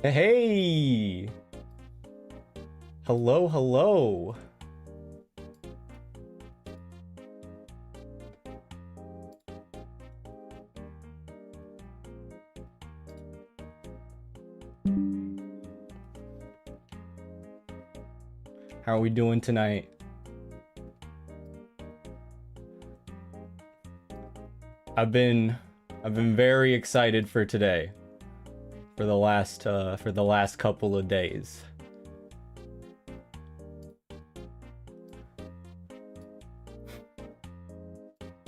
Hey! Hello, hello. How are we doing tonight? I've been very excited for today. For the last couple of days.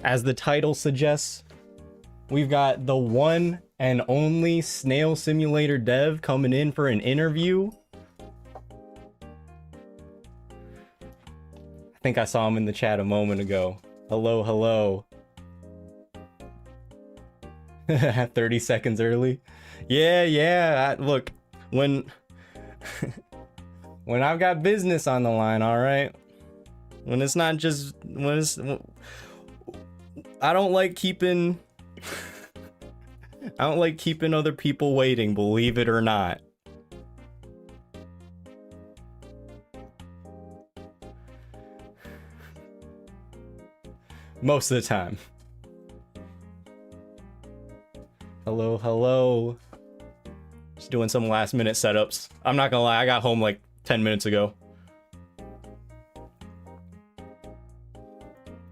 As the title suggests, we've got the one and only Snail Simulator Dev coming in for an interview. I think I saw him in the chat a moment ago. Hello, hello. 30 seconds early. Yeah. Look, when I've got business on the line, all right? When it's not just I don't like keeping other people waiting, believe it or not. Most of the time. Hello, hello. Just doing some last minute setups. I'm not gonna lie, I got home like 10 minutes ago.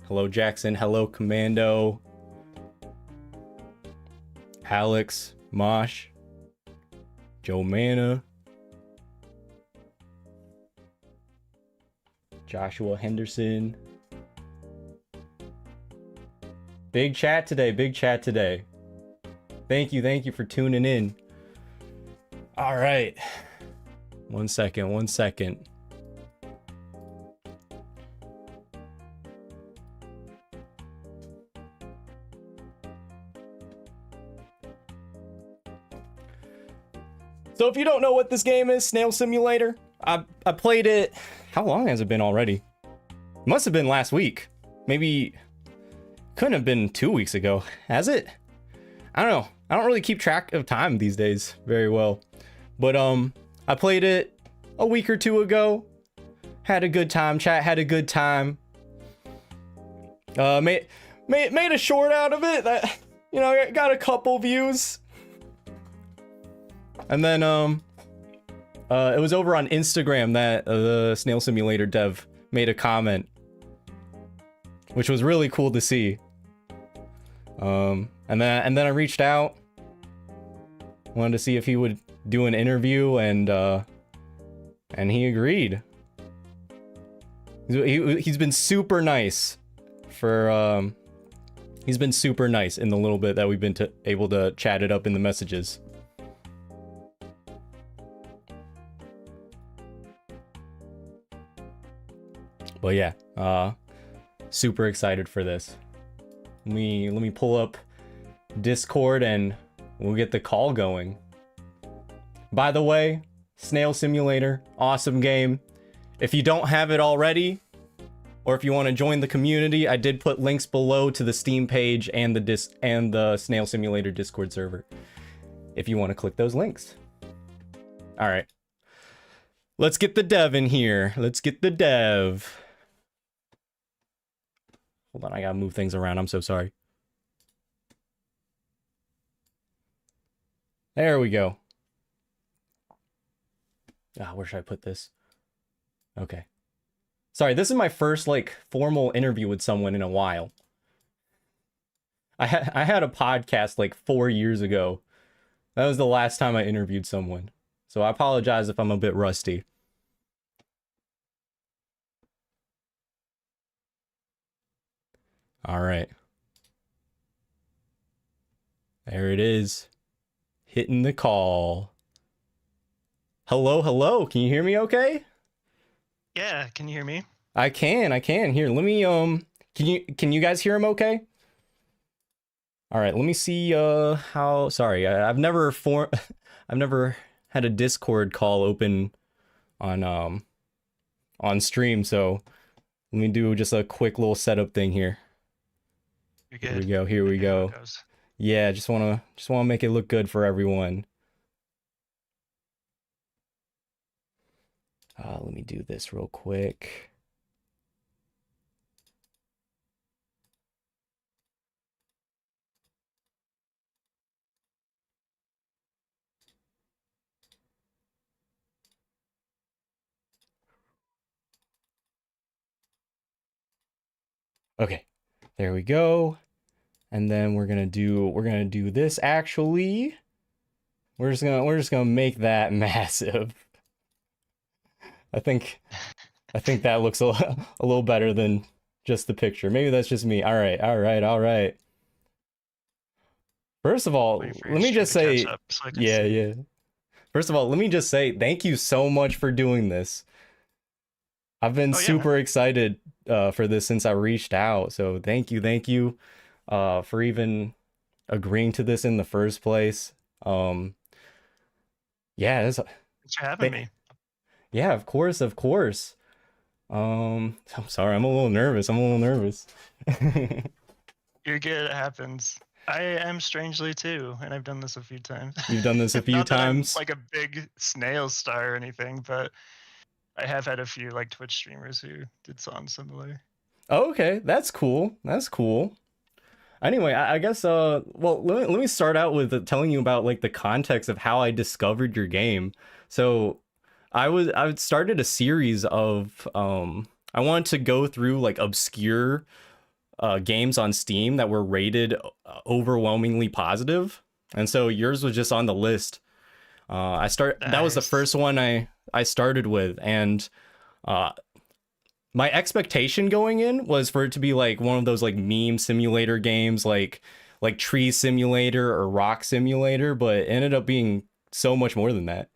Hello, Jackson. Hello, Commando. Alex, Mosh, Joe Manna, Joshua Henderson. Big chat today, big chat today. Thank you for tuning in. All right. One second. So if you don't know what this game is, Snail Simulator, I played it. How long has it been already? It must have been last week. Maybe couldn't have been 2 weeks ago. Has it? I don't know. I don't really keep track of time these days very well. But I played it a week or two ago. Had a good time. Chat had a good time. Made a short out of it that, you know, got a couple views. And then it was over on Instagram that the Snail Simulator Dev made a comment, which was really cool to see. And then I reached out, wanted to see if he would do an interview, and he agreed. He's been super nice for he's been super nice in the little bit that we've been able to chat it up in the messages. But yeah, super excited for this. Let me pull up Discord and we'll get the call going. By the way, Snail Simulator, awesome game. If you don't have it already, or if you want to join the community, I did put links below to the Steam page and the Snail Simulator Discord server, if you want to click those links. All right, let's get the dev in here. Let's get the dev. Hold on, I gotta move things around. I'm so sorry. There we go. Where should I put this? Okay. Sorry, this is my first like formal interview with someone in a while. I had a podcast like 4 years ago. That was the last time I interviewed someone. So I apologize if I'm a bit rusty. All right. There it is. Hitting the call. Hello, hello. Can you hear me okay? Yeah, can you hear me? I can. Here, let me can you guys hear him okay? All right, let me see how, sorry. I've never had a Discord call open on stream, so let me do just a quick little setup thing here. You're good. Here we go. Yeah, just wanna make it look good for everyone. Let me do this real quick. Okay, there we go. And then we're gonna do this actually. We're just gonna make that massive. I think I think that looks a little better than just the picture. Maybe that's just me. All right, all right, all right. First of Wait all, for your let me stream just to catch say, up so I can yeah, see. yeah. First of all, let me just say thank you so much for doing this. I've been Oh yeah, man. super excited for this since I reached out. So thank you for even agreeing to this in the first place. Um, yeah, Thanks for having th- me. yeah, of course, of course. I'm sorry, I'm a little nervous. I'm a little nervous. You're good. It happens. I am strangely too, and I've done this a few times. You've done this a few Not that I'm times. like a big snail star or anything, but I have had a few like Twitch streamers who did songs similar. Oh, okay, that's cool. That's cool. Anyway, I guess well, let me start out with telling you about like the context of how I discovered your game. So, I started a series of I wanted to go through like obscure games on Steam that were rated overwhelmingly positive. And so yours was just on the list. That was the Nice. first one I started with, and uh my expectation going in was for it to be like one of those like meme simulator games like Tree Simulator or Rock Simulator, but it ended up being so much more than that.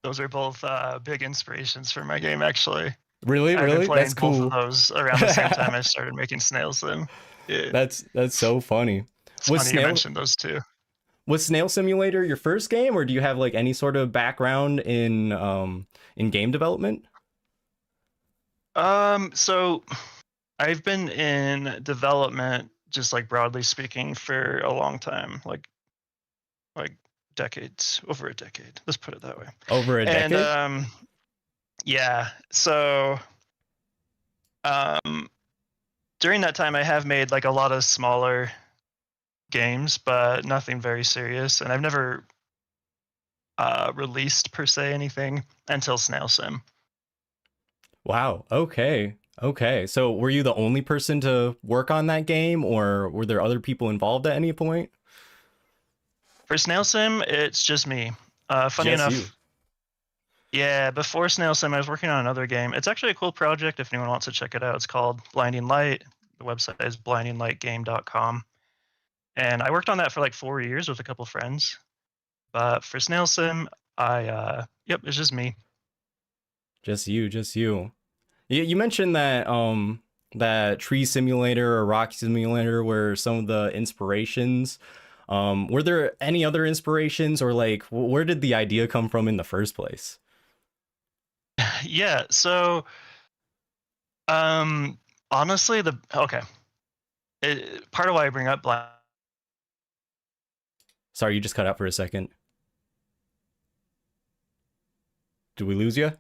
Those are both big inspirations for my game, actually. Really, I've been really? playing That's both of cool. those around the same time I started making Snail Sim. Yeah, That's so funny. it's Was funny you Snail mentioned those two. was Snail Simulator your first game, or do you have like any sort of background in game development? So I've been in development, just like broadly speaking, for a long time, like decades, over a decade. Let's put it that way. Over a And decade? yeah, so um, during that time, I have made like a lot of smaller games, but nothing very serious. And I've never released per se anything until Snail Sim. Wow. Okay. Okay. So were you the only person to work on that game, or were there other people involved at any point? For Snail Sim, it's just me. Funny Just you. enough, yeah, before Snail Sim, I was working on another game. It's actually a cool project if anyone wants to check it out. It's called Blinding Light. The website is blindinglightgame.com. And I worked on that for like 4 years with a couple friends. But for Snail Sim, yep, it's just me. Just you. Just you. You mentioned that that Tree Simulator or Rock Simulator were some of the inspirations. Were there any other inspirations, or like where did the idea come from in the first place? Yeah, so um, honestly, part of why I bring up blind. Sorry, you just cut out for a second. Did we lose you?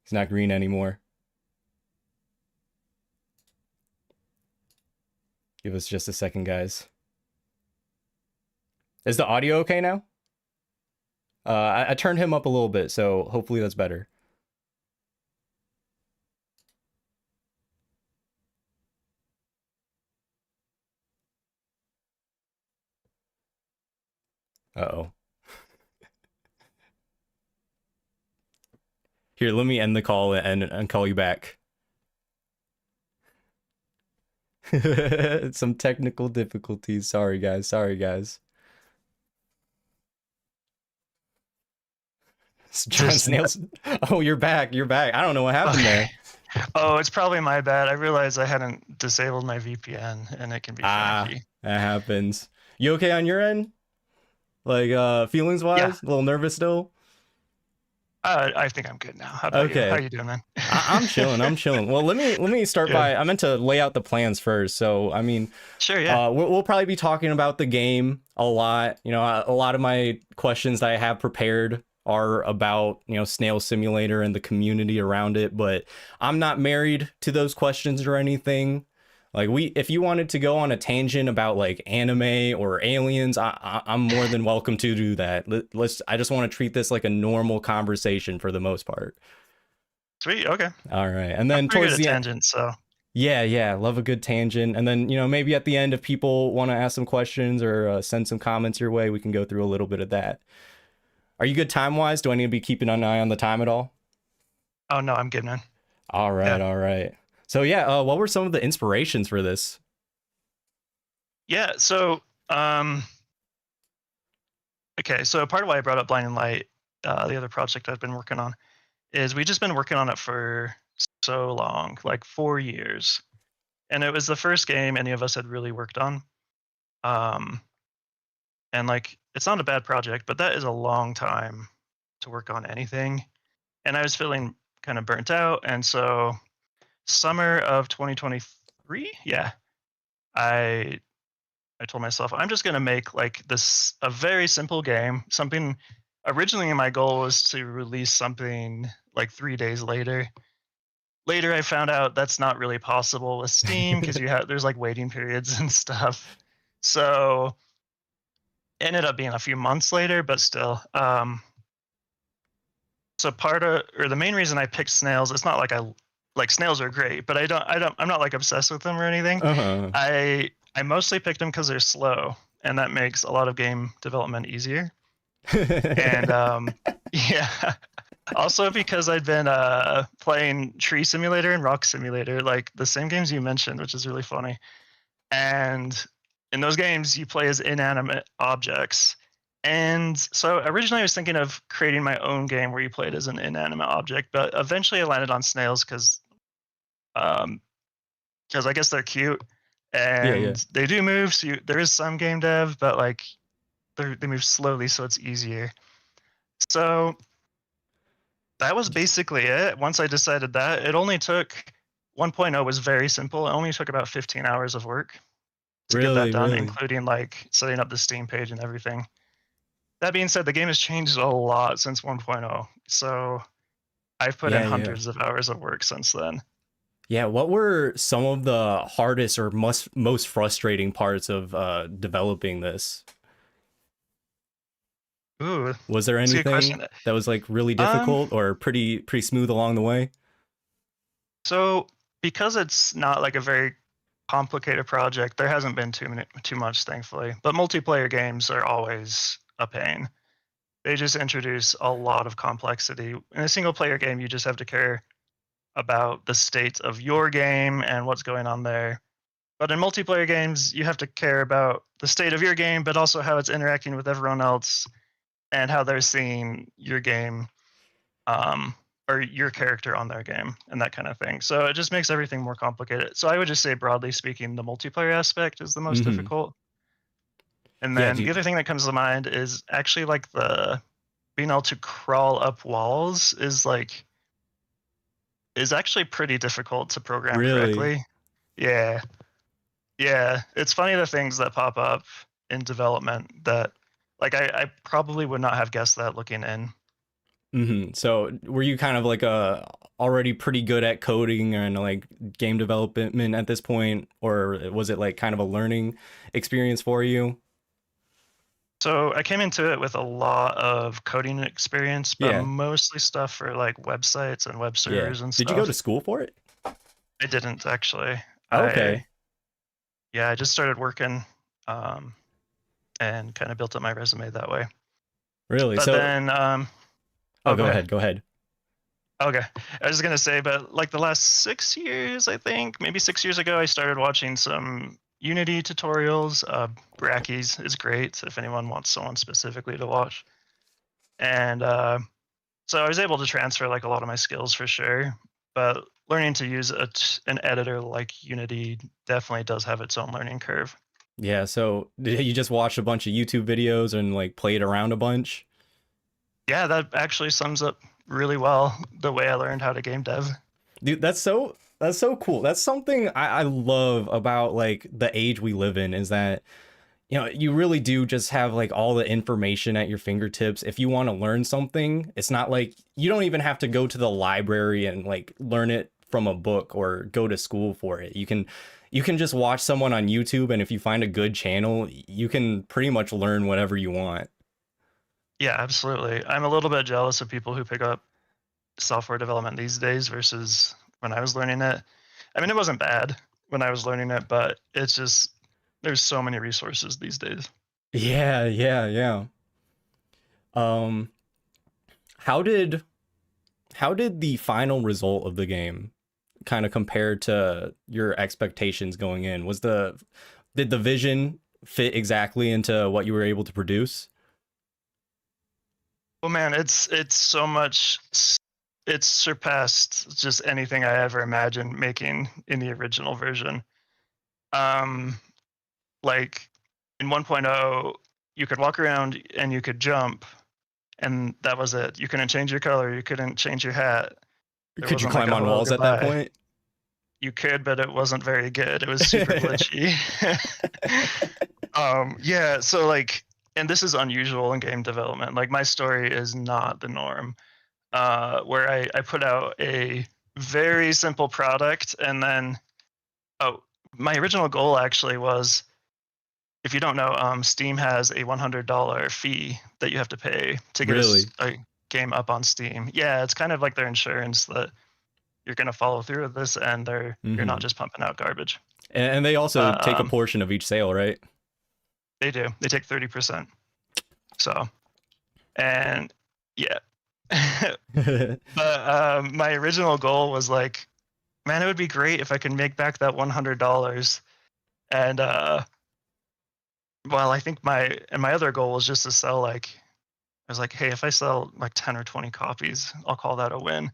He's not green anymore. Give us just a second, guys. Is the audio okay now? I turned him up a little bit, so hopefully that's better. Uh-oh. Here, let me end the call and call you back. Some technical difficulties. Sorry, guys. Sorry, guys. John Just Snails. Oh, you're back. You're back. I don't know what happened okay. there. Oh, it's probably my bad. I realized I hadn't disabled my VPN, and it can be Ah, finicky. that happens. You okay on your end? Like, feelings Yeah, wise? A little nervous still? I think I'm good now. How about you? How Okay. you doing, man? I'm chilling. I'm chilling. Well, let me start Yeah. by I meant to lay out the plans first. So, I mean, Sure. Yeah. we'll probably be talking about the game a lot. You know, a lot of my questions that I have prepared are about, you know, Snail Simulator and the community around it, but I'm not married to those questions or anything. Like if you wanted to go on a tangent about like anime or aliens, I'm more than welcome to do that. I just want to treat this like a normal conversation for the most part. Sweet. Okay. All right. And I'm then pretty good towards at the end, tangents, so yeah, love a good tangent. And then, you know, maybe at the end, if people want to ask some questions or send some comments your way, we can go through a little bit of that. Are you good time wise? Do I need to be keeping an eye on the time at all? oh no, I'm good, man. All right, Yeah. all right. So yeah, what were some of the inspirations for this? Yeah. So okay. So part of why I brought up Blinding Light, the other project I've been working on, is we just been working on it for so long, like 4 years, and it was the first game any of us had really worked on. Um, and like it's not a bad project, but that is a long time to work on anything. And I was feeling kind of burnt out, and so summer of 2023, yeah, I I told myself I'm just gonna make like this a very simple game. Something originally my goal was to release something like 3 days later. Later, I found out that's not really possible with Steam because you have there's like waiting periods and stuff. So ended up being a few months later, but still. So part of or the main reason I picked snails, it's not like I like snails are great, but I'm not like obsessed with them or anything. Uh-huh. I mostly picked them because they're slow, and that makes a lot of game development easier. And yeah, also because I'd been playing Tree Simulator and Rock Simulator, like the same games you mentioned, which is really funny. And in those games, you play as inanimate objects. And so originally I was thinking of creating my own game where you played as an inanimate object, but eventually I landed on snails um, because I guess they're cute Yeah, yeah. and they do move. So there is some game dev, but like they move slowly, so it's easier. So that was basically it. Once I decided that, it only took 1.0 was very simple. It only took about 15 hours of work to get that Really, done, really. including like setting up the Steam page and everything. That being said, the game has changed a lot since 1.0. So I've put in Yeah, yeah. hundreds of hours of work since then. Yeah, what were some of the hardest or most frustrating parts of developing this? Ooh, Was there that's a good anything question. that was like really Um, difficult or pretty smooth along the way? so because it's not like a very complicated project, there hasn't been too much, thankfully. But multiplayer games are always a pain. They just introduce a lot of complexity. In a single player game, you just have to care about the state of your game and what's going on there. But in multiplayer games, you have to care about the state of your game, but also how it's interacting with everyone else and how they're seeing your game, um, or your character on their game and that kind of thing. So it just makes everything more complicated. So I would just say, broadly speaking, the multiplayer aspect is the most Mm-hmm. difficult. And Yeah, then the other thing that comes to mind is actually like the being able to crawl up walls is actually pretty difficult to program really? correctly. Yeah. Yeah. It's funny the things that pop up in development that like I probably would not have guessed that looking in. Mm-hmm. So were you kind of like already pretty good at coding and like game development at this point, or was it like kind of a learning experience for you? So I came into it with a lot of coding experience, but Yeah, mostly stuff for like websites and web yeah. servers and Did you go to stuff. school for it? I didn't actually. I Okay, Yeah, I just started working um, and kind of built up my resume that way. really? But So, then, oh, oh, go go ahead. ahead, go ahead. Okay, I was just gonna say, but like the last 6 years, I think maybe 6 years ago, I started watching some Unity tutorials. Brackeys is great if anyone wants someone specifically to watch. And so I was able to transfer like a lot of my skills for sure. But learning to use an editor like Unity definitely does have its own learning curve. Yeah, so did you just watch a bunch of YouTube videos and like played around a bunch? Yeah, that actually sums up really well the way I learned how to game dev. Dude, that's so cool. That's something I love about like the age we live in, is that you really do just have like all the information at your fingertips. If you want to learn something, it's not like you don't even have to go to the library and like learn it from a book or go to school for it. You can just watch someone on YouTube, and if you find a good channel, you can pretty much learn whatever you want. Yeah, absolutely. I'm a little bit jealous of people who pick up software development these days versus when I was learning it. I mean, it wasn't bad when I was learning it, but it's just there's so many resources these days. Yeah, yeah, yeah. Um, how did the final result of the game kind of compare to your expectations going in? Did the vision fit exactly into what you were able to produce? Well, man, it's so much. It's surpassed just anything I ever imagined making in the original version. Um, like in 1.0, you could walk around and you could jump, and that was it. You couldn't change your color. You couldn't change your hat. There Could you wasn't like climb a on hello walls at that goodbye. point? You could, but it wasn't very good. It was super glitchy. Yeah, so like, and this is unusual in game development. Like my story is not the norm. Where I put out a very simple product, and then oh, my original goal actually was, if you don't know, Steam has a $100 fee that you have to pay to get Really? a game up on Steam. Yeah, it's kind of like their insurance that you're going to follow through with this, and you're not Hmm. just pumping out garbage. And they also But take a portion of each sale, right? they do. They take 30%. So, and yeah. But my original goal was like, man, it would be great if I could make back that $100. And well, I think my other goal was just to sell like, I was like, hey, if I sell like 10 or 20 copies, I'll call that a win.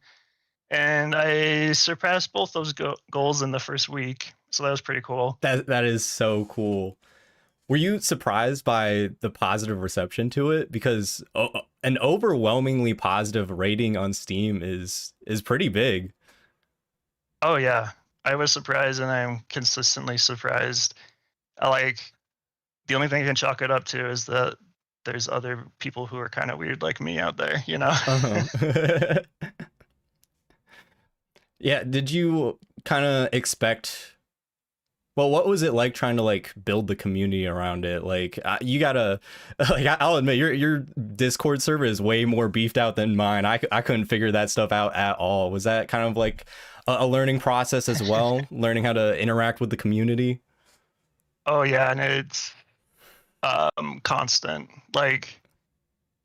And I surpassed both those goals in the first week, so that was pretty cool. That is so cool. Were you surprised by the positive reception to it? Because an overwhelmingly positive rating on Steam is pretty big. Oh yeah, I was surprised, and I'm consistently surprised. Like the only thing I can chalk it up to is that there's other people who are kind of weird like me out there, you know? Uh-huh. Yeah, did you kind of expect, well, what was it like trying to like build the community around it? Like you gotta, like I'll admit your Discord server is way more beefed out than mine. I couldn't figure that stuff out at all. Was that kind of like a learning process as well, learning how to interact with the community? Oh yeah, and it's constant. Like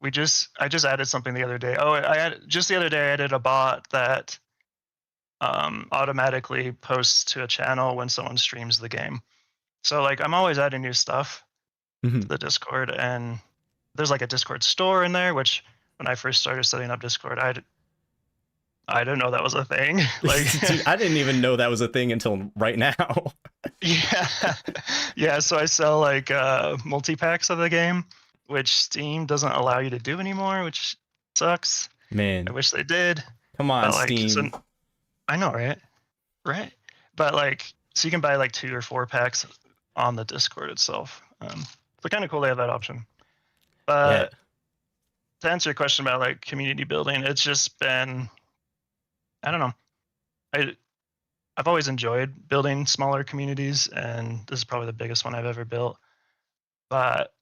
I just added something the other day. Oh, just the other day I added a bot that automatically posts to a channel when someone streams the game. So like I'm always adding new stuff to Mhm. the Discord, and there's like a Discord store in there, which when I first started setting up Discord, I didn't know that was a thing. Like Dude, I didn't even know that was a thing until right now. yeah. Yeah, so I sell like multi-packs of the game, which Steam doesn't allow you to do anymore, which sucks. I Man, wish they did. come on, But like so Steam. I know, right? Right. But like so you can buy like 2 or 4 packs on the Discord itself. So kind of cool they have that option. Yeah. But to answer your question about like community building, it's just been, I don't know. I I've always enjoyed building smaller communities, and this is probably the biggest one I've ever built. But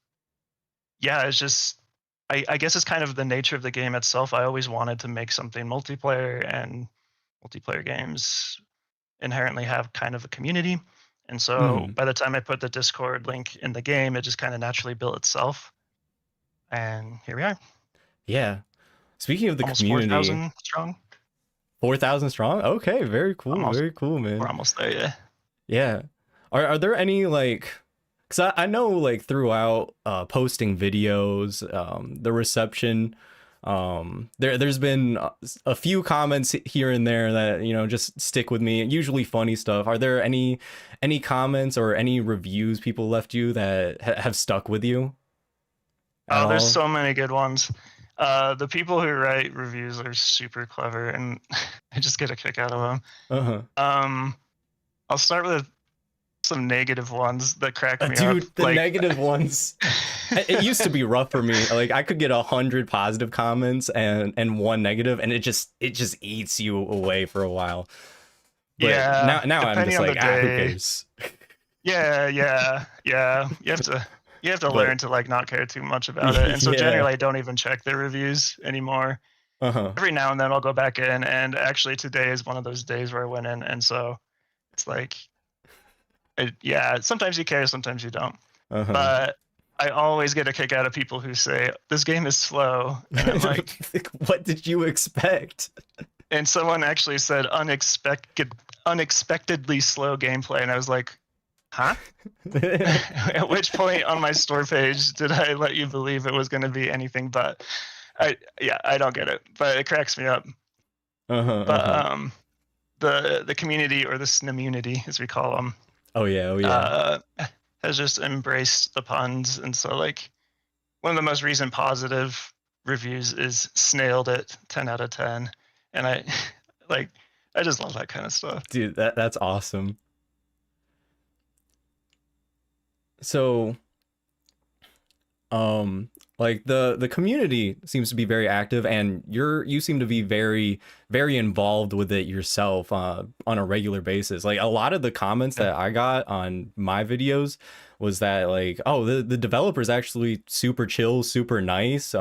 yeah, it's just I guess it's kind of the nature of the game itself. I always wanted to make something multiplayer, and multiplayer games inherently have kind of a community. And so Mhm. by the time I put the Discord link in the game, it just kind of naturally built itself. And here we are, Yeah. Speaking of the almost community, 4,000 strong. 4,000 strong? Okay, Almost, very cool, we're man. almost there. Yeah. Yeah. Are there any like, cuz I know like throughout posting videos, the reception, there's been a few comments here and there that, just stick with me, usually funny stuff. Are there any comments or any reviews people left you that have stuck with you at Oh, there's all? so many good ones. The people who write reviews are super clever, and I just get a kick out of them. Uh-huh. I'll start with some negative ones that crack me up. Dude, the negative ones. It used to be rough for me. Like I could get 100 positive comments and one negative, and it just eats you away for a while. But yeah, now I'm depending just on like, the who day. cares? Yeah. You have to learn to like not care too much about it. And so Yeah. generally I don't even check the reviews anymore. Uh-huh. Every now and then I'll go back in, and actually today is one of those days where I went in, and so it's like yeah, sometimes you care, sometimes you don't. Uh-huh. But I always get a kick out of people who say this game is slow, and I'm like, what did you expect? and someone actually said unexpectedly slow gameplay, and I was like, huh? At which point on my store page did I let you believe it was going to be anything but? I don't get it, but it cracks me up. But the community, or the Snamunity as we call them, has just embraced the puns, and so like one of the most recent positive reviews is Snailed It 10 out of 10, and I just love that kind of stuff. Dude, that's awesome. So like the community seems to be very active, and you seem to be very involved with it yourself on a regular basis. Like a lot of the comments that I got on my videos was that like, oh, the developer's actually super chill, super nice.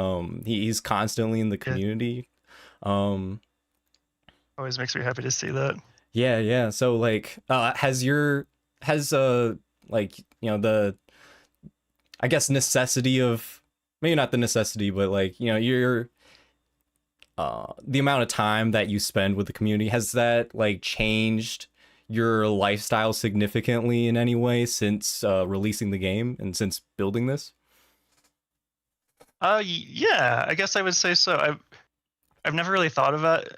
He's constantly in the community. Always makes me happy to see that. Yeah. So like has like, you know, the, I guess, necessity of, maybe not the necessity, but like, you know, your the amount of time that you spend with the community, has that like changed your lifestyle significantly in any way since releasing the game and since building this? Yeah, I guess I would say so. I've never really thought of it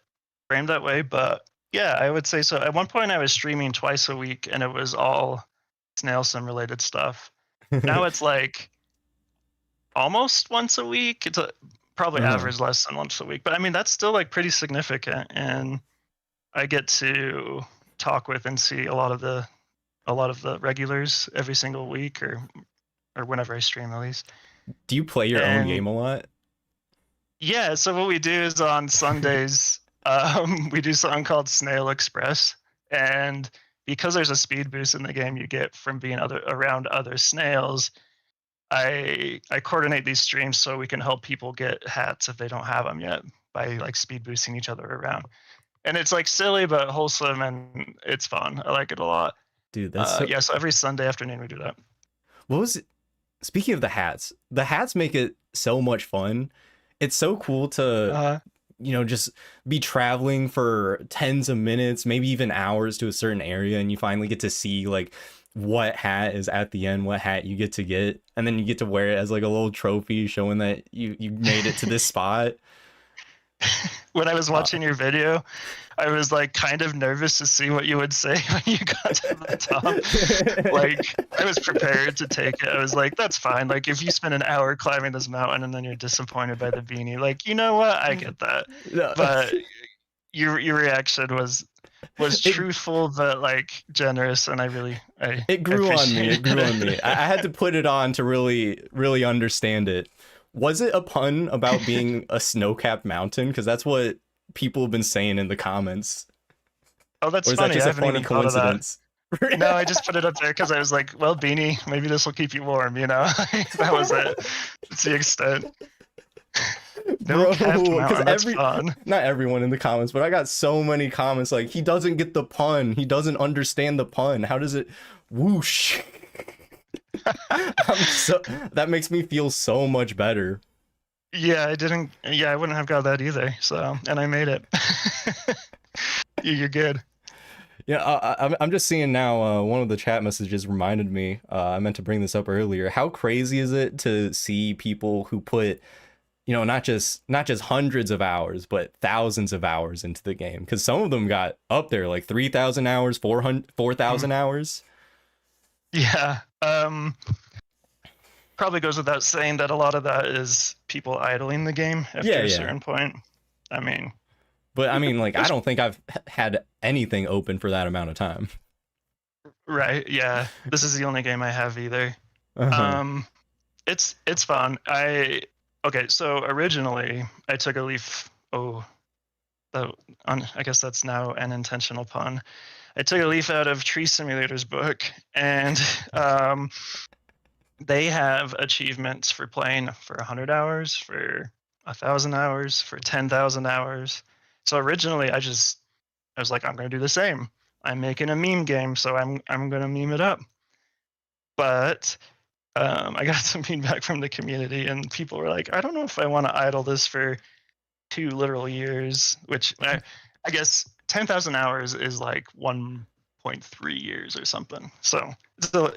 framed that way, but yeah, I would say so. At one point I was streaming twice a week, and it was all Snail Sim related stuff. Now it's like almost once a week. It's probably average less than once a week, but I mean that's still like pretty significant, and I get to talk with and see a lot of the regulars every single week, or whenever I stream at least. Do you play your own game a lot? Yeah, so what we do is on Sundays we do something called Snail Express, and because there's a speed boost in the game you get from being around other snails, I coordinate these streams so we can help people get hats if they don't have them yet, by like speed boosting each other around. And it's like silly but wholesome, and it's fun. I like it a lot. Dude, that's so every Sunday afternoon we do that. What was it? Speaking of the hats make it so much fun. It's so cool to you know, just be traveling for tens of minutes, maybe even hours to a certain area, and you finally get to see like what hat is at the end, what hat you get to get, and then you get to wear it as like a little trophy showing that you made it to this spot. When I was watching your video, I was like kind of nervous to see what you would say when you got to the top. Like I was prepared to take it. I was like, that's fine. Like if you spend an hour climbing this mountain and then you're disappointed by the beanie, like, you know what? I get that. No. But your reaction was truthful but like generous, and it grew on me. It grew on me. I had to put it on to really understand it. Was it a pun about being a snow-capped mountain? Because that's what people have been saying in the comments. Oh, that's or is funny. That just I a haven't funny even thought of that. coincidence? No, I just put it up there because I was like, well, beanie, maybe this will keep you warm, you know? That was it. That's the extent. No, that's fun. Not everyone in the comments, but I got so many comments like, he doesn't get the pun. He doesn't understand the pun. How does it whoosh? That makes me feel so much better. Yeah, I wouldn't have got that either. So, and I made it. You're good. Yeah, I'm just seeing now, one of the chat messages reminded me, I meant to bring this up earlier. How crazy is it to see people who put, you know, not just hundreds of hours, but thousands of hours into the game? Because some of them got up there like 3,000 hours, 4,000 hours. Yeah. probably goes without saying that a lot of that is people idling the game after Yeah, a yeah. certain point. I mean, But I mean, like, I it's don't think I've had anything open for that amount of time. right. Yeah, this is the only game I have either. Uh-huh. Um, it's fun. Okay. So originally, I took a leaf. Oh, I guess that's now an intentional pun. I took a leaf out of Tree Simulator's book, and they have achievements for playing for 100 hours, for 1,000 hours, for 10,000 hours. So originally, I was like, I'm going to do the same. I'm making a meme game, so I'm going to meme it up. But I got some feedback from the community, and people were like, I don't know if I want to idle this for 2 literal years, which I guess 10,000 hours is like 1.3 years or something. So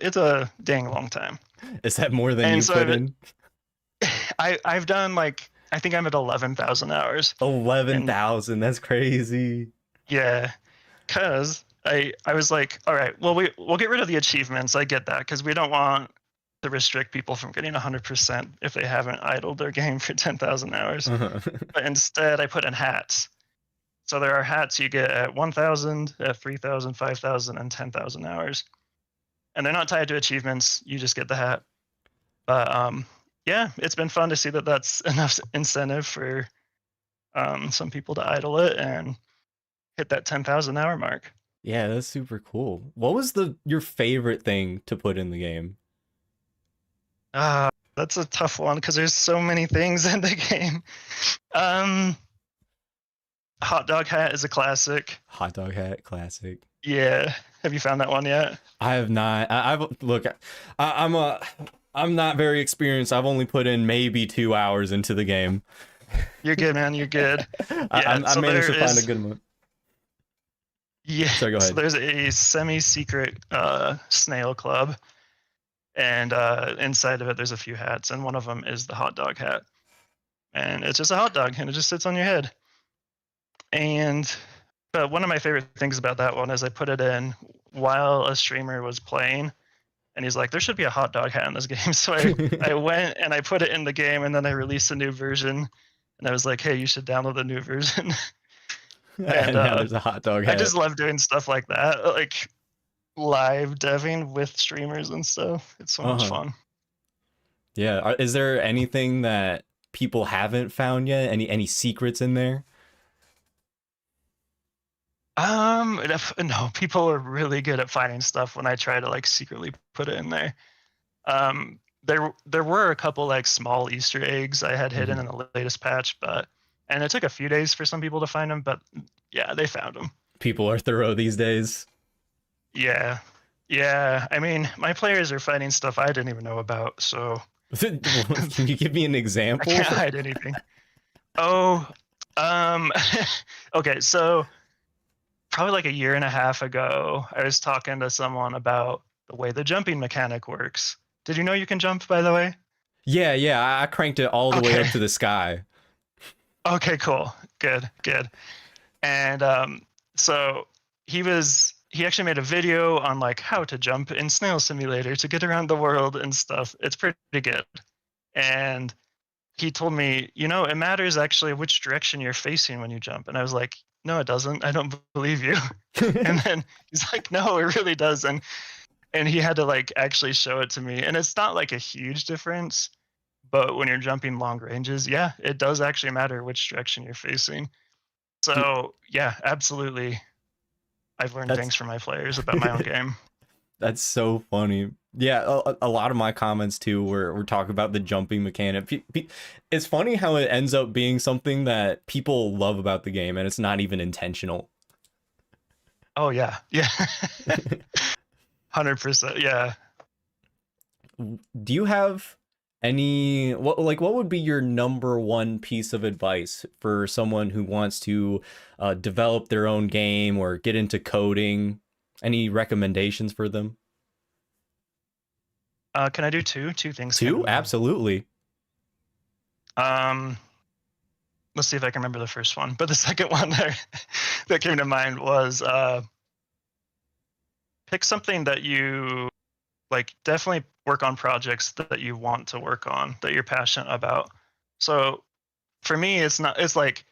it's a dang long time. Is that more than And you so put in? I've done like, I think I'm at 11,000 hours. And 11,000. That's crazy. yeah, because I was like, all right, well, we'll get rid of the achievements. I get that, because we don't want to restrict people from getting 100% if they haven't idled their game for 10,000 hours. Uh-huh. But instead, I put in hats. So there are hats you get at 1,000, at 3,000, 5,000, and 10,000 hours. And they're not tied to achievements. You just get the hat. But yeah, it's been fun to see that that's enough incentive for some people to idle it and hit that 10,000 hour mark. Yeah, that's super cool. What was your favorite thing to put in the game? That's a tough one because there's so many things in the game. Um, Hot dog hat is a classic. Hot dog hat, classic. Yeah. Have you found that one yet? I have not. I've look. I'm not very experienced. I've only put in maybe 2 hours into the game. You're good, man. You're good. I managed to find a good one. Yeah. Sorry, go ahead. So there's a semi-secret snail club, and inside of it there's a few hats, and one of them is the hot dog hat, and it's just a hot dog, and it just sits on your head. And but one of my favorite things about that one is I put it in while a streamer was playing, and he's like, there should be a hot dog hat in this game. So I went and I put it in the game, and then I released a new version, and I was like, hey, you should download the new version. And now there's a hot dog hat. I just love doing stuff like that, like live deving with streamers and stuff. It's so much fun. Yeah. Is there anything that people haven't found yet? Any secrets in there? No, people are really good at finding stuff when I try to like secretly put it in there. There were a couple like small Easter eggs I had hidden in the latest patch, and it took a few days for some people to find them, but yeah, they found them. People are thorough these days. Yeah. I mean, my players are finding stuff I didn't even know about, so. Can you give me an example? I can't hide anything. Oh, okay, so probably like a year and a half ago, I was talking to someone about the way the jumping mechanic works. Did you know you can jump, by the way? Yeah, I cranked it all the way up to the sky. Okay, cool. Good. And so he actually made a video on like how to jump in Snail Simulator to get around the world and stuff. It's pretty good. And he told me, it matters actually which direction you're facing when you jump. And I was like, no, it doesn't. I don't believe you. And then he's like, no, it really does. And he had to like actually show it to me. And it's not like a huge difference, but when you're jumping long ranges, yeah, it does actually matter which direction you're facing. So yeah, absolutely. I've learned things from my players about my own game. That's so funny. Yeah, a lot of my comments too were talking about the jumping mechanic. It's funny how it ends up being something that people love about the game, and it's not even intentional. Oh yeah, 100%. Yeah. Do you have what would be your number one piece of advice for someone who wants to develop their own game or get into coding? Any recommendations for them? Can I do two things? Two? Absolutely. Let's see if I can remember the first one. But the second one that came to mind was pick something that you like. Definitely work on projects that you want to work on, that you're passionate about. So for me, it's not. It's like,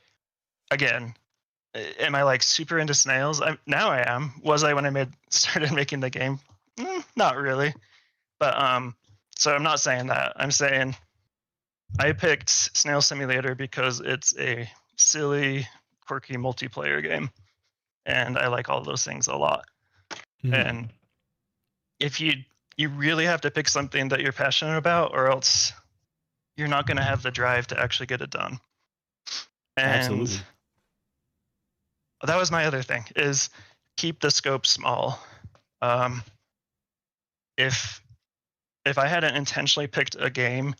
again, am I like super into snails? Now I am. Was I when I started making the game? Not really. But so I'm not saying that. I'm saying I picked Snail Simulator because it's a silly, quirky multiplayer game, and I like all those things a lot. And if you really have to pick something that you're passionate about, or else you're not going to have the drive to actually get it done. And Absolutely. that was my other thing, is keep the scope small. Um, if I hadn't intentionally picked a game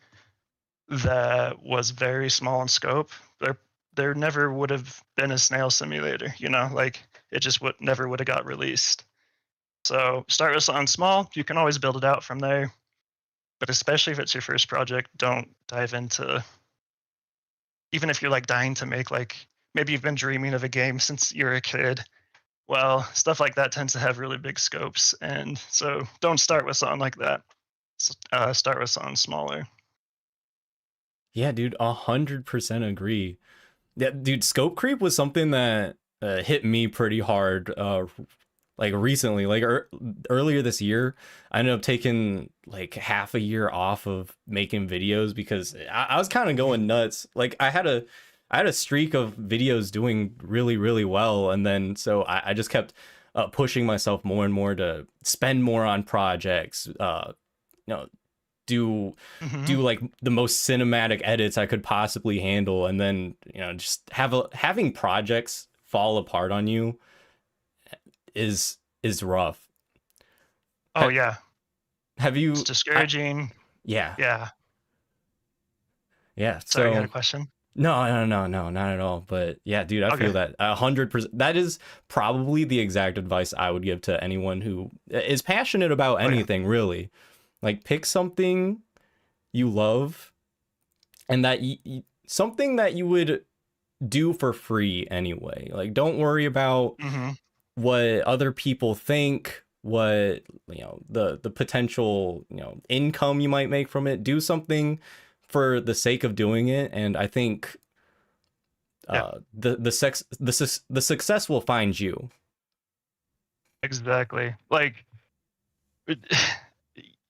that was very small in scope, there never would have been a Snail Simulator. Like it just never would have got released. So start with something small. You can always build it out from there. But especially if it's your first project, don't dive into, even if you're like dying to make, like, maybe you've been dreaming of a game since you're a kid. Well, stuff like that tends to have really big scopes. And so don't start with something like that. Start with something smaller. Yeah, dude, 100% agree. Yeah, dude, scope creep was something that hit me pretty hard like recently, like earlier this year. I ended up taking like half a year off of making videos because I was kind of going nuts. Like I had a streak of videos doing really, really well, and then so I just kept pushing myself more and more to spend more on projects, you know, Mm-hmm. do like the most cinematic edits I could possibly handle, and then just having projects fall apart on you is rough. Oh, yeah. Have It's you discouraging. yeah. Yeah. Yeah, Sorry, you had so a question? no, not at all. But yeah, dude, I Okay. feel that 100%. That is probably the exact advice I would give to anyone who is passionate about Oh, yeah. anything, really. Like, pick something you love, and that something that you would do for free anyway. Like, don't worry about Mm-hmm. what other people think, what the potential income you might make from it. Do something for the sake of doing it, and I think Yeah, the success will find you. exactly. Like,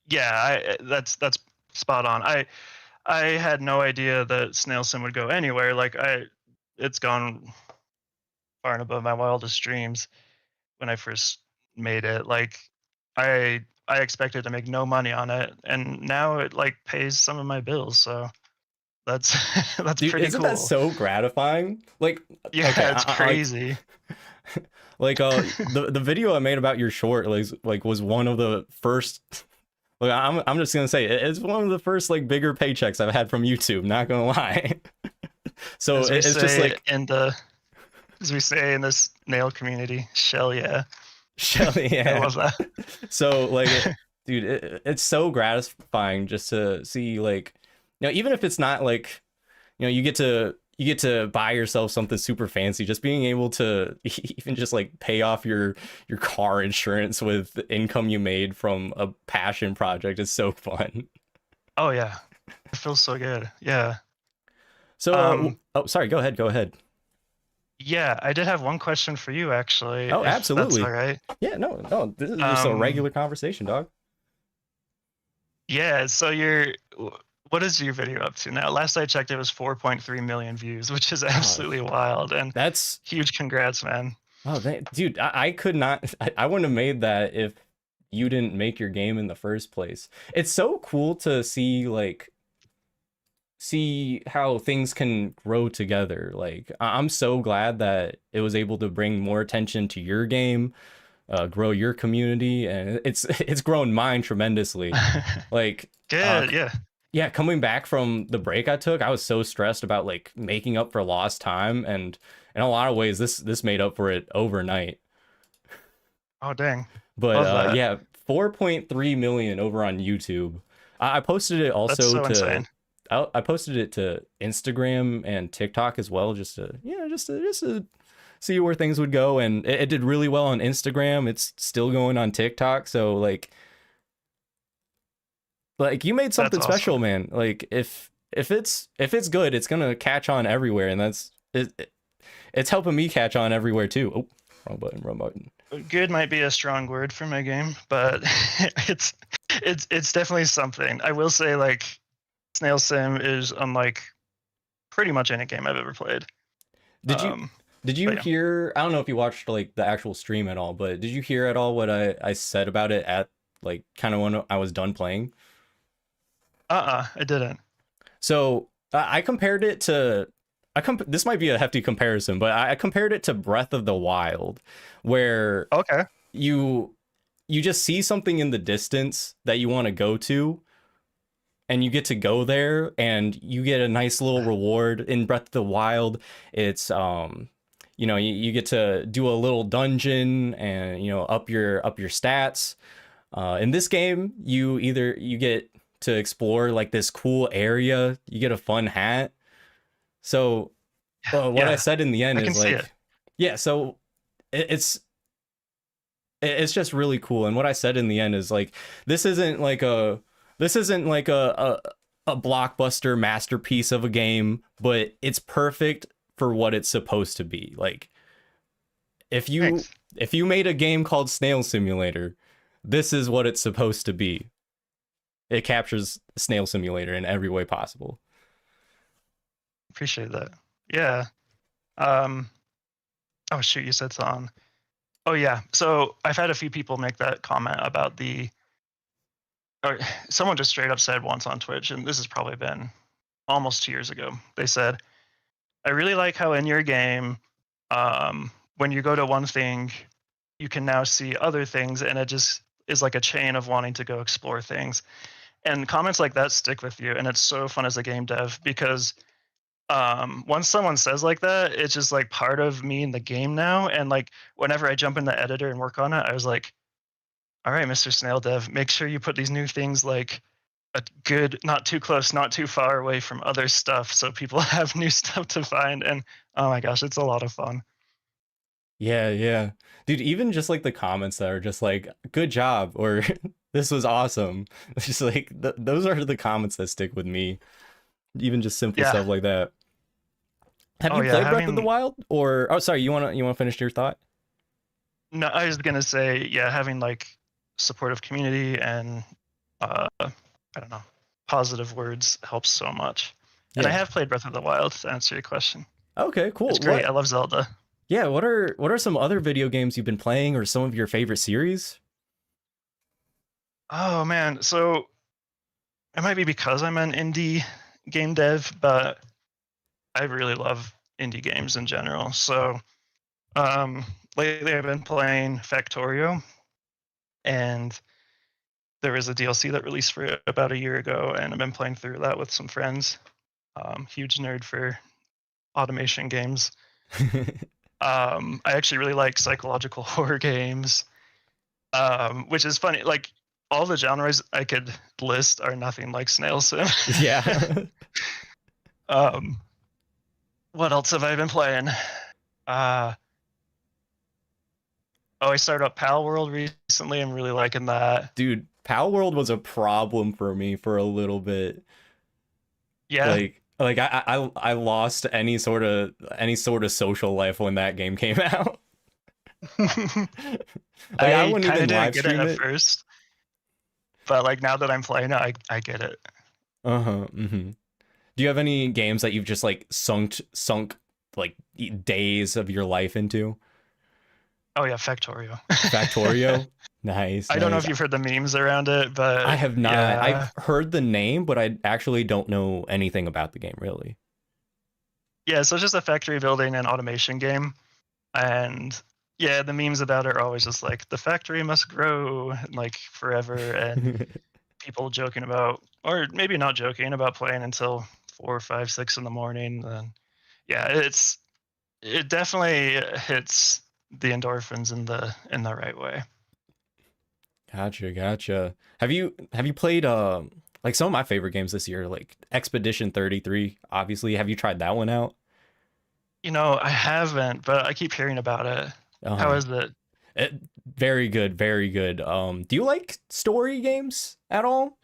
yeah, that's spot on. I had no idea that Snail Sim would go anywhere. Like, it's gone far and above my wildest dreams when I first made it. Like, I expected to make no money on it, and now it like pays some of my bills. So that's that's Dude, pretty isn't that cool. so gratifying? Like, okay, Yeah, it's crazy. like the video I made about your short like was one of the first. Like, I'm just gonna say it's one of the first like bigger paychecks I've had from YouTube. Not gonna lie. So As we it's just say like in the as we say in this nail community, shell yeah. Shelly, I yeah. love that. So like, dude, it's so gratifying just to see like, even if it's not like, you get to buy yourself something super fancy. Just being able to even just like pay off your car insurance with the income you made from a passion project is so fun. Oh yeah. It feels so good. Yeah. So, oh, sorry, go ahead, go ahead. Yeah, I did have one question for you actually, Oh, if that's all absolutely. right. Yeah, no, this is just a Um, regular conversation, dog. yeah, so what is your video up to now? Last I checked, it was 4.3 million views, which is Oh, absolutely wild. And that's huge congrats, man. Oh, dude, I could not. I wouldn't have made that if you didn't make your game in the first place. It's so cool to see see how things can grow together. Like I'm so glad that it was able to bring more attention to your game, grow your community, and it's grown mine tremendously. Like, Good, yeah. yeah, coming back from the break I took, I was so stressed about like making up for lost time, and in a lot of ways, this made up for it overnight. Oh dang. But Love that. yeah, 4.3 million over on YouTube. I posted it That's also so to insane. I posted it to Instagram and TikTok as well, just to just to see where things would go, and it did really well on Instagram. It's still going on TikTok, so like Like you made That's something special, awesome. man. Like if it's good, it's gonna catch on everywhere, and it's helping me catch on everywhere too. Oh, wrong button, wrong button. Good might be a strong word for my game, but it's it's definitely something. I will say, like, Snail Sim is unlike pretty much any game I've ever played. Did you Um, did but you yeah, hear? I don't know if you watched like the actual stream at all, but did you hear at all what I said about it at like kind of when I was done playing? I didn't. So I compared it to this might be a hefty comparison, but I compared it to Breath of the Wild, where Okay. you you just see something in the distance that you want to go to, and you get to go there, and you get a nice little reward. In Breath of the Wild, it's you get to do a little dungeon and up your stats. In this game, you get to explore like this cool area. You get a fun hat. So what I Yeah, said in the end I can is see it. like, yeah. So it, it's it's just really cool. And what I said in the end is like, this isn't like a this isn't like a blockbuster masterpiece of a game, but it's perfect for what it's supposed to be. Like if you Thanks. if you made a game called Snail Simulator, this is what it's supposed to be. It captures Snail Simulator in every way possible. Appreciate that. Yeah. Um. Oh shoot, you said song. Oh yeah. So I've had a few people make that comment about the. Or someone just straight up said once on Twitch, and this has probably been almost 2 years ago. They said, "I really like how in your game, when you go to one thing, you can now see other things, and it just is like a chain of wanting to go explore things." And comments like that stick with you, and it's so fun as a game dev because once someone says like that, it's just like part of me in the game now. And like whenever I jump in the editor and work on it, I was like, all right, Mr. Snail Dev, make sure you put these new things like a good, not too close, not too far away from other stuff so people have new stuff to find. And oh my gosh, it's a lot of fun. Yeah, yeah. Dude, even just like the comments that are just like, good job, or this was awesome. It's just like, those are the comments that stick with me. Even just simple Yeah. stuff like that. Have Oh you yeah. played Breath of the Having Wild? Or, oh, sorry, you wanna finish your thought? no, I was gonna say, yeah, having like supportive community and I don't know, positive words helps so much. And I Yeah. have played Breath of the Wild to answer your question. Okay, It's cool. great. I love Zelda. Yeah, what are some other video games you've been playing or some of your favorite series? Oh man, so it might be because I'm an indie game dev, but I really love indie games in general. So um, lately I've been playing Factorio, and there was a DLC that released for it about a year ago, and I've been playing through that with some friends. Huge nerd for automation games. I actually really like psychological horror games, which is funny. Like all the genres I could list are nothing like Snail Sim. Yeah. um, what else have I been playing? Uh, oh, I started up Pal World recently. I'm really liking that. Dude, Pal World was a problem for me for a little bit. Yeah, I lost any sort of social life when that game came out. Like I I wouldn't kind of even didn't live get it stream at it. first, but like now that I'm playing it, I get it. Uh-huh. Do you have any games that you've just like sunk like days of your life into? Oh yeah, Factorio. Factorio? Nice, I don't know nice. if you've heard the memes around it, I but have not. yeah, I've heard the name, but I actually don't know anything about the game really. yeah. So it's just a factory building and automation game, and yeah, the memes about it are always just like the factory must grow like forever, and people joking about, or maybe not joking about playing until 4, 5, 6 in the morning. And yeah, it definitely hits the endorphins in the right way. Gotcha, gotcha. Have you played like some of my favorite games this year, like Expedition 33, obviously. Have you tried that one out? I haven't, but I keep hearing about it. How Uh-huh. is it? Very good, very good. Do you like story games at all?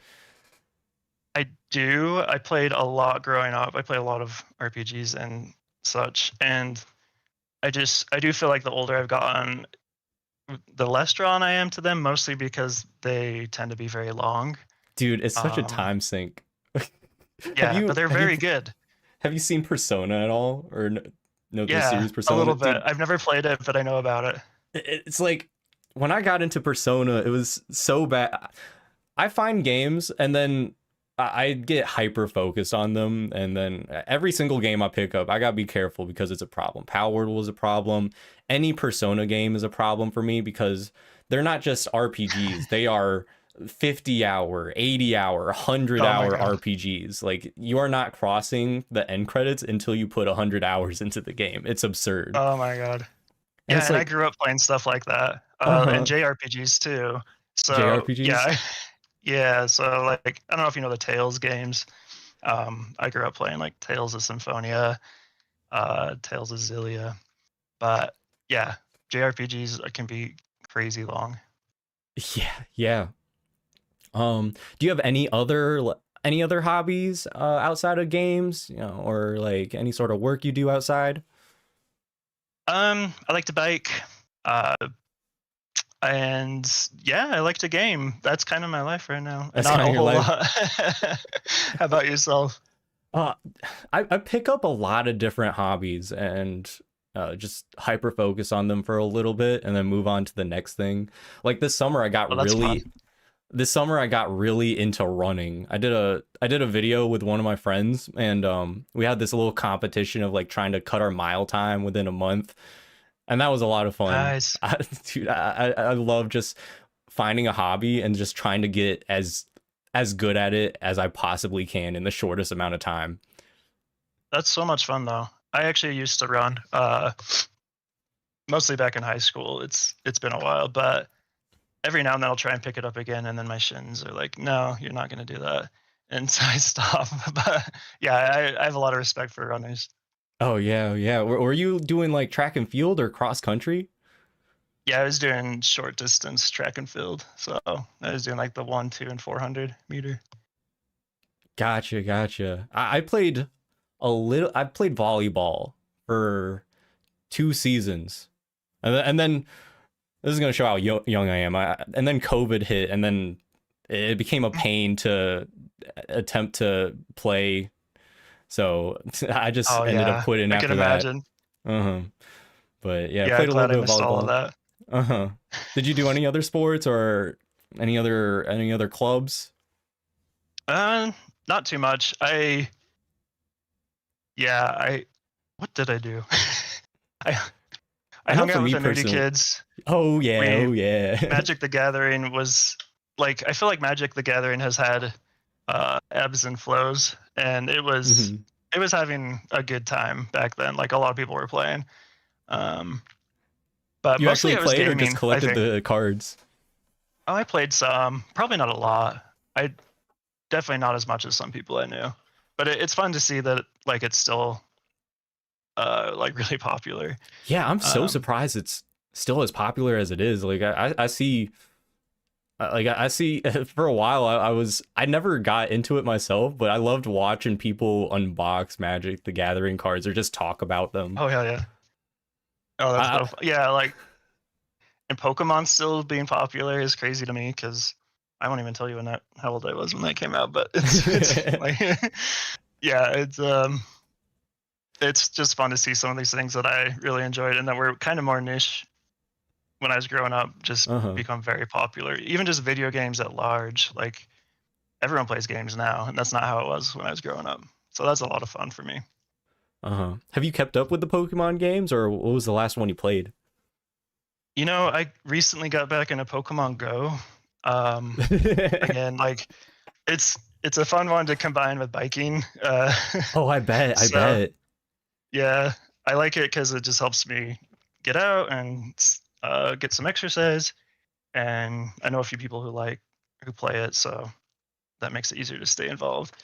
I do. I played a lot growing up. I played a lot of RPGs and such, and I do feel like the older I've gotten, the less drawn I am to them, mostly because they tend to be very long. Dude, it's such a Um, time sink. have yeah, but you they're have you very good. have you seen Persona at all, or know the Yeah, series a Persona? little bit. Dude, I've never played it, but I know about it. it's like when I got into Persona, it was so bad. I find games and then I get hyper focused on them, and then every single game I pick up, I gotta be careful because it's a problem. Power was a problem. Any Persona game is a problem for me because they're not just RPGs; they are 50-hour, 80-hour, hundred Oh my hour god. RPGs. Like you are not crossing the end credits until you put 100 hours into the game. It's absurd, Oh my god. and Yeah, it's and I like, grew up playing stuff like that, and uh-huh, JRPGs too. So JRPGs. yeah, yeah. So like, I don't know if you know the Tales games. I grew up playing like Tales of Symphonia, Tales of Xillia, but yeah, JRPGs can be crazy long. Yeah, yeah. Do you have any other hobbies outside of games, or like any sort of work you do outside? I like to bike, uh, and yeah, I like to game. That's kind of my life right now, and That's not kind a of your whole life. lot. How about yourself? Uh, I pick up a lot of different hobbies and just hyper focus on them for a little bit and then move on to the next thing. Like Well, that's fun. this summer I got really into running. I did a video with one of my friends, and we had this little competition of like trying to cut our mile time within a month, and that was a lot of fun. Nice. Dude, I love just finding a hobby and just trying to get as good at it as I possibly can in the shortest amount of time. That's so much fun though. I actually used to run, mostly back in high school. It's been a while, but every now and then I'll try and pick it up again, and then my shins are like, "No, you're not going to do that," and so I stop. But yeah, I have a lot of respect for runners. Oh yeah, yeah. Were you doing like track and field or cross country? Yeah, I was doing short distance track and field, so I was doing like the 1, 2, and 400 meter. Gotcha, gotcha. I played a little. I played volleyball for 2 seasons, and then this is gonna show how young I am. And then COVID hit, and then it became a pain to attempt to play. So I just Oh ended up yeah, quitting I can after that. imagine. Uh-huh. But yeah, I Yeah, played a little glad I bit of missed all of volleyball. that. Uh-huh. Did you do any other sports or any other clubs? Uh, Not too much. I what did I do? I I I know hung for out with me the nerdy personally. kids. Oh yeah, We oh yeah. Magic the Gathering was like, I feel like Magic the Gathering has had ebbs and flows, and Mhm. it was having a good time back then. Like a lot of people were playing, um, but You mostly actually I was played or just gaming. I collected think. the cards? Oh, I played some, probably not a lot. I definitely not as much as some people I knew, but it's fun to see that like it's still like really popular. Yeah, I'm so Um, surprised it's still as popular as it is. Like I see I see for a while I never got into it myself, but I loved watching people unbox Magic the Gathering cards or just talk about them. oh yeah, yeah. Oh, that's I, dope. Yeah, like, and Pokemon still being popular is crazy to me because I won't even tell you how old I was when that came out, but it's like yeah, it's just fun to see some of these things that I really enjoyed and that were kind of more niche when I was growing up just uh-huh. become very popular. Even just video games at large, like everyone plays games now, and that's not how it was when I was growing up. So that's a lot of fun for me. Uh-huh. Have you kept up with the Pokemon games, or what was the last one you played? You know, I recently got back into Pokemon Go. Um, Again, like it's a fun one to combine with biking. Oh, I bet. I So bet. yeah, I like it because it just helps me get out and get some exercise. And I know a few people who play it, so that makes it easier to stay involved.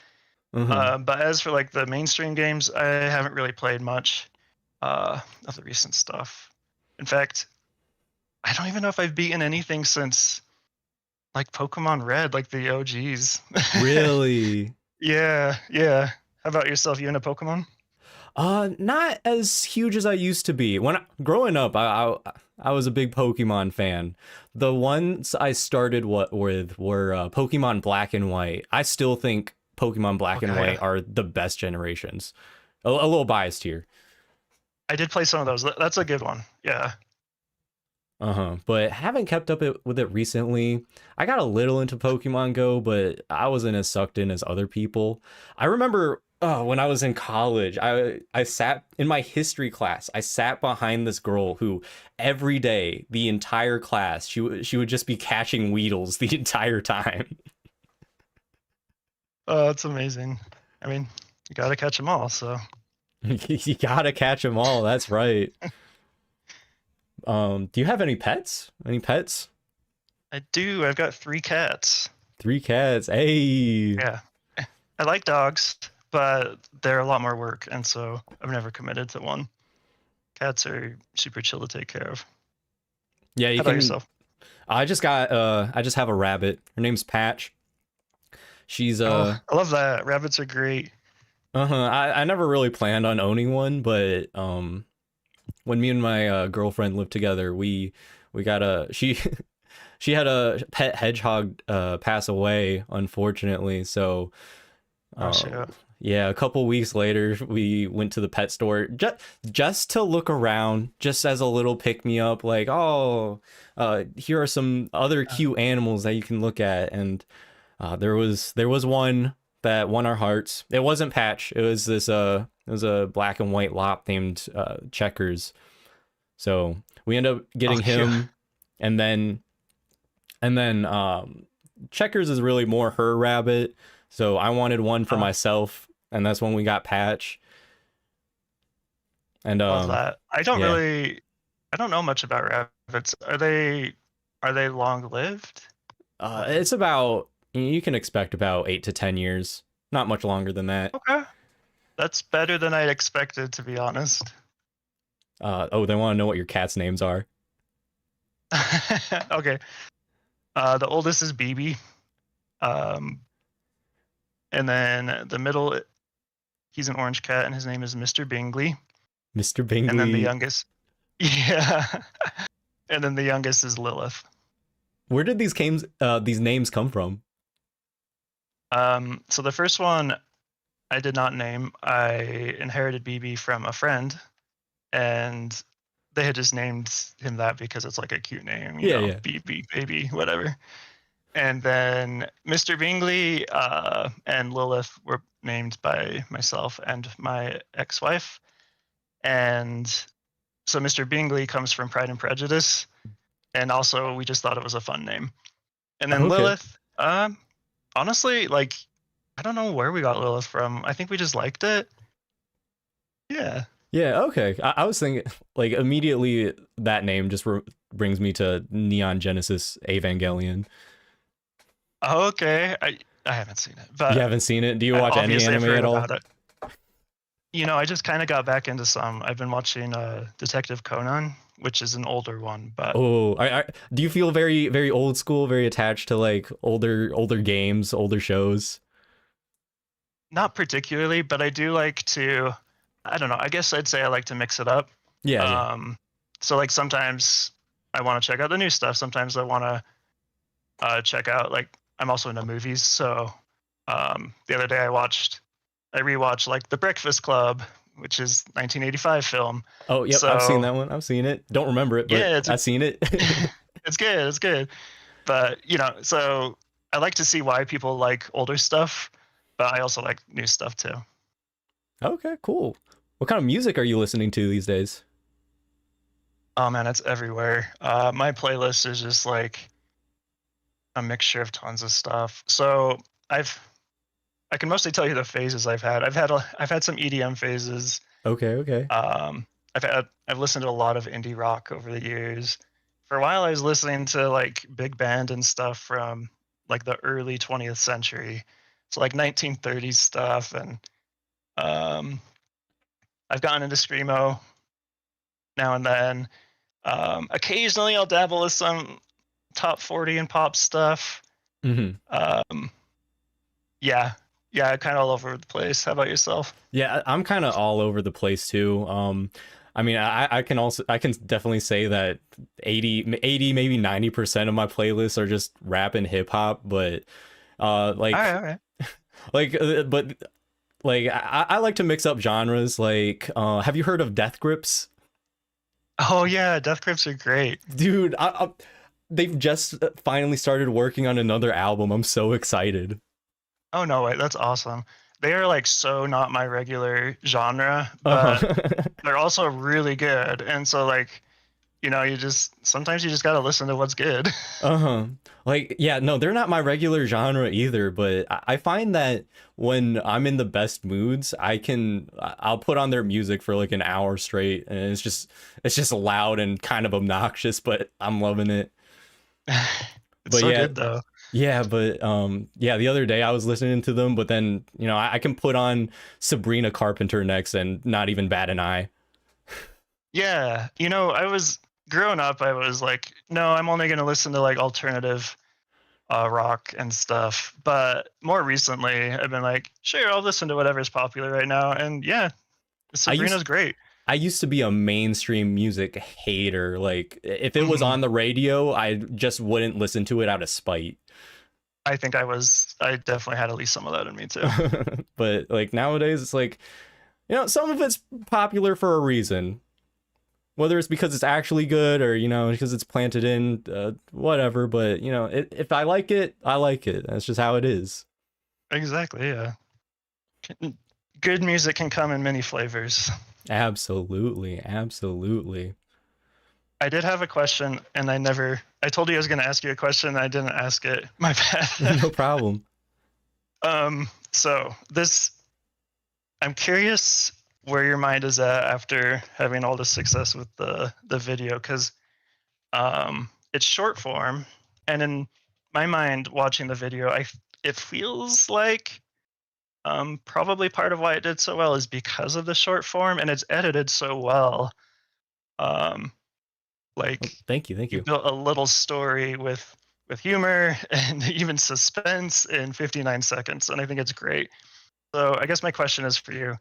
Uh-huh. But as for like the mainstream games, I haven't really played much of the recent stuff. In fact, I don't even know if I've beaten anything since like Pokemon Red, like the OGs. Really? Yeah, yeah. How about yourself? You into Pokemon? Not as huge as I used to be. Growing up, I was a big Pokemon fan. The ones I started with were Pokemon Black and White. I still think Pokemon Black and Okay, White yeah. are the best generations. A little biased here. I did play some of those. That's a good one. Yeah. Uh-huh. But haven't kept with it recently. I got a little into Pokemon Go, but I wasn't as sucked in as other people. I remember when I was in college, I sat in my history class. I sat behind this girl who every day, the entire class, she would just be catching Weedles the entire time. Oh, that's amazing. I mean, you gotta catch them all. So You gotta catch them all. That's right. Do you have any pets? Any pets? I do. I've got 3 cats. 3 cats. Hey. Yeah. I like dogs, but they're a lot more work, and so I've never committed to one. Cats are super chill to take care of. Yeah, you How about can. yourself? I just have a rabbit. Her name's Patch. She's Oh, I love that. Rabbits are great. uh-huh. I never really planned on owning one, but when me and my girlfriend lived together, we got a she she had a pet hedgehog pass away, unfortunately. So Oh uh shit. yeah, a couple weeks later we went to the pet store just to look around, just as a little pick me up, like, oh, here are some other cute animals that you can look at. And there was one that won our hearts. It wasn't Patch. It was a black and white lop named Checkers. So we end up Oh, getting cute. him, and then Checkers is really more her rabbit. So I wanted one for Oh, myself, and that's when we got Patch. And love that. yeah, I don't know much about rabbits. Are they long lived? Like, it's about, you can expect about 8 to 10 years, not much longer than that. okay. That's better than I'd expected, to be honest. Oh, they want to know what your cat's names are. Okay. The oldest is BB. Um, and then the middle, he's an orange cat, and his name is Mr. Bingley. Mr. And then the Bingley. youngest, yeah. And then the youngest is Lilith. Where did these names come from? So the first one I did not name. I inherited BB from a friend, and they had just named him that because it's like a cute name, Yeah, yeah. BB, baby, whatever. And then Mr. Bingley and Lilith were named by myself and my ex-wife. And so Mr. Bingley comes from Pride and Prejudice, and also we just thought it was a fun name. And then Okay. Lilith, honestly, like, I don't know where we got Lilith from. I think we just liked it. Yeah. Yeah, okay. I was thinking, like, immediately that name just brings me to Neon Genesis Evangelion. Oh, okay. I haven't seen it, You but haven't seen it? Do you watch any obviously I've anime heard at all? about it. I just kind of got back into some. I've been watching Detective Conan, which is an older one, but Oh, do you feel very, very old school, very attached to like older games, older shows? not particularly. But I do like to. I don't know. I guess I'd say I like to mix it up. Yeah, yeah. Um, so like sometimes I want to check out the new stuff. Sometimes I want to check out like I'm also into movies. So the other day I rewatched like The Breakfast Club, which is 1985 film. Oh, yep, I've seen So that one. I've seen it. Don't remember it, but yeah, I've seen it. it's good. It's good. But so I like to see why people like older stuff, but I also like new stuff too. Okay, cool. What kind of music are you listening to these days? Oh man, it's everywhere. My playlist is just like a mixture of tons of stuff. So I've I can mostly tell you the phases I've had. I've had some EDM phases. Okay, okay. Um, I've listened to a lot of indie rock over the years. For a while, I was listening to like big band and stuff from like the early 20th century, so like 1930s stuff, and um, I've gotten into screamo now and then. Occasionally, I'll dabble with some top 40 and pop stuff. Hmm. Um, yeah, Yeah, kind of all over the place. How about yourself? Yeah, I'm kind of all over the place too. I mean, I can definitely say that 80 maybe 90% of my playlists are just rap and hip hop, but All right, like all right. but like I like to mix up genres. Like, have you heard of Death Grips? Oh yeah, death grips are great. Dude, they've just finally started working on another album. I'm so excited. Oh no, wait, that's awesome. They are like so not my regular genre, but Uh-huh. they're also really good. And so like, you just sometimes you just gotta listen to what's good. Uh-huh. Like, yeah, no, they're not my regular genre either, but I find that when I'm in the best moods, I'll put on their music for like an hour straight, and it's just loud and kind of obnoxious, but I'm loving it. It's But so yeah, good though. yeah, the other day I was listening to them, but then, I can put on Sabrina Carpenter next and not even bat an eye. Yeah, I was growing up, I was like, no, I'm only gonna listen to like alternative rock and stuff. But more recently, I've been like, sure, I'll listen to whatever's popular right now. And yeah, I used Sabrina's great. I used to be a mainstream music hater. Like, if it was Hmm. on the radio, I just wouldn't listen to it out of spite. I think I definitely had at least some of that in me too. But like nowadays, it's like, some of it's popular for a reason. Whether it's because it's actually good or, because it's planted in, whatever. But, if I like it, I like it. That's just how it is. Exactly, yeah. Good music can come in many flavors. Absolutely. Absolutely. I did have a question, and I told you I was going to ask you a question, and I didn't ask it. My bad. No problem. So I'm curious where your mind is at after having all this success with the video, because it's short form, and in my mind, watching the video, it feels like probably part of why it did so well is because of the short form, and it's edited so well. Um, Oh, like thank you. Thank you you. built a little story with humor and even suspense in 59 seconds, and I think it's great. So I guess my question is for you: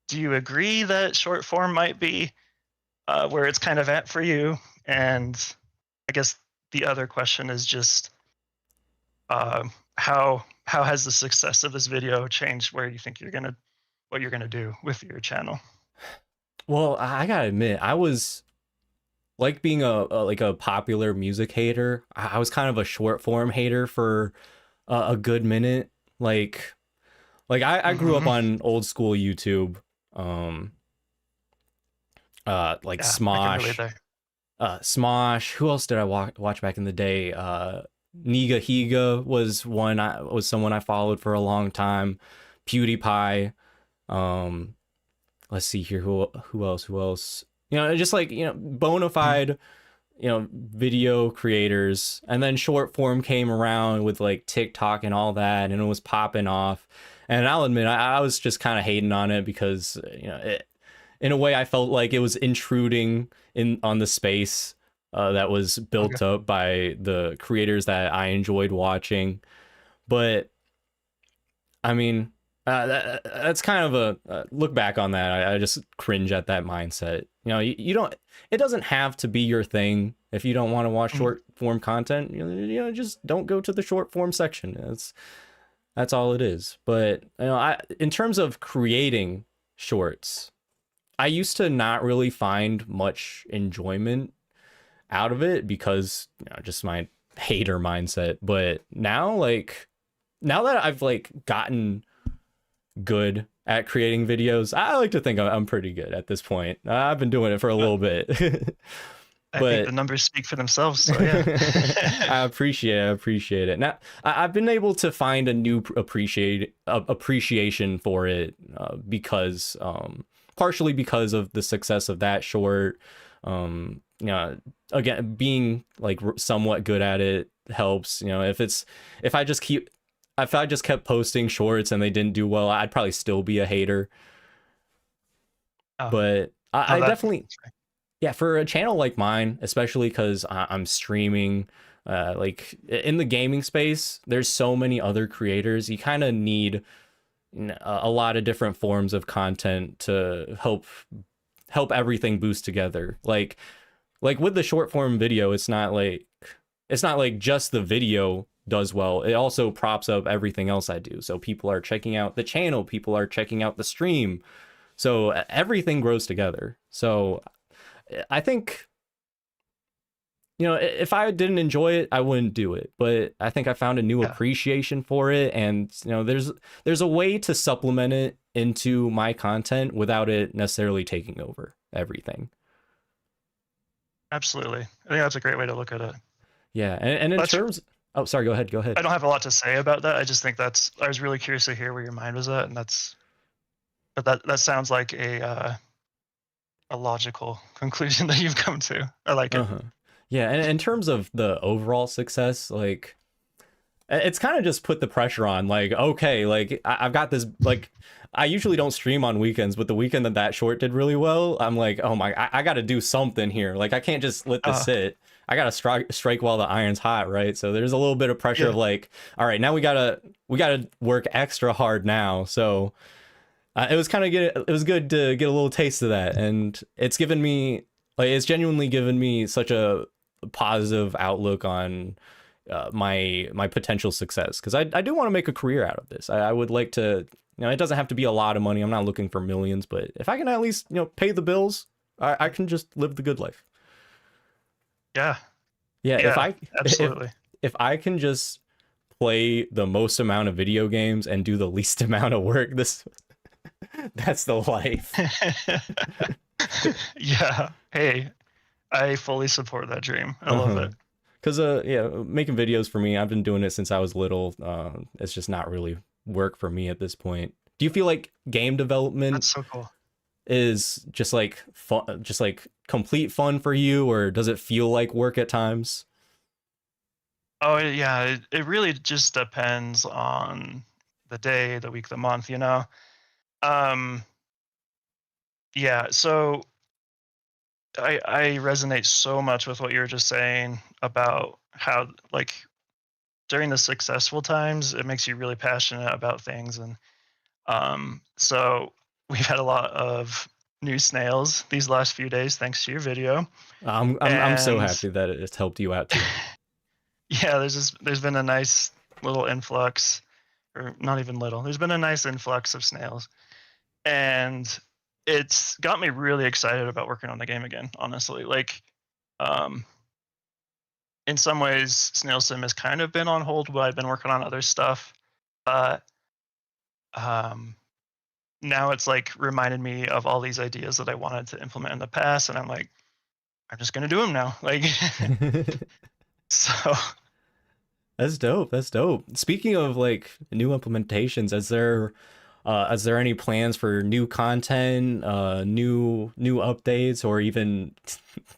do you agree that short form might be where it's kind of at for you? And I guess the other question is just how has the success of this video changed where you think what you're gonna do with your channel? Well, I gotta admit, I was like being a popular music hater. I was kind of a short form hater for a good minute. Like, I grew up Hmm. on old school YouTube, um, like Yeah, I can relate there. Smosh. Who else did I watch back in the day? Niga Higa was someone I followed for a long time. PewDiePie. Um, let's see here. Who else? Who else? Just like bona Mhm. fide video creators, and then short form came around with like TikTok and all that, and it was popping off. And I'll admit, I was just kind of hating on it because in a way I felt like it was intruding in on the space that was Okay. built up by the creators that I enjoyed watching. But I mean, that's kind of a look back on that. I just cringe at that mindset. You don't. It doesn't have to be your thing if you don't want to watch Mhm. short form content. Just don't go to the short form section. That's all it is. But in terms of creating shorts, I used to not really find much enjoyment out of it because just my hater mindset. But now, like, now that I've like gotten good at creating videos, I like to think I'm pretty good at this point. I've been doing it for a Uh, little bit. I think the But numbers speak for themselves. So yeah. I appreciate it. Now I've been able to find a new appreciation for it because partially because of the success of that short. Again, being like somewhat good at it helps. If I just keep if I just kept posting shorts and they didn't do well, I'd probably still be a hater. Oh, But oh, I that. definitely, yeah, for a channel like mine, especially because I'm streaming, like in the gaming space, there's so many other creators. You kind of need a lot of different forms of content to help everything boost together. Like with the short form video, it's not like just the video does well. It also props up everything else I do. So people are checking out the channel, people are checking out the stream. So everything grows together. So I think, if I didn't enjoy it, I wouldn't do it. But I think I found a new appreciation for it. And, there's a way to supplement it into my content without it necessarily taking over everything. Absolutely. I think that's a great way to look at it. Yeah. And in terms, oh, sorry, go ahead. I don't have a lot to say about that. I just think I was really curious to hear where your mind was at. And but that sounds like a logical conclusion that you've come to. I like it. Yeah, and in terms of the overall success, like, it's kind of just put the pressure on, like, okay, like, I've got this, like, I usually don't stream on weekends, but the weekend that short did really well, I'm like, oh my, I got to do something here. Like, I can't just let this sit. I got to strike while the iron's hot, right? So there's a little bit of pressure of like, all right, now we gotta work extra hard now. So it was good to get a little taste of that, and it's genuinely given me such a positive outlook on my potential success, because I do want to make a career out of this. I would like to, it doesn't have to be a lot of money. I'm not looking for millions, but if I can at least pay the bills, I can just live the good life. Yeah. Absolutely. If I can just play the most amount of video games and do the least amount of work, that's the life. Yeah. Hey, I fully support that dream. I love it. Because making videos for me, I've been doing it since I was little. It's just not really work for me at this point. Do you feel like game development That's so cool. is just like fun, just like complete fun for you, or does it feel like work at times? Oh yeah, it really just depends on the day, the week, the month, Yeah, so I resonate so much with what you were just saying about how, like, during the successful times, it makes you really passionate about things. And so we've had a lot of new snails these last few days, thanks to your video. I'm so happy that it's helped you out too. Yeah, there's been a nice little influx, or not even little. There's been a nice influx of snails, and it's got me really excited about working on the game again, honestly. Like, in some ways, Snail Sim has kind of been on hold while I've been working on other stuff. But now it's like reminded me of all these ideas that I wanted to implement in the past, and I'm like, I'm just gonna do them now. Like, so that's dope. Speaking of like new implementations, is there any plans for new content, new updates, or even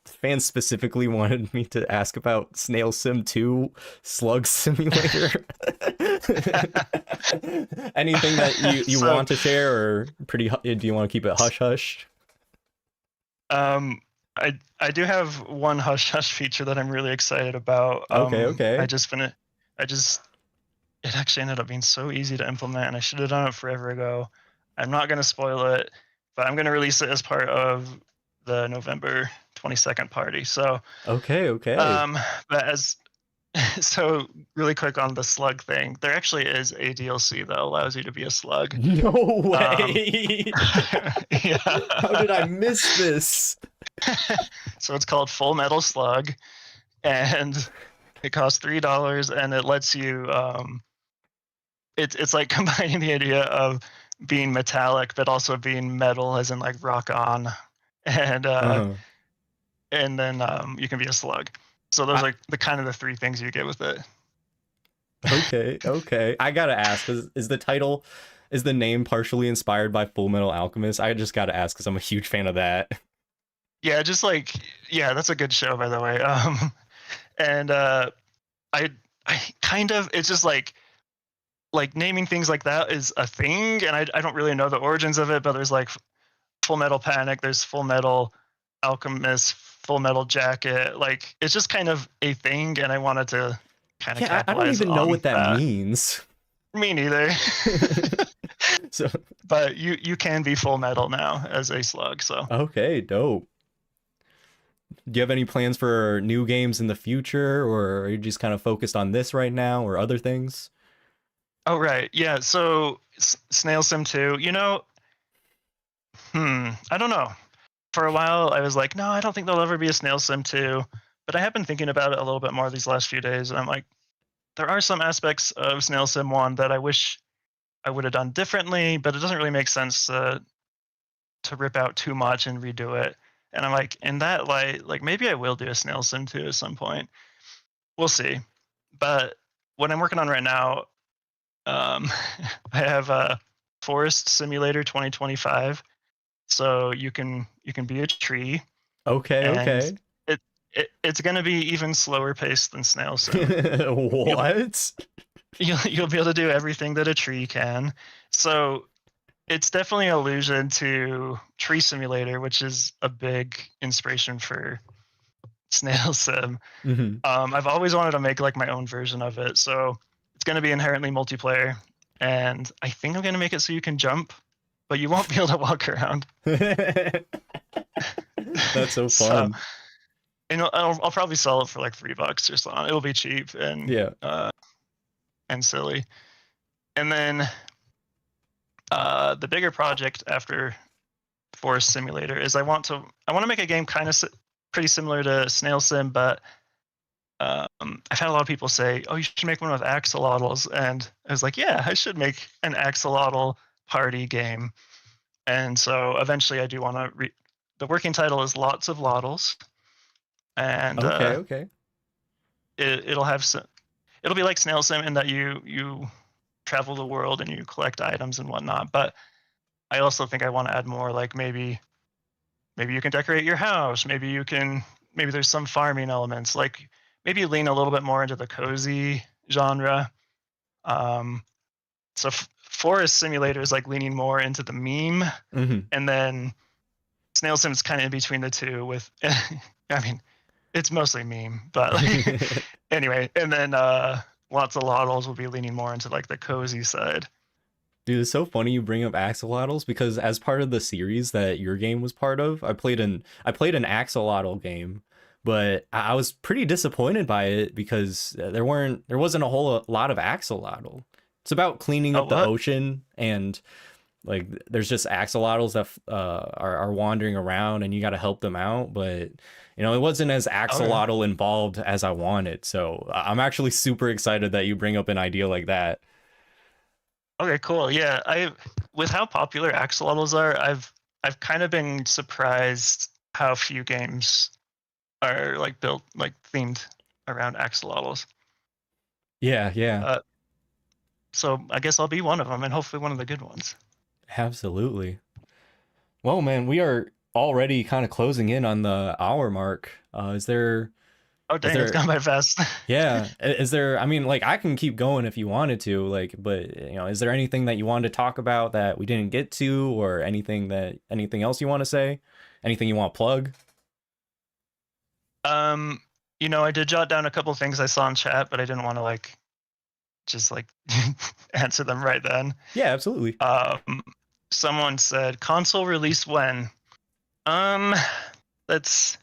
fans specifically wanted me to ask about Snail Sim 2 Slug Simulator? Anything that you want to share, or do you want to keep it hush hush? I do have one hush hush feature that I'm really excited about. Okay. It actually ended up being so easy to implement, and I should have done it forever ago. I'm not going to spoil it, but I'm going to release it as part of the November 22nd party. So okay. But so really quick on the slug thing, there actually is a DLC that allows you to be a slug. No way. Yeah. How did I miss this? So it's called Full Metal Slug, and it costs $3, and it lets you it's like combining the idea of being metallic but also being metal, as in like rock on, and and then you can be a slug. So those are the three things you get with it. Okay. I gotta ask, is the name partially inspired by Full Metal Alchemist? I just gotta ask because I'm a huge fan of that. Yeah, that's a good show, by the way. And I kind of, it's just like naming things like that is a thing, and I don't really know the origins of it, but there's like Full Metal Panic, there's Full Metal Alchemist, Full Metal Jacket. Like, it's just kind of a thing, and I wanted to kind of capitalize on that. I don't even know what that means. Me neither. So but you can be full metal now as a slug. So okay, dope. Do you have any plans for new games in the future, or are you just kind of focused on this right now, or other things? oh right, yeah. So Snail Sim 2, I don't know. For a while, I was like, no, I don't think there'll ever be a Snail Sim 2. But I have been thinking about it a little bit more these last few days, and I'm like, there are some aspects of Snail Sim 1 that I wish I would have done differently, but it doesn't really make sense to rip out too much and redo it. And I'm like, in that light, like maybe I will do a Snail Sim 2 at some point. We'll see. But what I'm working on right now, um, I have a Forest Simulator 2025. So you can be a tree, Okay, and okay. it's going to be even slower paced than Snail Sim. You'll What? you'll be able to do everything that a tree can. So it's definitely an allusion to Tree Simulator, which is a big inspiration for Snail Sim. Hmm. I've always wanted to make like my own version of it, so it's going to be inherently multiplayer, and I think I'm going to make it so you can jump, but you won't be able to walk around. That's so So, fun. I'll probably sell it for like $3 or something. It'll be cheap Yeah. and silly. And then the bigger project after Forest Simulator is I want to make a game kind of pretty similar to Snail Sim, but I've had a lot of people say, "Oh, you should make one with axolotls," and I was like, "Yeah, I should make an axolotl party game." And so eventually, I do want to. The working title is Lots of Lottles, and Okay, okay. it'll have some. It'll be like Snail Sim in that you travel the world and you collect items and whatnot. But I also think I want to add more, like maybe you can decorate your house. Maybe there's some farming elements. Like maybe lean a little bit more into the cozy genre. Um, so Forest Simulator is like leaning more into the meme, Hmm. and then Snail Sim's kind of in between the two. With, I mean, it's mostly meme, but like, anyway. And then Lots of Lottles will be leaning more into like the cozy side. Dude, it's so funny you bring up axolotls because as part of the series that your game was part of, I played an axolotl game, but I was pretty disappointed by it because there wasn't a whole lot of axolotl. It's about cleaning Oh, up the what? ocean, and like there's just axolotls that are wandering around and you got to help them out, but it wasn't as Okay. axolotl involved as I wanted. So I'm actually super excited that you bring up an idea like that. Okay, cool. Yeah, I with how popular axolotls are, I've kind of been surprised how few games are like built like themed around axolotls. Yeah, yeah. Uh, so I guess I'll be one of them, and hopefully one of the good ones. Absolutely. Well, man, we are already kind of closing in on the hour mark. Oh is dang, it's there, gone by fast. yeah, is there, I mean, like, I can keep going if you wanted to, like, but, is there anything that you wanted to talk about that we didn't get to, or anything else you want to say? Anything you want to plug? um, I did jot down a couple things I saw in chat, but I didn't want to like just like answer them right then. Yeah, absolutely. Um, Someone said console release when? Um, that's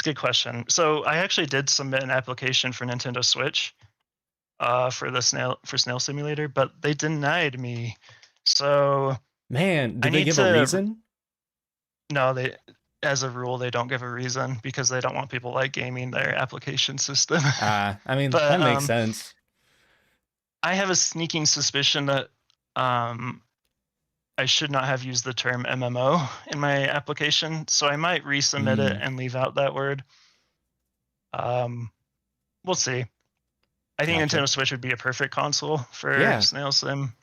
a good question. So I actually did submit an application for Nintendo Switch, for Snail Simulator, but they denied me. So Man, I did they need give a to. reason? No, they, as a rule, they don't give a reason because they don't want people like gaming their application system. I mean, that But makes sense. I have a sneaking suspicion that um, I should not have used the term MMO in my application, so I might resubmit it Mm, and leave out that word. Um, we'll see. I think gotcha. Nintendo Switch would be a perfect console for Yeah. Snail Sim.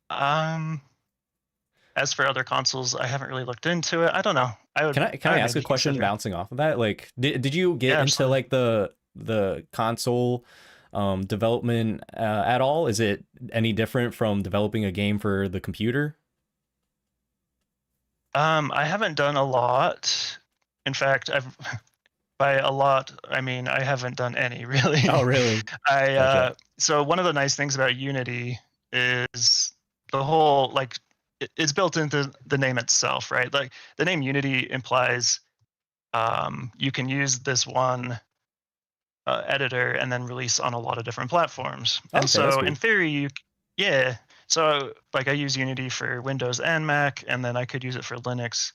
Um, as for other consoles, I haven't really looked into it. I don't know. I would Can I I would ask a maybe question consider. bouncing off of that? Like, did you get Yeah, into absolutely. like the console development at all? Is it any different from developing a game for the computer? I haven't done a lot. In fact, I've by a lot, I mean I haven't done any really. Oh, really? I Gotcha. So one of the nice things about Unity is the whole like it's built into the name itself, right? Like the name Unity implies you can use this one editor and then release on a lot of different platforms. And Okay, that's so in cool. theory, yeah. So like I use Unity for Windows and Mac, and then I could use it for Linux,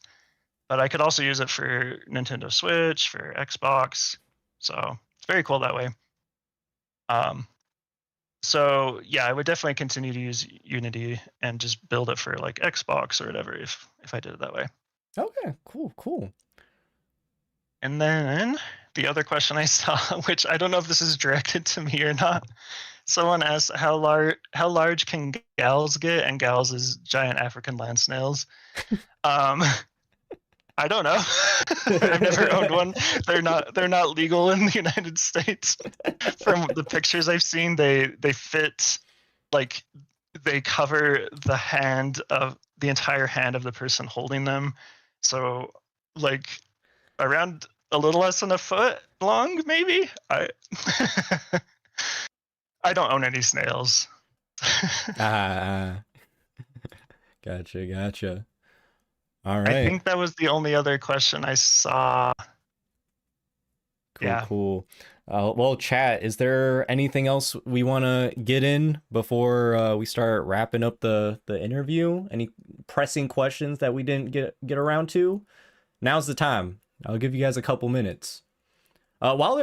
but I could also use it for Nintendo Switch, for Xbox. So it's very cool that way. Um, so yeah, I would definitely continue to use Unity and just build it for like Xbox or whatever if I did it that way. Okay, cool, cool. And then the other question I saw, which I don't know if this is directed to me or not, someone asked how large can gals get, and gals is giant African land snails. Um, I don't know. I've never owned one. They're not legal in the United States. From the pictures I've seen, they fit like they cover the entire hand of the person holding them. So like around a little less than a foot long, maybe. I don't own any snails. Ah, gotcha, gotcha. All I right. think that was the only other question I saw. Cool, Yeah. cool. Well, chat, is there anything else we want to get in before we start wrapping up the interview? Any pressing questions that we didn't get around to? Now's the time. I'll give you guys a couple minutes. While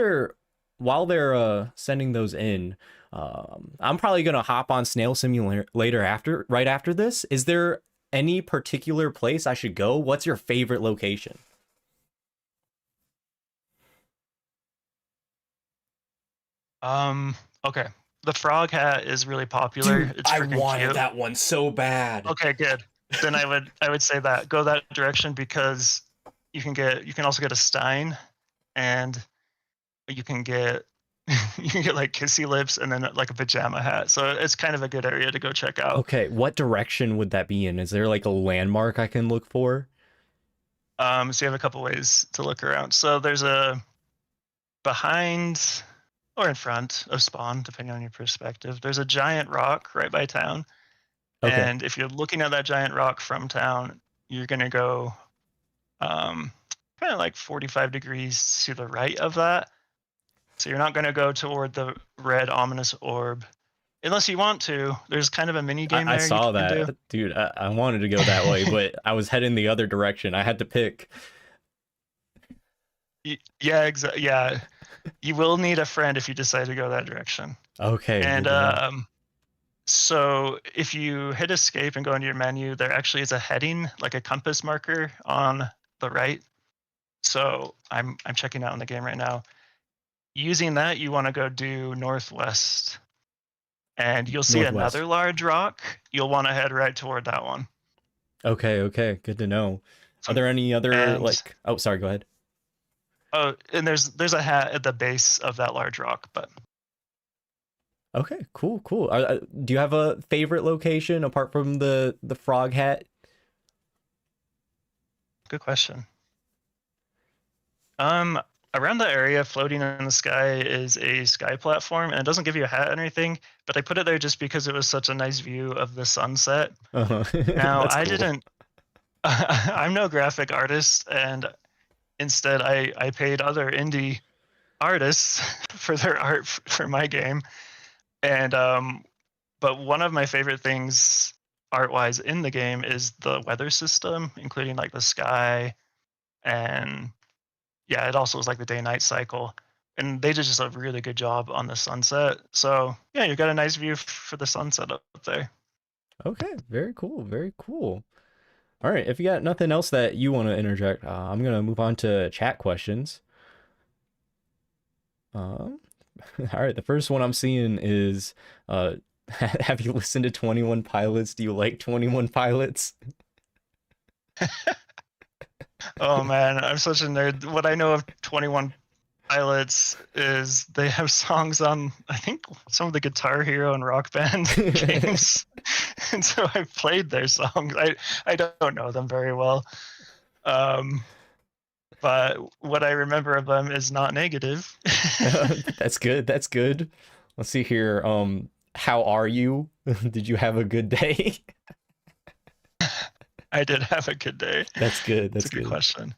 they're sending those in, I'm probably gonna hop on Snail Simulator after right after this. Is there any particular place I should go? What's your favorite location? Okay. The frog hat is really popular. Dude, It's I freaking wanted cute. that one so bad. Okay, good. Then I would say that go that direction because you can also get a stein, and you can get you can get like kissy lips and then like a pajama hat. So it's kind of a good area to go check out. Okay, what direction would that be in? Is there like a landmark I can look for? So you have a couple ways to look around. So there's a behind or in front of spawn, depending on your perspective. There's a giant rock right by town. Okay. And if you're looking at that giant rock from town, you're going to go kind of like 45 degrees to the right of that. So you're not going to go toward the red ominous orb unless you want to. There's kind of a mini game I there you saw can do. that. Dude, I wanted to go that way, but I was heading the other direction. I had to pick. Yeah, exactly. Yeah, you will need a friend if you decide to go that direction. Okay, And good to know. so if you hit escape and go into your menu, there actually is a heading, like a compass marker on the right. So I'm checking out in the game right now. Using that, you want to go due northwest, and you'll see Northwest. another large rock. You'll want to head right toward that one. Okay, okay, good to know. Are So, there any other and like oh, sorry, go ahead. oh, and there's a hat at the base of that large rock. But Okay, cool, cool. Do you have a favorite location apart from the frog hat? good question. Um, Around the area, floating in the sky is a sky platform, and it doesn't give you a hat or anything. But I put it there just because it was such a nice view of the sunset. Uh-huh. Now That's I cool. didn't. I'm no graphic artist, and instead I paid other indie artists for their art for my game. And but one of my favorite things art-wise in the game is the weather system, including like the sky, and yeah, it also is like the day-night cycle. And they did just a really good job on the sunset. So yeah, you've got a nice view for the sunset up there. Okay, very cool, very cool. All right, if you got nothing else that you want to interject, I'm gonna move on to chat questions. Um, all right, the first one I'm seeing is, have you listened to 21 Pilots? Do you like 21 Pilots? Oh man, I'm such a nerd. What I know of 21 Pilots is they have songs on, I think, some of the Guitar Hero and Rock Band games. And so I've played their songs. I don't know them very well. Um, but what I remember of them is not negative. That's good. That's good. Let's see here. how are you? Did you have a good day? I did have a good day. That's good. It's That's a good good. question.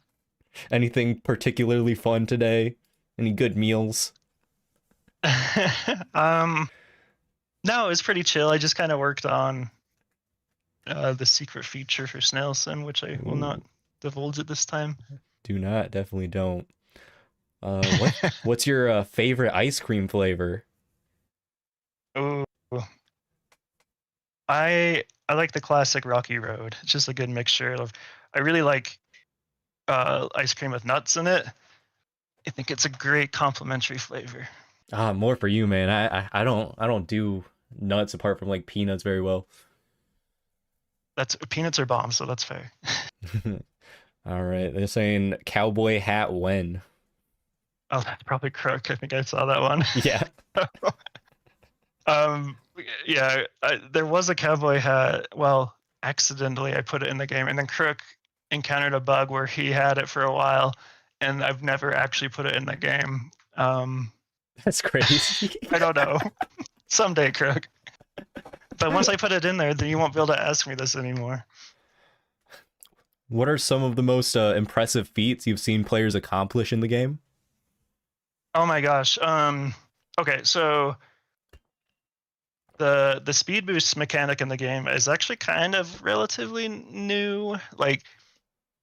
Anything particularly fun today? Any good meals? um, no, it was pretty chill. I just kind of worked on the secret feature for Snail Sim, which I will not Ooh, divulge at this time. do not. Definitely don't. What's your favorite ice cream flavor? Ooh, I like the classic Rocky Road. It's just a good mixture of. I really like ice cream with nuts in it. I think it's a great complementary flavor. Ah, more for you, man. I don't do nuts apart from like peanuts very well. That's peanuts are bomb, so that's fair. All right, they're saying cowboy hat when? Oh, that's probably Crook. I think I saw that one. Yeah. um, yeah, there was a cowboy hat. Well, accidentally I put it in the game, and then Crook encountered a bug where he had it for a while, and I've never actually put it in the game. That's crazy. I don't know. Someday, Crook. But once I put it in there, then you won't be able to ask me this anymore. What are some of the most impressive feats you've seen players accomplish in the game? Oh my gosh. Okay, so the speed boost mechanic in the game is actually kind of relatively new. Like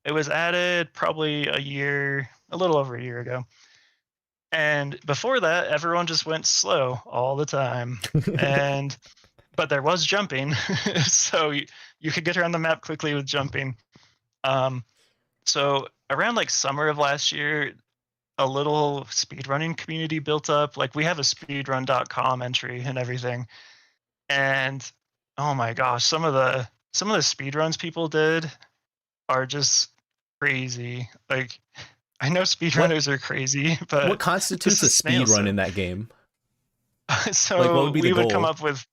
it was added probably a little over a year ago. And before that, everyone just went slow all the time. And but there was jumping, so you could get around the map quickly with jumping. Um, so around like summer of last year, a little speedrunning community built up. Like we have a speedrun.com entry and everything. And oh my gosh, some of the speedruns people did are just crazy. Like I know What speedrunners are crazy, what but this constitutes a is snail speed run in sim. that game? Like what would So be the we would come goal? up with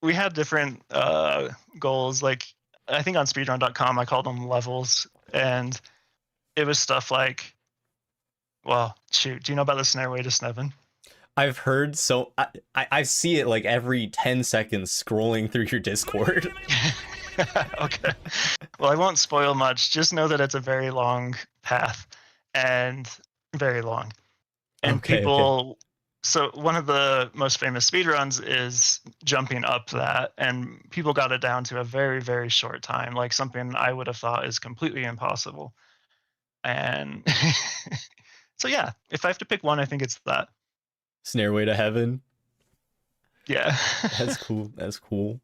we had different goals. Like I think on speedrun.com I called them levels, and it was stuff like, well, shoot, do you know about the snare way to Snevin? I've heard so I see it like every 10 seconds scrolling through your Discord. Okay. Well, I won't spoil much. Just know that it's a very long path and very long. And Okay, okay. people, so one of the most famous speedruns is jumping up that, and people got it down to a very, very short time, like something I would have thought is completely impossible. And so, yeah, if I have to pick one, I think it's that. Snare way to heaven. Yeah. That's cool. That's cool.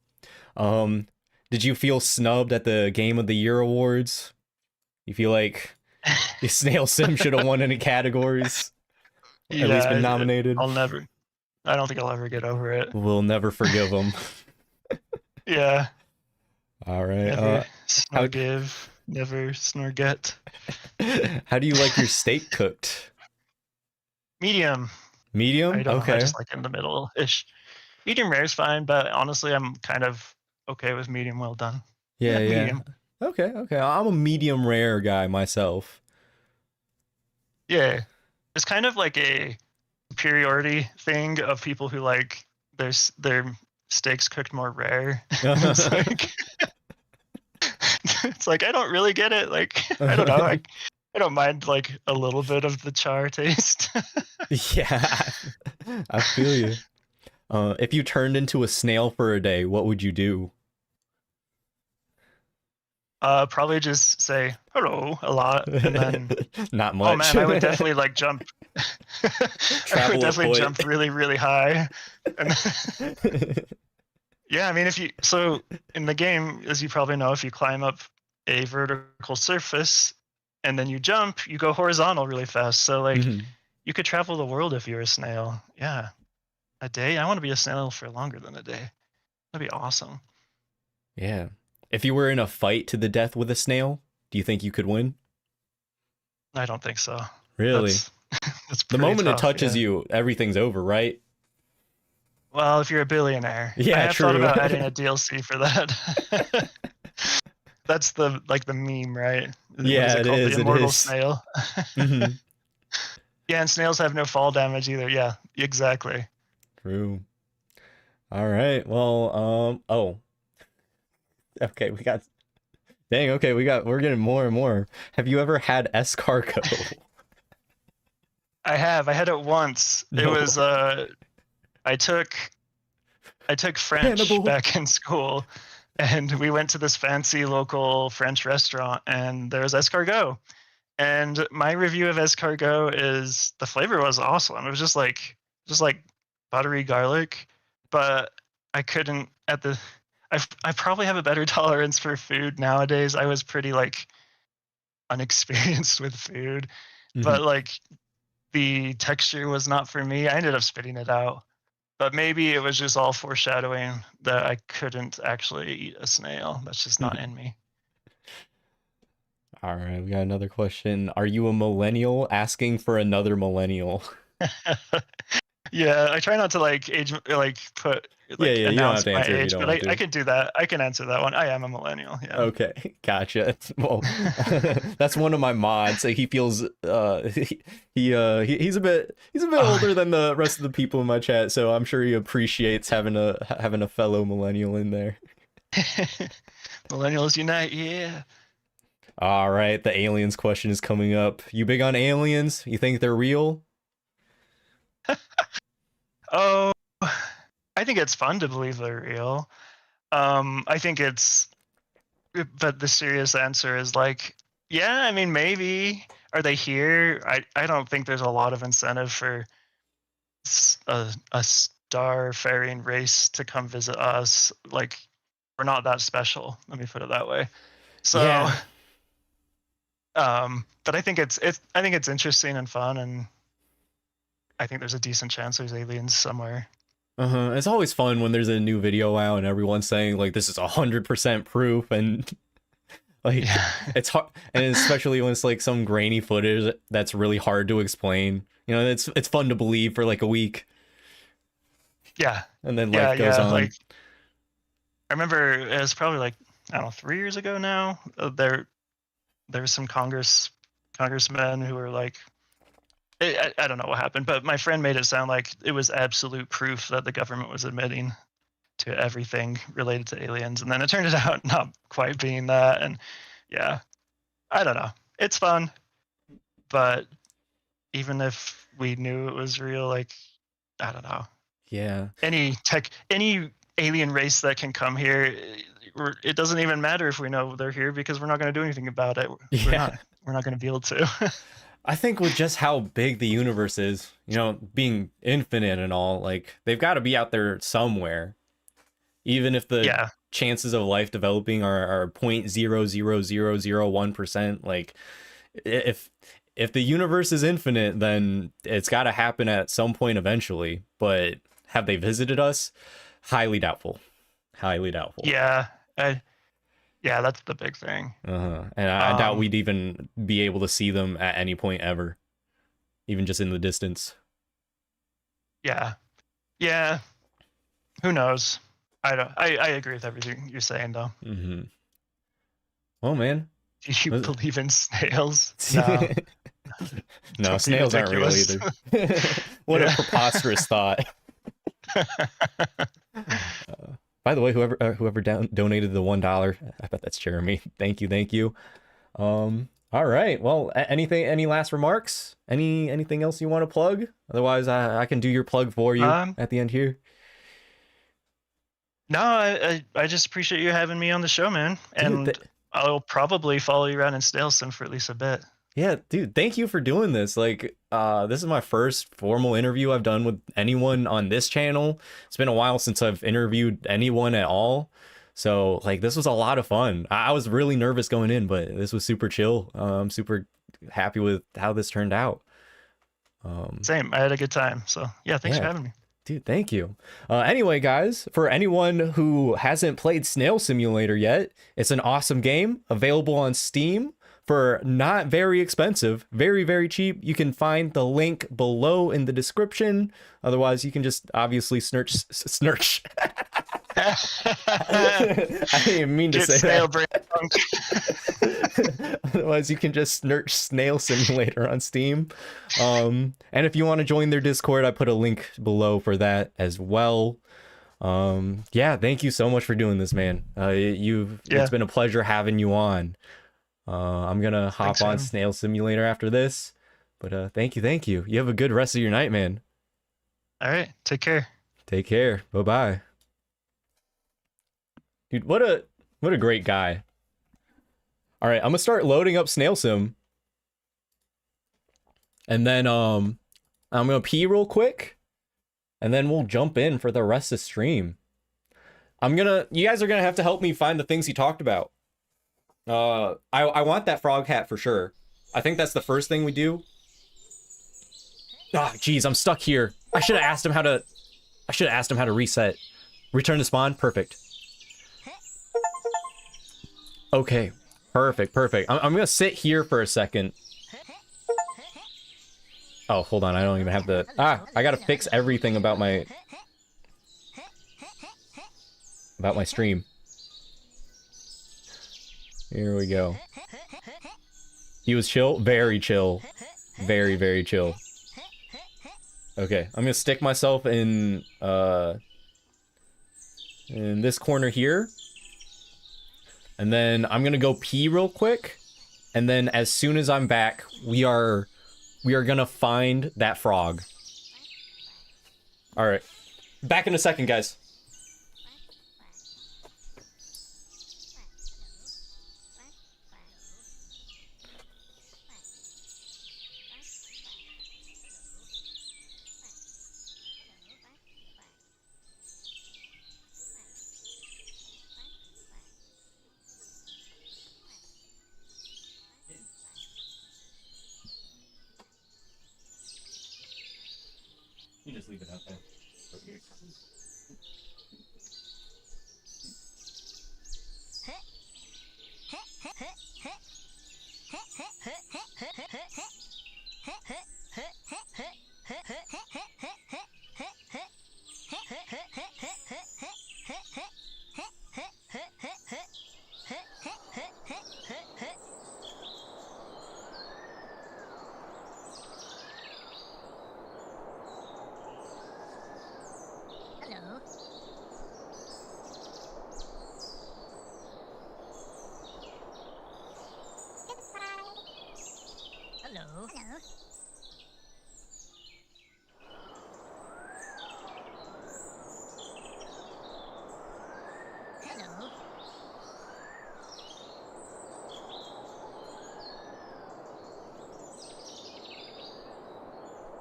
Um, did you feel snubbed at the Game of the Year awards? You feel like Snail Sim should have won any categories? At least been Yeah, nominated? I'll never, I don't think I'll ever get over it. We'll never forgive them. Yeah. All right. Never How snore give, never snore get. how do you like your steak cooked? Medium. I Medium? don't know. I Okay. just like in the middle ish. Medium rare is fine, but honestly, I'm kind of okay with medium well done. Yeah, Yeah, yeah. medium. Okay, okay. I'm a medium rare guy myself. Yeah. It's kind of like a superiority thing of people who like their steaks cooked more rare. It's like it's like I don't really get it. Like I don't know. I don't mind like a little bit of the char taste. Yeah, I feel you. If you turned into a snail for a day, what would you do? Probably just say hello a lot, and then Not oh much. man, I would definitely like jump. I would Travel a definitely foot. jump really, really high. And yeah, I mean, if you so in the game, as you probably know, if you climb up a vertical surface and then you jump, you go horizontal really fast. So like Mhm. you could travel the world if you're a snail. Yeah, a day. I want to be a snail for longer than a day. That'd be awesome. Yeah. If you were in a fight to the death with a snail, do you think you could win? I don't think so. Really? That's that's The pretty moment it tough. touches Yeah. you, everything's over, right? Well, if you're a billionaire, I Yeah, have thought true. about adding a DLC for that. That's the like the meme, right? What is Yeah, it it called? The is. It immortal is. snail. Hmm. Yeah, and snails have no fall damage either. Yeah, exactly. True. All right. Well, oh, okay. We're getting more and more. Have you ever had escargot? I have. I had it once. It No. was I took I took French Hannibal. back in school, and we went to this fancy local French restaurant, and there was escargot. And my review of escargot is the flavor was awesome. It was just like buttery garlic, but I couldn't at the I probably have a better tolerance for food nowadays. I was pretty like unexperienced with food, Mhm. but like the texture was not for me. I ended up spitting it out. But maybe it was just all foreshadowing that I couldn't actually eat a snail. That's just not in me. All right, we got another question. Are you a millennial asking for another millennial? Yeah, I try not to like age like put Yeah, like yeah, you don't have announce to my answer if you age, don't but want I to. can do that. I can answer that one. I am a millennial. Yeah. Okay, gotcha. Well, that's one of my mods. So he feels he's a bit Oh, older than the rest of the people in my chat, so I'm sure he appreciates having a fellow millennial in there. millennials unite. Yeah. All right, the aliens question is coming up. You big on aliens? You think they're real? Oh, I think it's fun to believe they're real. I think it's, but the serious answer is like, yeah. I mean, maybe are they here? I don't think there's a lot of incentive for a star-faring race to come visit us. Like, we're not that special. Let me put it that way. So, Yeah. but I think it's interesting and fun, and I think there's a decent chance there's aliens somewhere. Uh-huh. It's always fun when there's a new video out and everyone's saying like this is 100% proof and like Yeah, it's hard, and especially when it's like some grainy footage that's really hard to explain. You know, it's fun to believe for like a week yeah, and then yeah, life goes yeah. on. Like I remember it was probably like I don't know 3 years ago now. There was some congressmen who were like I don't know what happened, but my friend made it sound like it was absolute proof that the government was admitting to everything related to aliens, and then it turned out not quite being that. And yeah, I don't know. It's fun, but even if we knew it was real, like I don't know, Yeah. any alien race that can come here, it doesn't even matter if we know they're here because we're not going to do anything about it. We're Yeah. not we're not going to be able to. I think with just how big the universe is, you know, being infinite and all, like they've got to be out there somewhere. Even if the Yeah, chances of life developing are 0.00001%, like if if the universe is infinite, then it's got to happen at some point eventually. But have they visited us? Highly doubtful. Highly doubtful. yeah, I, yeah. That's the big thing. And I doubt Um, we'd even be able to see them at any point ever, even just in the distance. yeah, yeah. Who knows? I don't. I agree with everything you're saying, though. Mm-hmm. Oh man. Do you believe in snails? No, No, don't be snails aren't real ridiculous. either. What a Yeah. preposterous thought. By the way, whoever donated the $1, I bet that's Jeremy. Thank you, thank you. All right. Well, any last remarks? Anything else you want to plug? Otherwise, I can do your plug for you um, at the end here. no, I just appreciate you having me on the show, man. Dude, And I'll probably follow you around in Snailsim for at least a bit. yeah, dude, thank you for doing this. Like, this is my first formal interview I've done with anyone on this channel. It's been a while since I've interviewed anyone at all. So, like, this was a lot of fun. I was really nervous going in, but this was super chill. I'm super happy with how this turned out. Um, Same. I had a good time. So yeah, thanks for yeah, having me. dude, thank you. Anyway, guys, for anyone who hasn't played Snail Simulator yet, it's an awesome game available on Steam for not very expensive, very, very cheap. You can find the link below in the description. Otherwise, you can just obviously snurch. I didn't mean to Get say snail that. brain funk. Otherwise, you can just search Snail Simulator on Steam. And if you want to join their Discord, I put a link below for that as well. Yeah, thank you so much for doing this, man. It's been a pleasure having you on. I'm gonna hop on Snail Simulator after this, but thank you. You have a good rest of your night, man. All right, take care. Take care. Bye-bye. Dude, what a great guy. All right, I'm gonna start loading up Snail Sim. And then I'm gonna pee real quick, and then we'll jump in for the rest of the stream. You guys are gonna have to help me find the things he talked about. I want that frog hat for sure. I think that's the first thing we do. Ah, geez, I'm stuck here. I should have asked him how to reset. Return to spawn. Perfect. Okay. Perfect. I'm gonna sit here for a second. Oh, hold on. I don't even have the... I gotta fix everything about my stream. Here we go. He was chill? Very chill. Very, very chill. Okay, I'm gonna stick myself in this corner here. And then I'm gonna go pee real quick. And then as soon as I'm back, we are gonna find that frog. Alright. Back in a second, guys. You just leave it out there.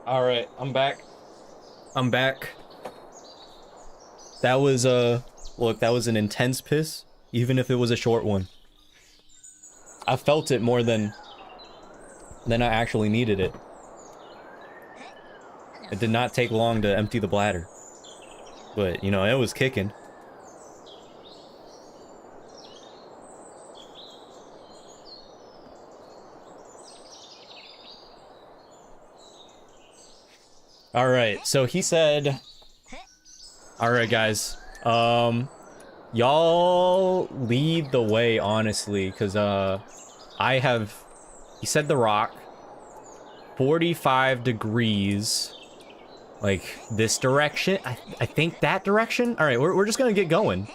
Alright, I'm back. That was, look, that was an intense piss, even if it was a short one. I felt it more than I actually needed it. It did not take long to empty the bladder. But, you know, it was kicking. Alright, so he said... Alright, guys. Y'all lead the way, honestly, because, I have... He said the rock. 45 degrees. Like, this direction? I think that direction? Alright, we're just gonna get going.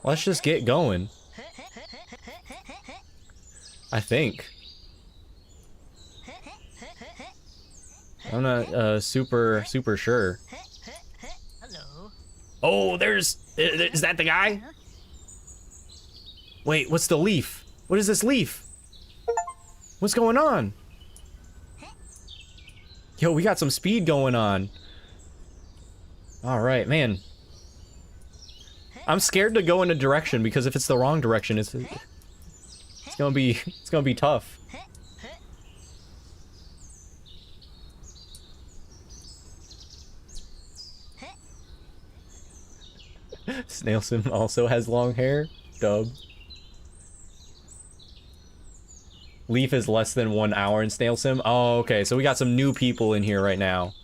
Let's just get going. I think. I'm not super sure. Hello. Oh, is that the guy? Wait, what's the leaf? What is this leaf? What's going on? Yo, we got some speed going on. All right, man. I'm scared to go in a direction because if it's the wrong direction, it's gonna be tough. Snail Sim also has long hair. Dub. Leaf is less than 1 hour in Snail Sim. Oh, okay. So we got some new people in here right now.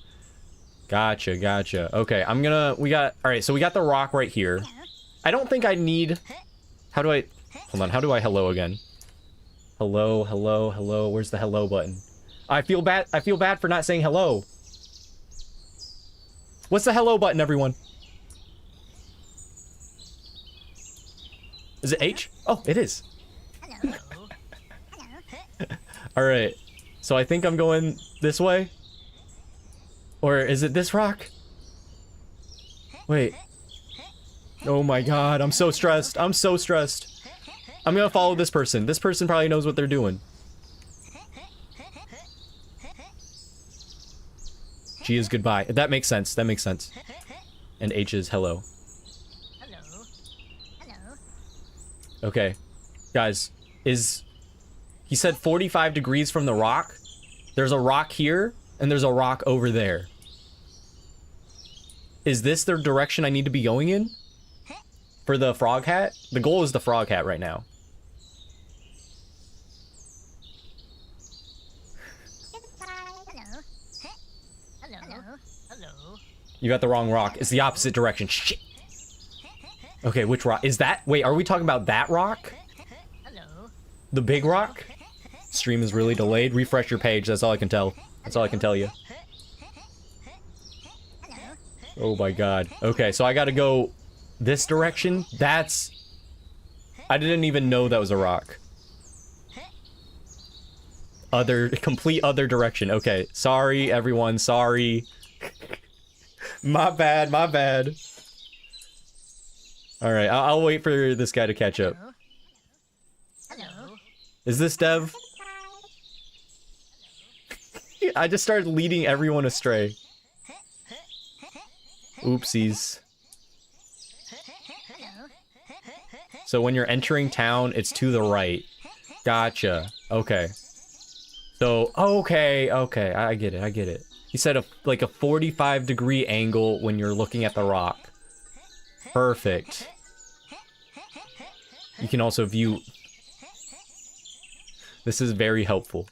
Gotcha. Okay, alright, so we got the rock right here. I don't think I need... Hold on, how do I hello again? Hello. Where's the hello button? I feel bad for not saying hello. What's the hello button, everyone? Is it H? Oh, it is. Hello. All right. So I think I'm going this way. Or is it this rock? Wait. Oh my god, I'm so stressed. I'm so stressed. I'm gonna follow this person. This person probably knows what they're doing. G is goodbye. That makes sense. That makes sense. And H is hello. Hello. Hello. Okay. Guys, he said 45 degrees from the rock? There's a rock here, and there's a rock over there. Is this the direction I need to be going in? For the frog hat? The goal is the frog hat right now. Hello. Hello. Hello. You got the wrong rock. It's the opposite direction. Shit. Okay, which rock? Is that... Wait, are we talking about that rock? Hello. The big rock? Stream is really delayed. Refresh your page. That's all I can tell. That's all I can tell you. Oh my god. Okay, so I gotta go this direction? That's... I didn't even know that was a rock. Complete other direction. Okay, sorry everyone, sorry. My bad, my bad. Alright, I'll wait for this guy to catch up. Hello. Is this Dev? I just started leading everyone astray. Oopsies. So when you're entering town, it's to the right. Gotcha. Okay. So, okay, I get it, I get it. He said like a 45-degree angle when you're looking at the rock. Perfect. You can also view... This is very helpful.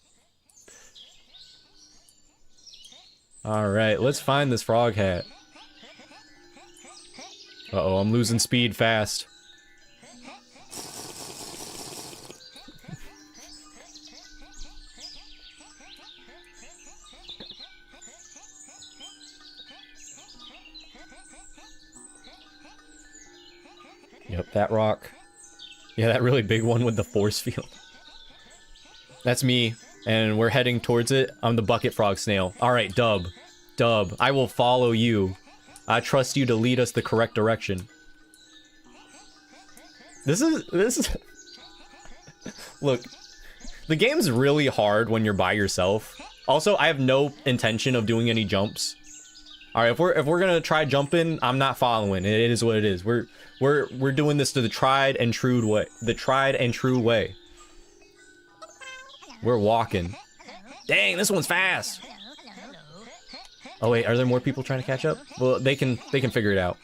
Alright, let's find this frog hat. Uh-oh, I'm losing speed fast. Yep, that rock. Yeah, that really big one with the force field. That's me, and we're heading towards it. I'm the bucket frog snail. Alright, Dub. Dub, I will follow you. I trust you to lead us the correct direction. This is... Look, the game's really hard when you're by yourself. Also, I have no intention of doing any jumps. Alright, if we're gonna try jumping, I'm not following. It is what it is. We're doing this to the tried and true way. The tried and true way. We're walking. Dang, this one's fast. Oh wait, are there more people trying to catch up? Well, they can figure it out.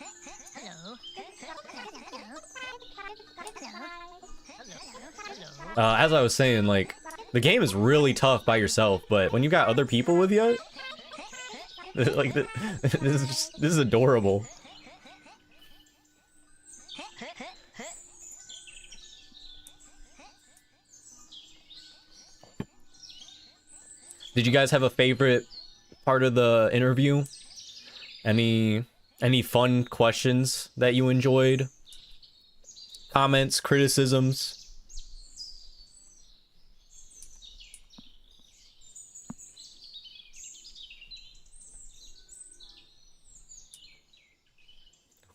As I was saying, like, the game is really tough by yourself, but when you got other people with you, like, this is adorable. Did you guys have a favorite part of the interview? Any fun questions that you enjoyed? Comments, criticisms?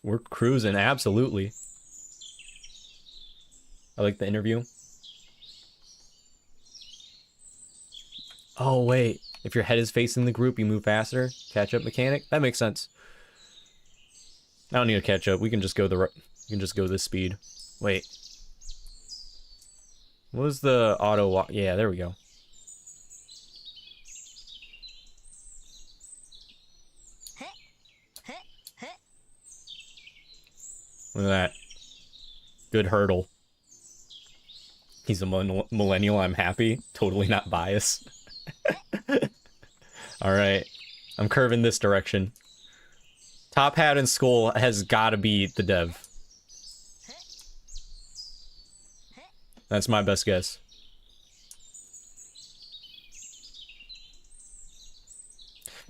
We're cruising, absolutely. I like the interview. Oh, wait. If your head is facing the group, you move faster. Catch up mechanic? That makes sense. I don't need to catch up. We can just go this speed. Wait. What was the auto walk? Yeah, there we go. Look at that. Good hurdle. He's a millennial, I'm happy. Totally not biased. Alright. I'm curving this direction. Top hat and skull has gotta be the Dev. That's my best guess.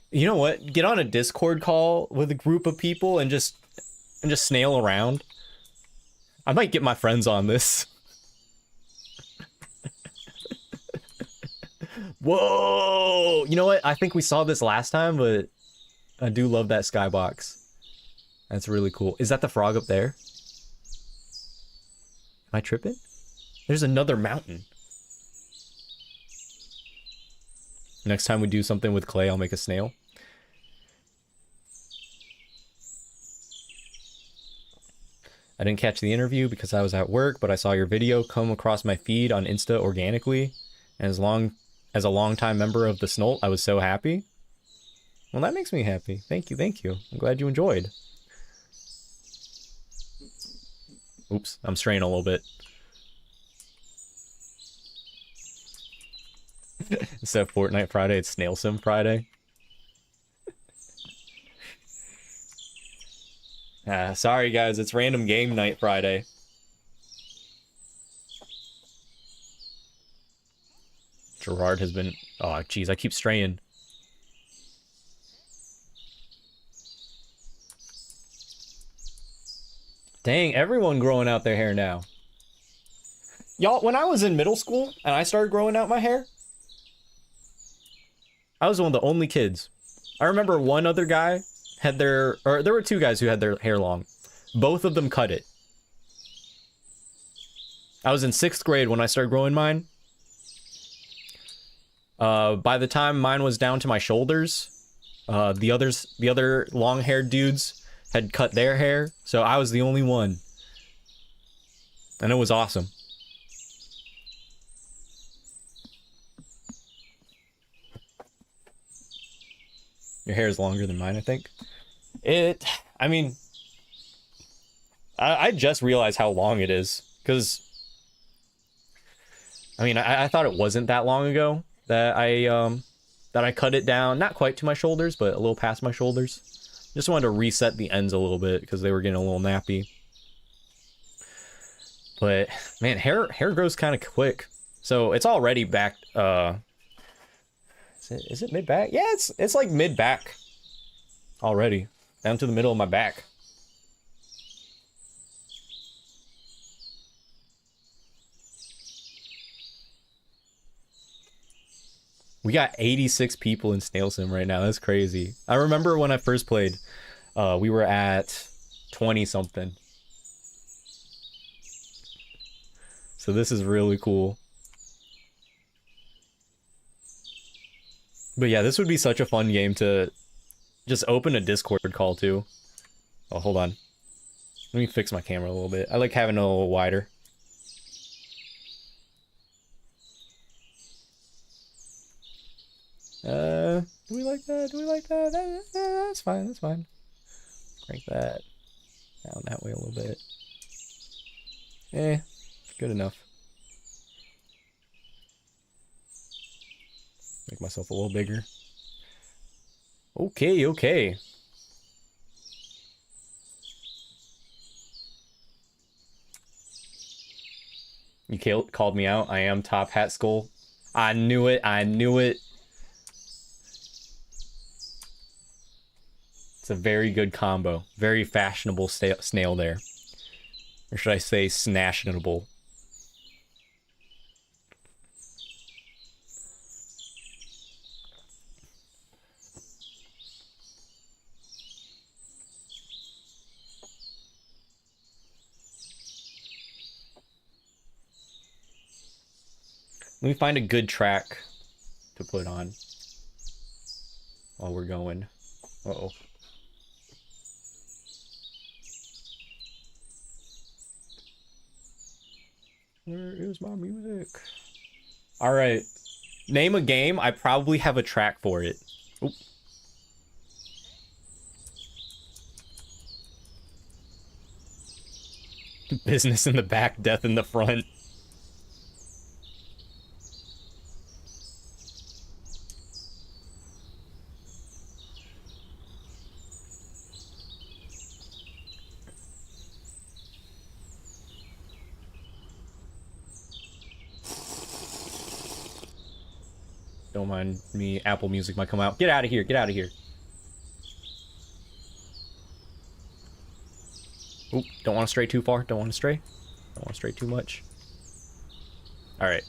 You know what? Get on a Discord call with a group of people and just snail around. I might get my friends on this. Whoa! You know what? I think we saw this last time, but I do love that skybox. That's really cool. Is that the frog up there? Am I tripping? There's another mountain. Next time we do something with clay, I'll make a snail. I didn't catch the interview because I was at work, but I saw your video come across my feed on Insta organically. And as a longtime member of the Snolt, I was so happy. Well, that makes me happy. Thank you, thank you. I'm glad you enjoyed. Oops, I'm straying a little bit. Instead of Fortnite Friday, it's Snail Sim Friday. Sorry guys, it's random game night Friday. Gerard has been... Oh, jeez, I keep straying. Dang, everyone growing out their hair now. Y'all, when I was in middle school and I started growing out my hair, I was one of the only kids. I remember one other guy had their... Or there were two guys who had their hair long. Both of them cut it. I was in 6th grade when I started growing mine. By the time mine was down to my shoulders, the other long-haired dudes had cut their hair, so I was the only one. And it was awesome. Your hair is longer than mine, I think. I mean, I just realized how long it is, because, I mean, I thought it wasn't that long ago that I cut it down, not quite to my shoulders, but a little past my shoulders. Just wanted to reset the ends a little bit because they were getting a little nappy. But man, hair grows kind of quick. So it's already back. Is it mid back? Yeah, it's like mid back already, down to the middle of my back. We got 86 people in Snail Sim right now. That's crazy. I remember when I first played, we were at 20 something. So this is really cool. But yeah, this would be such a fun game to just open a Discord call to. Oh, hold on. Let me fix my camera a little bit. I like having it a little wider. Do we like that? Do we like that? That's fine, that's fine. Crank that down that way a little bit. Good enough. Make myself a little bigger. Okay, okay. You called me out. I am Top Hat Skull. I knew it, I knew it. It's a very good combo. Very fashionable snail there. Or should I say snashionable? Let me find a good track to put on while we're going. Uh-oh. Where is my music? All right. Name a game. I probably have a track for it. Oop. Business in the back, death in the front. Don't mind me, Apple Music might come out. Get out of here, get out of here. Oop, don't want to stray too far. Don't want to stray. Don't want to stray too much. All right.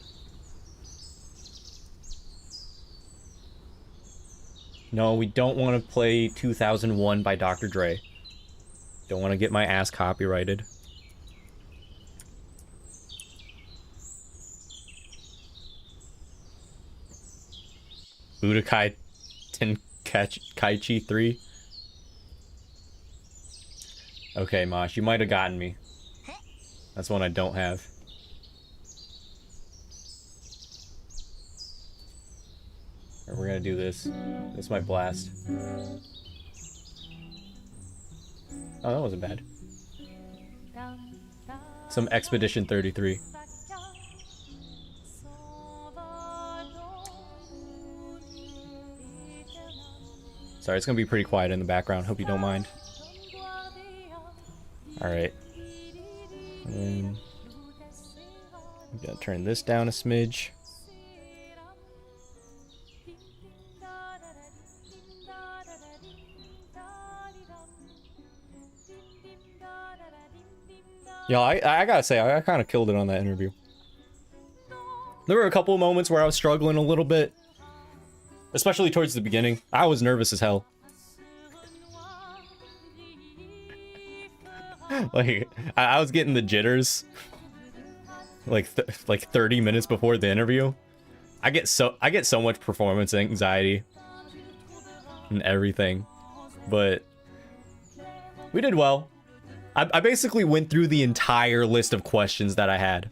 No, we don't want to play 2001 by Dr. Dre. Don't want to get my ass copyrighted. Budokai Tenkaichi 3. Okay, Mosh, you might have gotten me. That's one I don't have. Or we're gonna do this. This might blast. Oh, that wasn't bad. Some Expedition 33. Sorry, it's gonna be pretty quiet in the background. Hope you don't mind. Alright. And then I'm gonna turn this down a smidge. Yo, I gotta say, I kind of killed it on that interview. There were a couple of moments where I was struggling a little bit. Especially towards the beginning. I was nervous as hell. Like, I was getting the jitters. Like 30 minutes before the interview. I get so much performance anxiety. And everything. But we did well. I basically went through the entire list of questions that I had.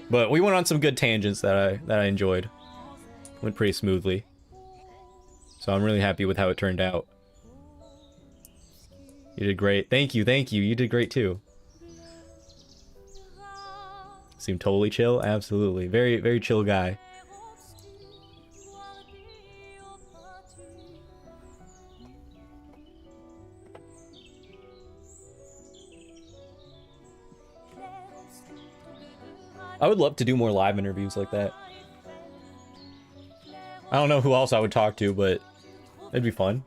But we went on some good tangents that I enjoyed. Went pretty smoothly. So I'm really happy with how it turned out. You did great. Thank you, thank you. You did great too. Seemed totally chill? Absolutely. Very, very chill guy. I would love to do more live interviews like that. I don't know who else I would talk to, but it'd be fun.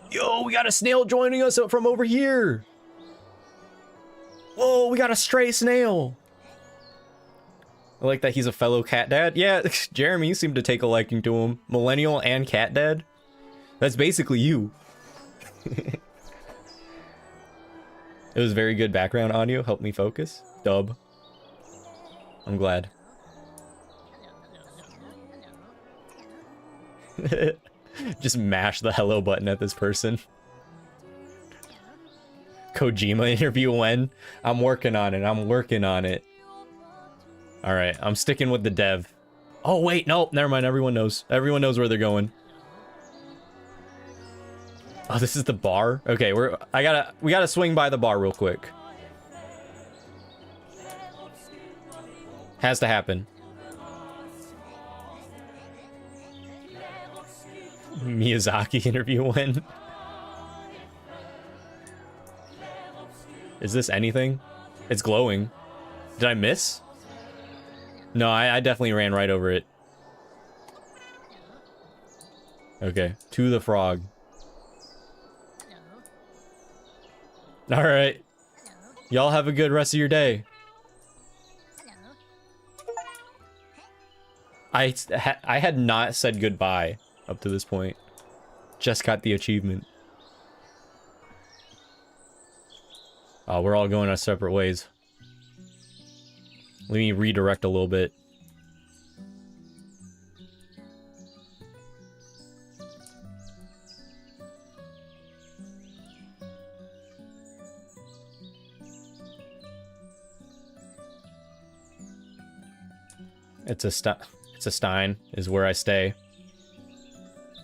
Yo, we got a snail joining us from over here. Whoa, we got a stray snail. I like that he's a fellow cat dad. Yeah, Jeremy, you seem to take a liking to him. Millennial and cat dad. That's basically you. It was very good background audio. Helped me focus. Dub. I'm glad. Just mash the hello button at this person. Kojima interview when? I'm working on it. I'm working on it. Alright, I'm sticking with the dev. Oh wait, no, never mind. Everyone knows. Everyone knows where they're going. Oh, this is the bar? Okay, we gotta swing by the bar real quick. Has to happen. Miyazaki interview when? Is this anything? It's glowing. Did I miss? No, I definitely ran right over it. Okay, to the frog. Alright. Y'all have a good rest of your day. I had not said goodbye up to this point. Just got the achievement. Oh, we're all going our separate ways. Let me redirect a little bit. It's a Stein is where I stay.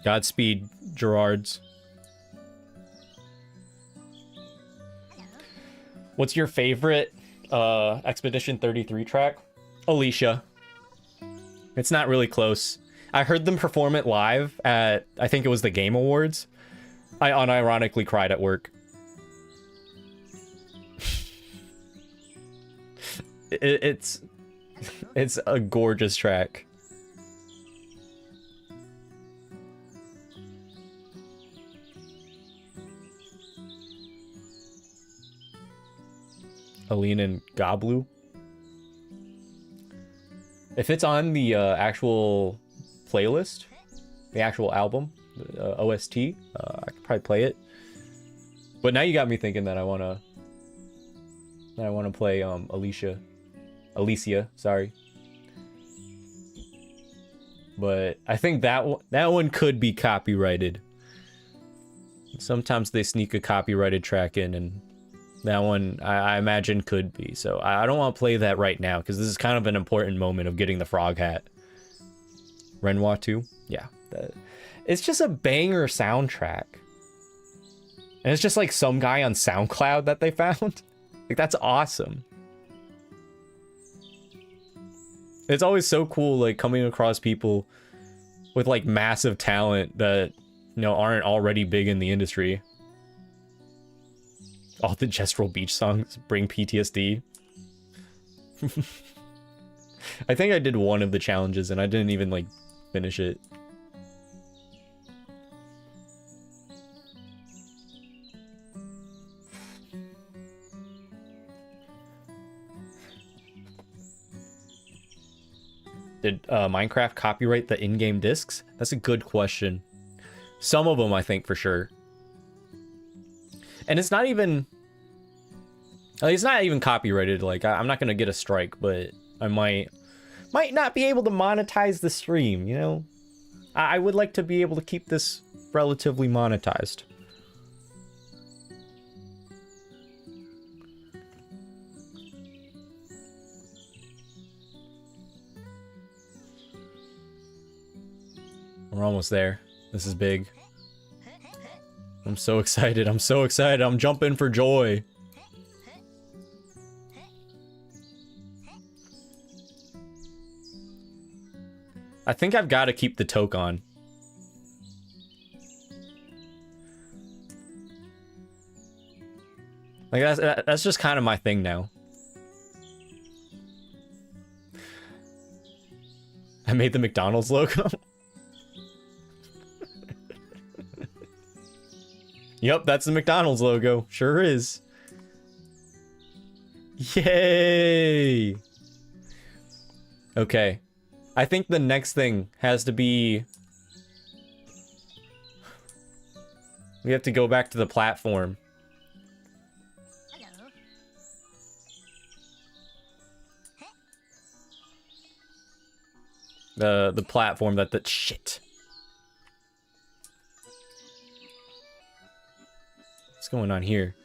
Godspeed, Gerards. What's your favorite Expedition 33 track? Alicia. It's not really close. I heard them perform it live at, I think it was the Game Awards. I unironically cried at work. It's a gorgeous track. Aline and Goblu. If it's on the actual playlist, the actual album, OST, I could probably play it. But now you got me thinking that I wanna play Alicia, sorry. But I think that one could be copyrighted. Sometimes they sneak a copyrighted track in, and that one I imagine could be. So I don't want to play that right now because this is kind of an important moment of getting the frog hat. Renoir 2? Yeah. It's just a banger soundtrack. And it's just like some guy on SoundCloud that they found. Like, that's awesome. It's always so cool, like, coming across people with, like, massive talent that, you know, aren't already big in the industry. All the Gestural Beach songs bring PTSD. I think I did one of the challenges and I didn't even, like, finish it. Did Minecraft copyright the in-game discs? That's a good question. Some of them, I think, for sure. And it's not even... Like, it's not even copyrighted. Like, I'm not gonna get a strike, but I might not be able to monetize the stream, you know? I would like to be able to keep this relatively monetized. We're almost there. This is big. I'm so excited. I'm so excited. I'm jumping for joy. I think I've got to keep the toque on. Like, that's just kind of my thing now. I made the McDonald's logo. Yep, that's the McDonald's logo. Sure is. Yay! Okay. I think the next thing has to be... We have to go back to the platform. Hello. The platform that the... Shit. What's going on here?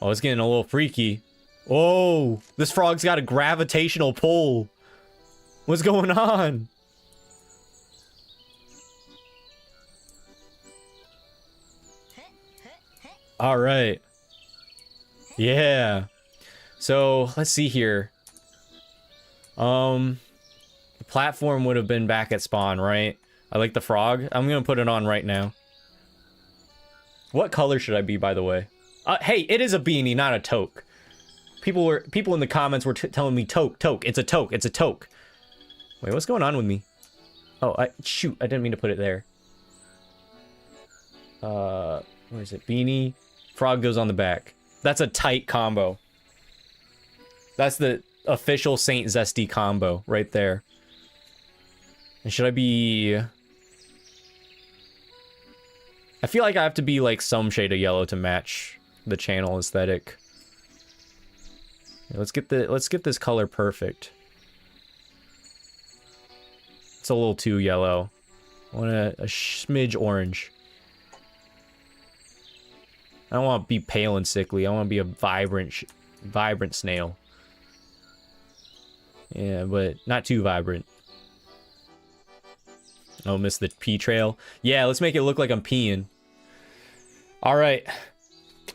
Oh, it's getting a little freaky. Oh, this frog's got a gravitational pull. What's going on? All right. Yeah. So, let's see here. The platform would have been back at spawn, right? I like the frog. I'm gonna put it on right now. What color should I be, by the way? Hey, it is a beanie, not a toque. People in the comments were telling me toque. It's a toque. It's a toque. Wait, what's going on with me? Oh, shoot, I didn't mean to put it there. Where is it? Beanie. Frog goes on the back. That's a tight combo. That's the official Saint Zesty combo right there. And should I be... I feel like I have to be like some shade of yellow to match the channel aesthetic. Yeah, let's get this color perfect. It's a little too yellow. I want a smidge orange. I don't want to be pale and sickly. I want to be a vibrant snail. Yeah, but not too vibrant. Oh, missed the pee trail. Yeah, let's make it look like I'm peeing. All right.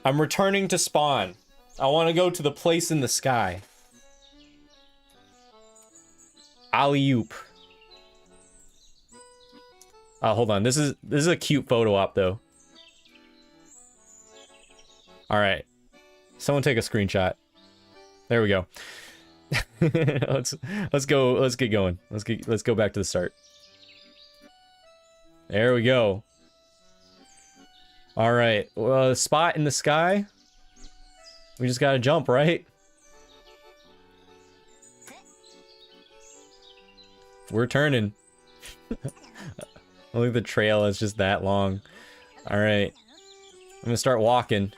I'm returning to spawn. I want to go to the place in the sky. Alley-oop. Hold on. This is a cute photo op, though. All right. Someone take a screenshot. There we go. let's go. Let's get going. Let's go back to the start. There we go. All right. Well, spot in the sky. We just gotta jump, right? We're turning. Look, the trail is just that long. All right. I'm gonna start walking.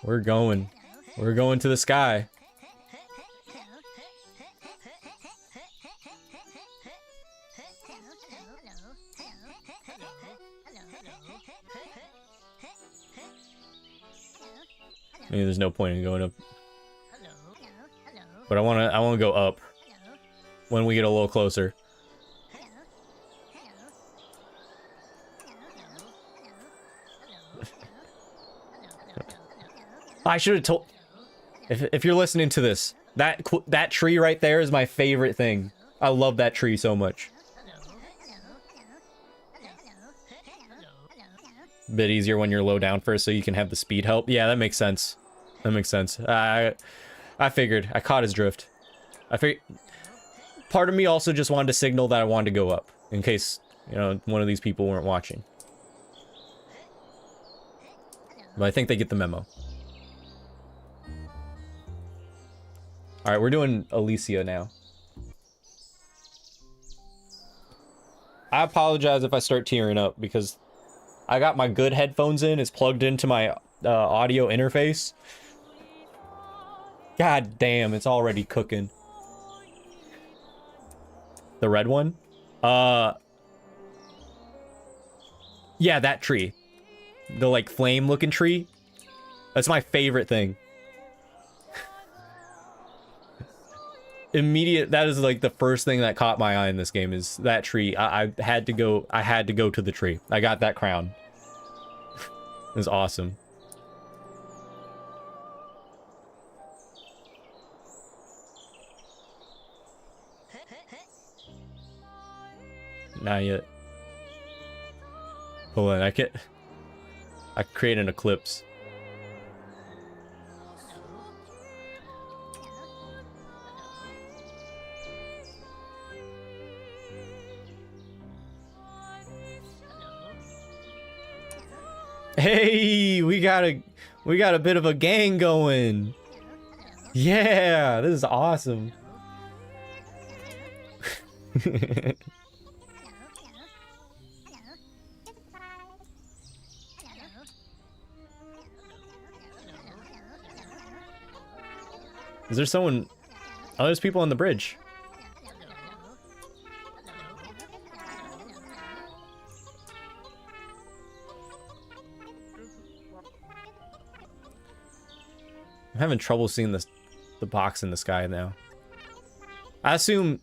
We're going. We're going to the sky. Maybe there's no point in going up. But I wanna go up when we get a little closer. I should have told. If you're listening to this, that tree right there is my favorite thing. I love that tree so much. Bit easier when you're low down first, so you can have the speed help. Yeah, that makes sense. That makes sense. I figured. I caught his drift. Part of me also just wanted to signal that I wanted to go up, in case, you know, one of these people weren't watching. But I think they get the memo. Alright, we're doing Alicia now. I apologize if I start tearing up, because I got my good headphones in. It's plugged into my audio interface. God damn, it's already cooking. The red one? Yeah, that tree. The, like, flame-looking tree. That's my favorite thing. That is, like, the first thing that caught my eye in this game is that tree. I had to go to the tree. I got that crown. It was awesome. Not yet. Hold on, I create an eclipse. Hey, we got a bit of a gang going. Yeah, this is awesome. Is there someone? Oh, there's people on the bridge. I'm having trouble seeing the box in the sky now. I assume...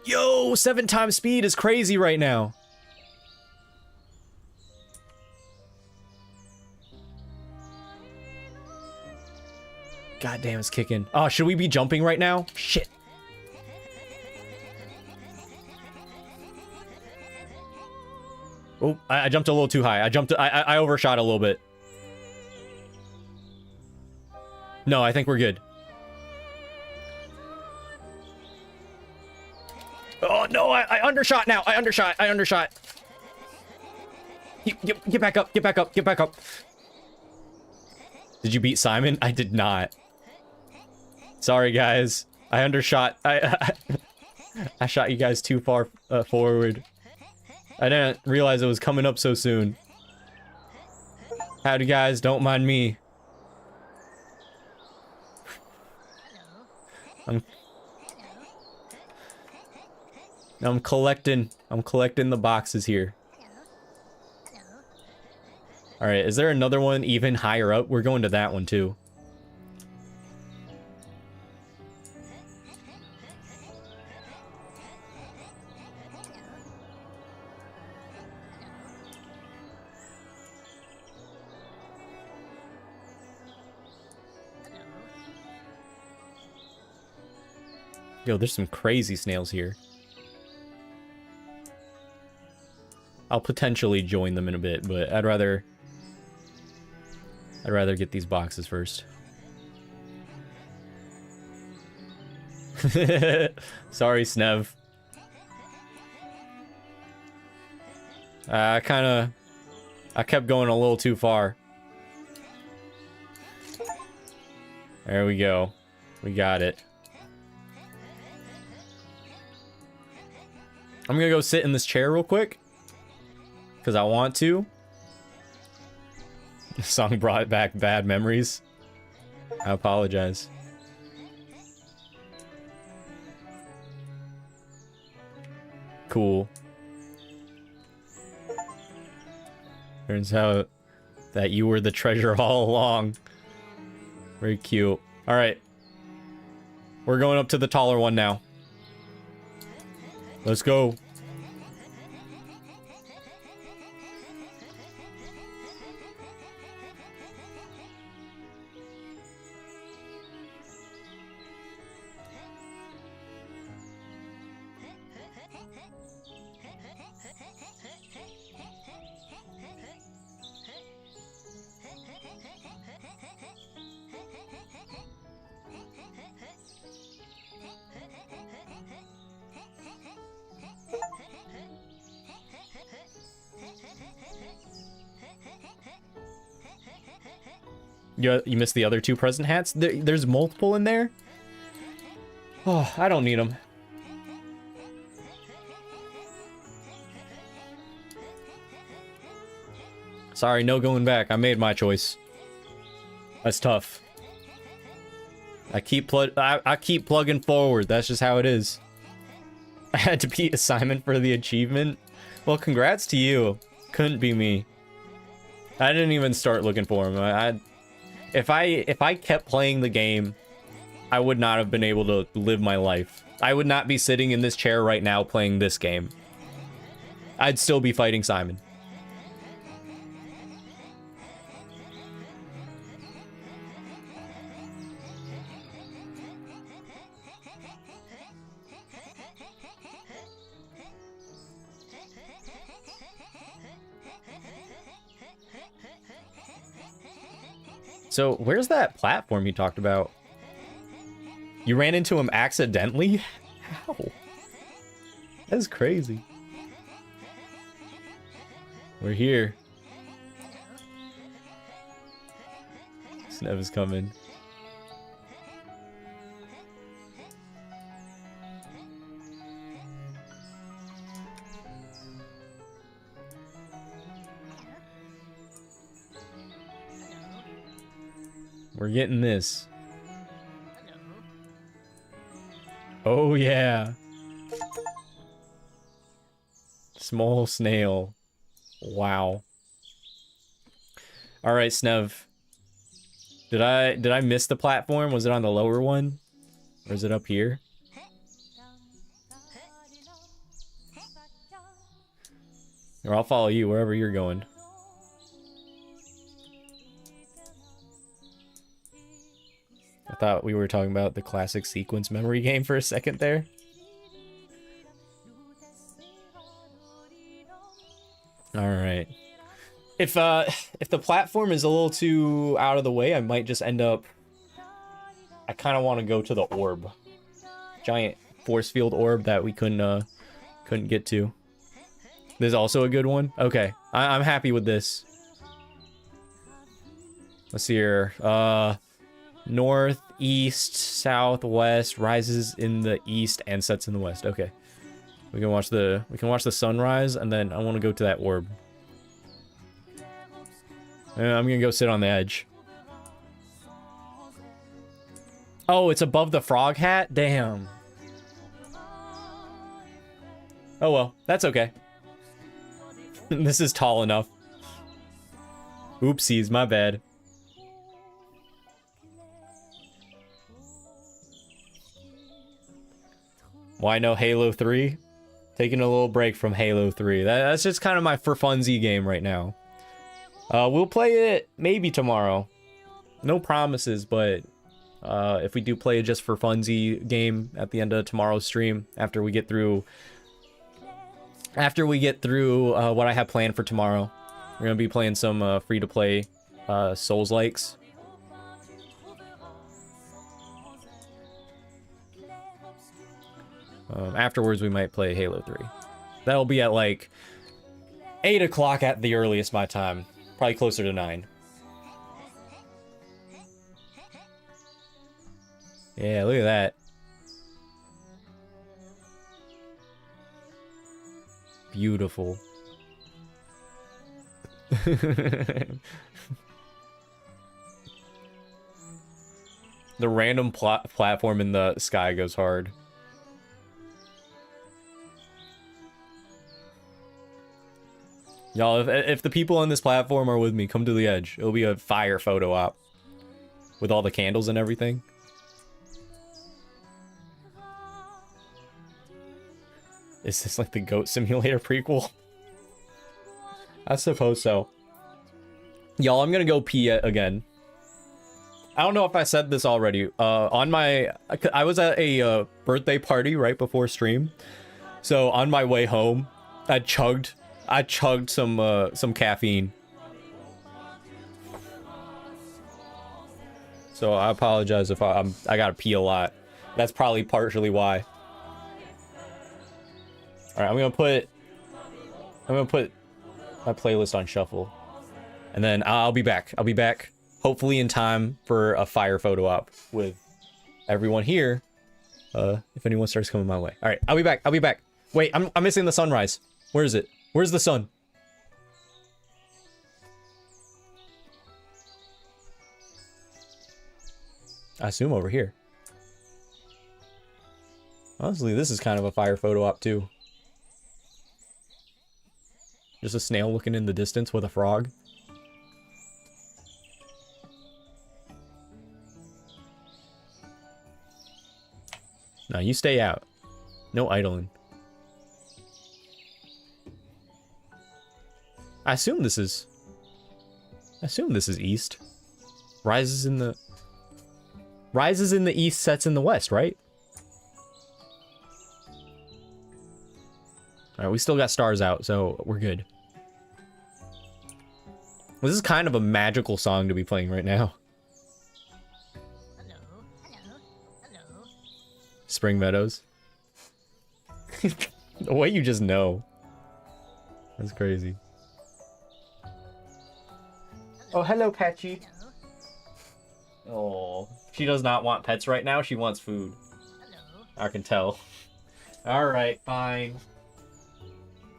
Yo, 7 times speed is crazy right now. God damn, it's kicking. Oh, should we be jumping right now? Shit. Oh, I jumped a little too high. I overshot a little bit. No, I think we're good. Oh, no, I undershot now. I undershot. Get back up, get back up, get back up. Did you beat Simon? I did not. Sorry, guys. I undershot. I shot you guys too far forward. I didn't realize it was coming up so soon. Howdy, guys. Don't mind me. I'm collecting the boxes here. All right, is there another one even higher up? We're going to that one too. Yo, there's some crazy snails here. I'll potentially join them in a bit, but I'd rather get these boxes first. Sorry, Snev. I kept going a little too far. There we go. We got it. I'm gonna go sit in this chair real quick. Because I want to. The song brought back bad memories. I apologize. Cool. Turns out that you were the treasure all along. Very cute. Alright. We're going up to the taller one now. Let's go. You missed the other two present hats? There's multiple in there? Oh, I don't need them. Sorry, no going back. I made my choice. That's tough. I keep plugging forward. That's just how it is. I had to beat Simon for the achievement. Well, congrats to you. Couldn't be me. I didn't even start looking for him. If I kept playing the game, I would not have been able to live my life. I would not be sitting in this chair right now playing this game. I'd still be fighting Simon. So, where's that platform you talked about? You ran into him accidentally? How? That's crazy. We're here. Snev is coming. We're getting this. Oh yeah. Small snail. Wow. All right, Snev. Did I miss the platform? Was it on the lower one? Or is it up here? Or I'll follow you wherever you're going. I thought we were talking about the classic sequence memory game for a second there. All right. If the platform is a little too out of the way, I might just end up... I kind of want to go to the orb. Giant force field orb that we couldn't get to. This is also a good one? Okay. I'm happy with this. Let's see here. North, east, south, west, rises in the east and sets in the west. Okay. We can watch the sunrise, and then I want to go to that orb. And I'm gonna go sit on the edge. Oh, it's above the frog hat? Damn. Oh well, that's okay. This is tall enough. Oopsies, my bad. Why no Halo 3? Taking a little break from Halo 3. That's just kind of my for funsy game right now. We'll play it maybe tomorrow. No promises, but if we do play a just for funsy game at the end of tomorrow's stream, after we get through after we get through what I have planned for tomorrow, we're gonna be playing some free-to-play Souls-likes. Afterwards, we might play Halo 3. That'll be at like 8 o'clock at the earliest my time. Probably closer to 9. Yeah, look at that. Beautiful. The random platform in the sky goes hard. Y'all, if the people on this platform are with me, come to the edge. It'll be a fire photo op. With all the candles and everything. Is this like the Goat Simulator prequel? I suppose so. Y'all, I'm gonna go pee again. I don't know if I said this already. I was at a birthday party right before stream. So on my way home, I chugged some caffeine. So I apologize if I gotta pee a lot. That's probably partially why. All right, I'm gonna put my playlist on shuffle, and then I'll be back. I'll be back, hopefully in time for a fire photo op with everyone here. If anyone starts coming my way. All right, I'll be back. I'll be back. Wait, I'm missing the sunrise. Where is it? Where's the sun? I assume over here. Honestly, this is kind of a fire photo op too. Just a snail looking in the distance with a frog. Now you stay out. No idling. I assume this is east. Rises in the east, sets in the west, right? All right, we still got stars out, so we're good. This is kind of a magical song to be playing right now. Hello, hello, hello. Spring Meadows. The way you just know. That's crazy. Oh, hello, Patchy. Oh, she does not want pets right now. She wants food. Hello. I can tell. All right, fine.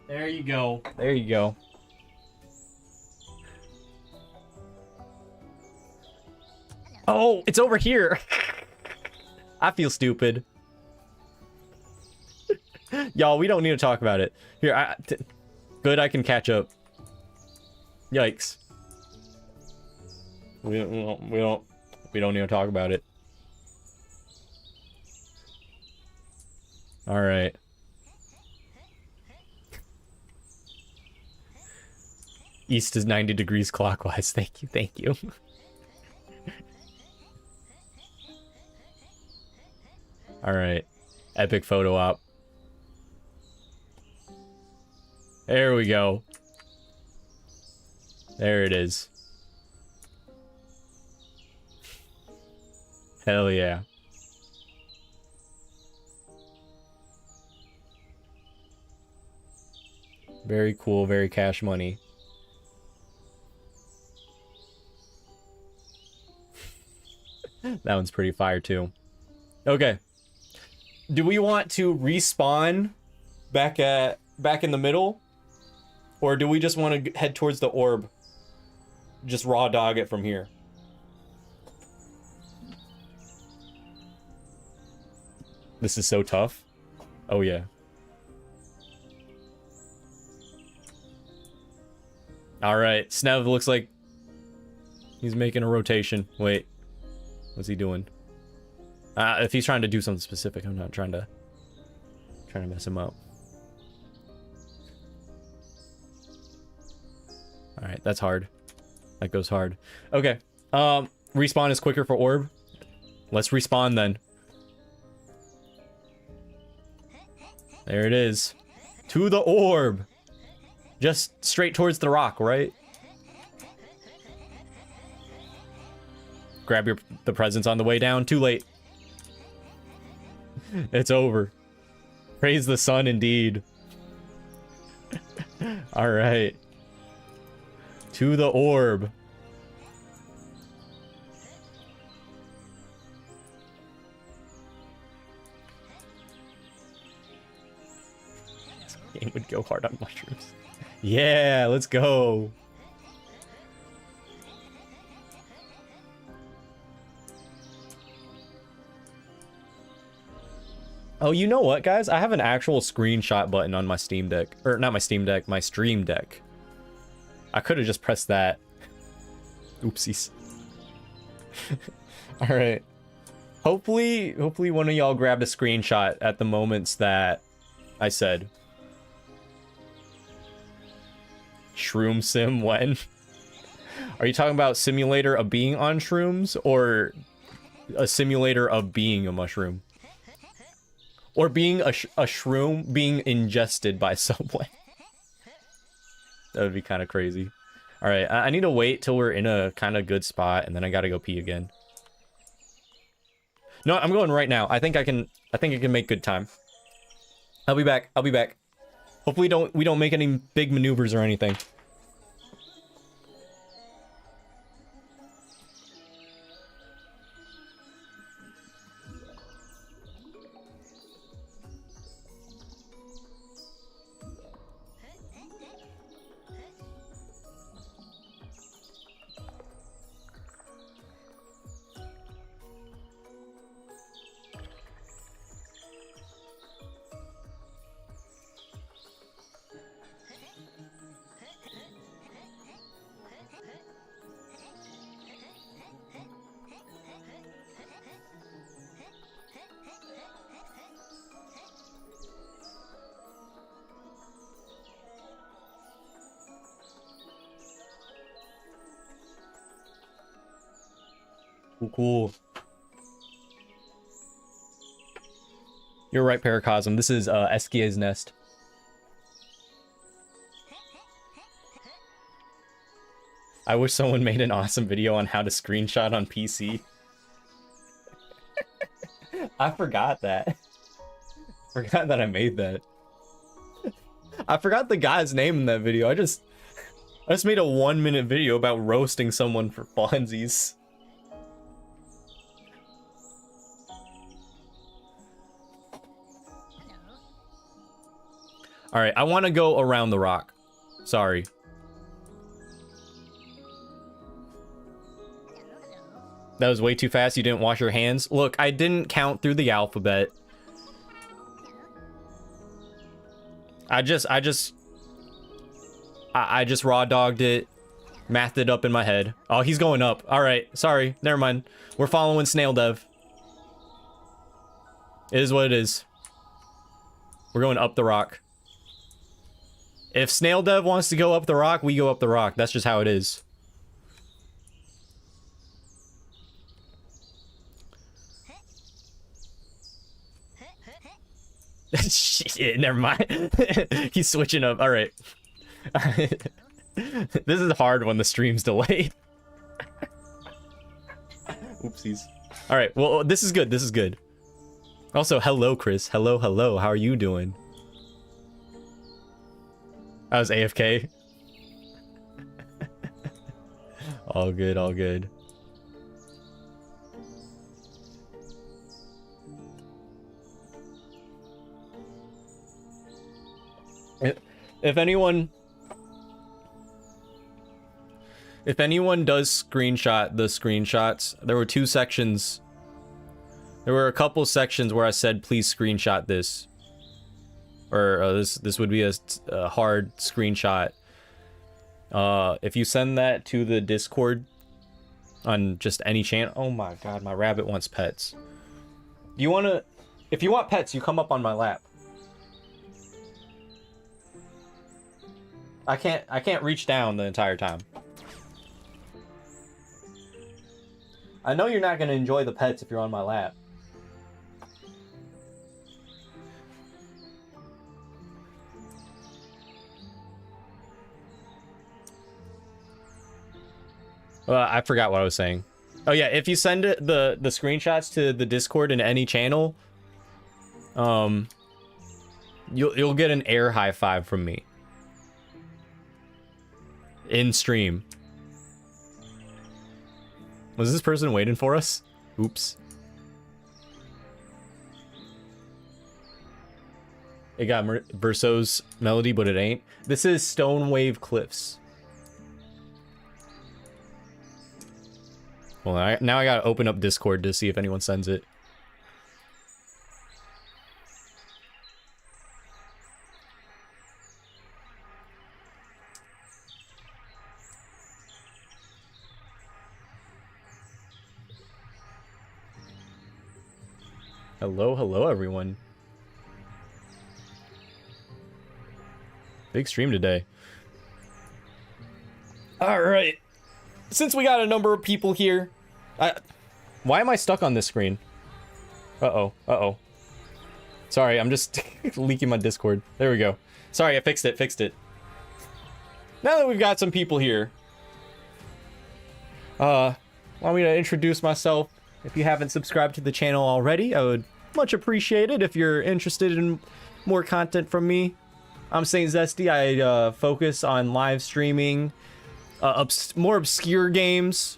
There you go. There you go. Oh, it's over here. I feel stupid. Y'all, we don't need to talk about it. Here, good, I can catch up. Yikes. We don't need to talk about it. All right. East is 90 degrees clockwise. Thank you. Thank you. All right. Epic photo op. There we go. There it is. Hell yeah. Very cool, very cash money. That one's pretty fire too. Okay. Do we want to respawn back in the middle? Or do we just want to head towards the orb? Just raw dog it from here. This is so tough. Oh yeah. All right, Snev looks like he's making a rotation. Wait, what's he doing? If he's trying to do something specific, I'm not trying to mess him up. All right, that's hard. That goes hard. Okay. Respawn is quicker for orb. Let's respawn then. There it is. To the orb. Just straight towards the rock, right? Grab the presents on the way down. Too late. It's over. Praise the sun indeed. All right. To the orb. This game would go hard on mushrooms. Yeah, let's go. Oh, you know what, guys? I have an actual screenshot button on my Steam Deck. Or, not my Steam Deck, my Stream Deck. I could have just pressed that. Oopsies. Alright. Hopefully one of y'all grabbed a screenshot at the moments that I said. Shroom sim when? Are you talking about simulator of being on shrooms? Or a simulator of being a mushroom? Or being a shroom being ingested by someone. That would be kind of crazy. All right, I need to wait till we're in a kind of good spot, and then I gotta go pee again. No, I'm going right now. I think I can make good time. I'll be back. I'll be back. Hopefully we don't make any big maneuvers or anything. Cool. You're right, Paracosm. This is Eskia's nest. I wish someone made an awesome video on how to screenshot on PC. I forgot that. Forgot that I made that. I forgot the guy's name in that video. I just made a 1-minute video about roasting someone for funsies. All right, I want to go around the rock. Sorry. That was way too fast. You didn't wash your hands. Look, I didn't count through the alphabet. I just raw dogged it, mathed it up in my head. Oh, he's going up. All right, sorry, never mind. We're following Snail Dev. It is what it is. We're going up the rock. If Snail Dev wants to go up the rock, we go up the rock. That's just how it is. Shit, never mind. He's switching up. All right. This is hard when the stream's delayed. Oopsies. All right. Well, this is good. This is good. Also, hello, Chris. Hello, hello. How are you doing? I was AFK. All good, all good. If anyone does screenshot the screenshots, there were 2 sections. There were a couple sections where I said, please screenshot this. Or this would be a hard screenshot. If you send that to the Discord on just any channel. Oh my god, my rabbit wants pets. If you want pets, you come up on my lap. I can't reach down the entire time. I know you're not gonna enjoy the pets if you're on my lap. I forgot what I was saying. Oh yeah, if you send it, the screenshots to the Discord in any channel, you'll get an air high five from me in stream. Was this person waiting for us? Oops. It got Verso's melody, but it ain't. This is Stone Wave Cliffs. Well, now I gotta open up Discord to see if anyone sends it. Hello everyone. Big stream today. All right. Since we got a number of people here, why am I stuck on this screen? Uh-oh. Sorry, I'm just leaking my Discord. There we go. Sorry, I fixed it. Now that we've got some people here, want me to introduce myself? If you haven't subscribed to the channel already, I would much appreciate it if you're interested in more content from me. I'm Saint Zesty. I focus on live streaming more obscure games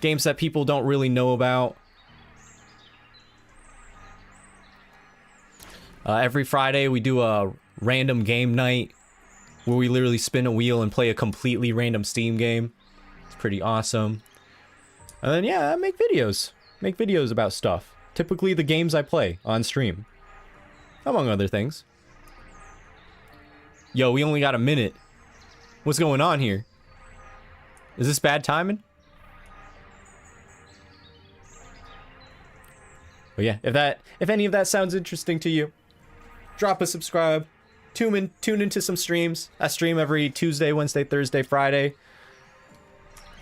that people don't really know about. Every Friday we do a random game night where we literally spin a wheel and play a completely random Steam game. It's pretty awesome. And then yeah, I make videos about stuff. Typically the games I play on stream, among other things. Yo, we only got a minute. What's going on here? Is this bad timing? But yeah, if any of that sounds interesting to you, drop a subscribe. Tune into some streams. I stream every Tuesday, Wednesday, Thursday, Friday.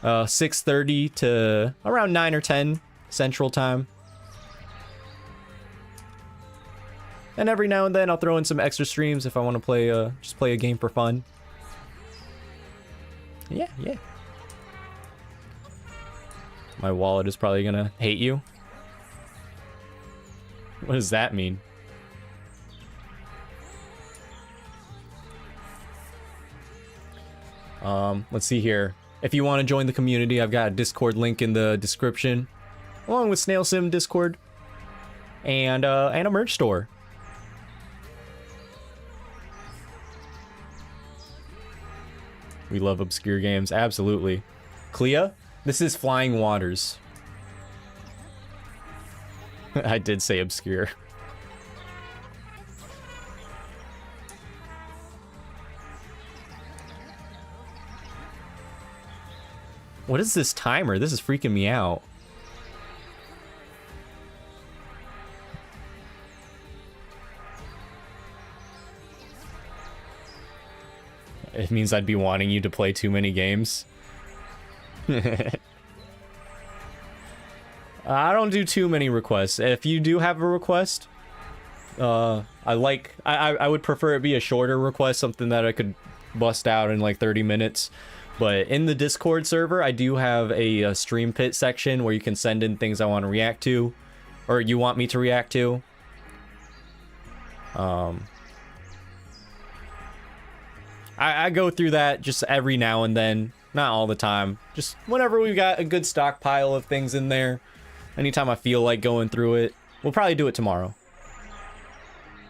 6:30 to around 9 or 10 Central Time. And every now and then I'll throw in some extra streams if I want to play just play a game for fun. Yeah. My wallet is probably gonna hate you. What does that mean? Let's see here. If you want to join the community, I've got a Discord link in the description, along with Snail Sim Discord and a merch store. We love obscure games, absolutely. Clea, this is Flying Waters. I did say obscure. What is this timer? This is freaking me out. It means I'd be wanting you to play too many games. I don't do too many requests. If you do have a request, I would prefer it be a shorter request, something that I could bust out in like 30 minutes. But in the Discord server, I do have a stream pit section where you can send in things I want to react to, or you want me to react to. I go through that just every now and then, not all the time. Just whenever we've got a good stockpile of things in there. Anytime I feel like going through it. We'll probably do it tomorrow.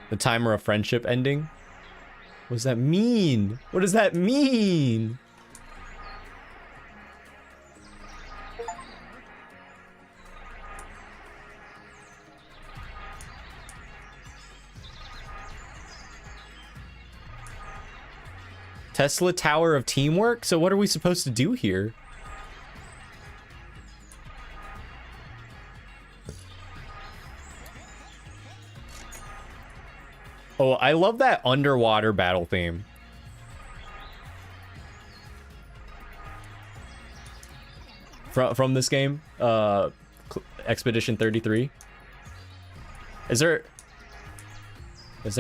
The timer of friendship ending? What does that mean? What does that mean? Tesla Tower of Teamwork? So what are we supposed to do here? Oh, I love that underwater battle theme. From this game, Expedition 33. Is there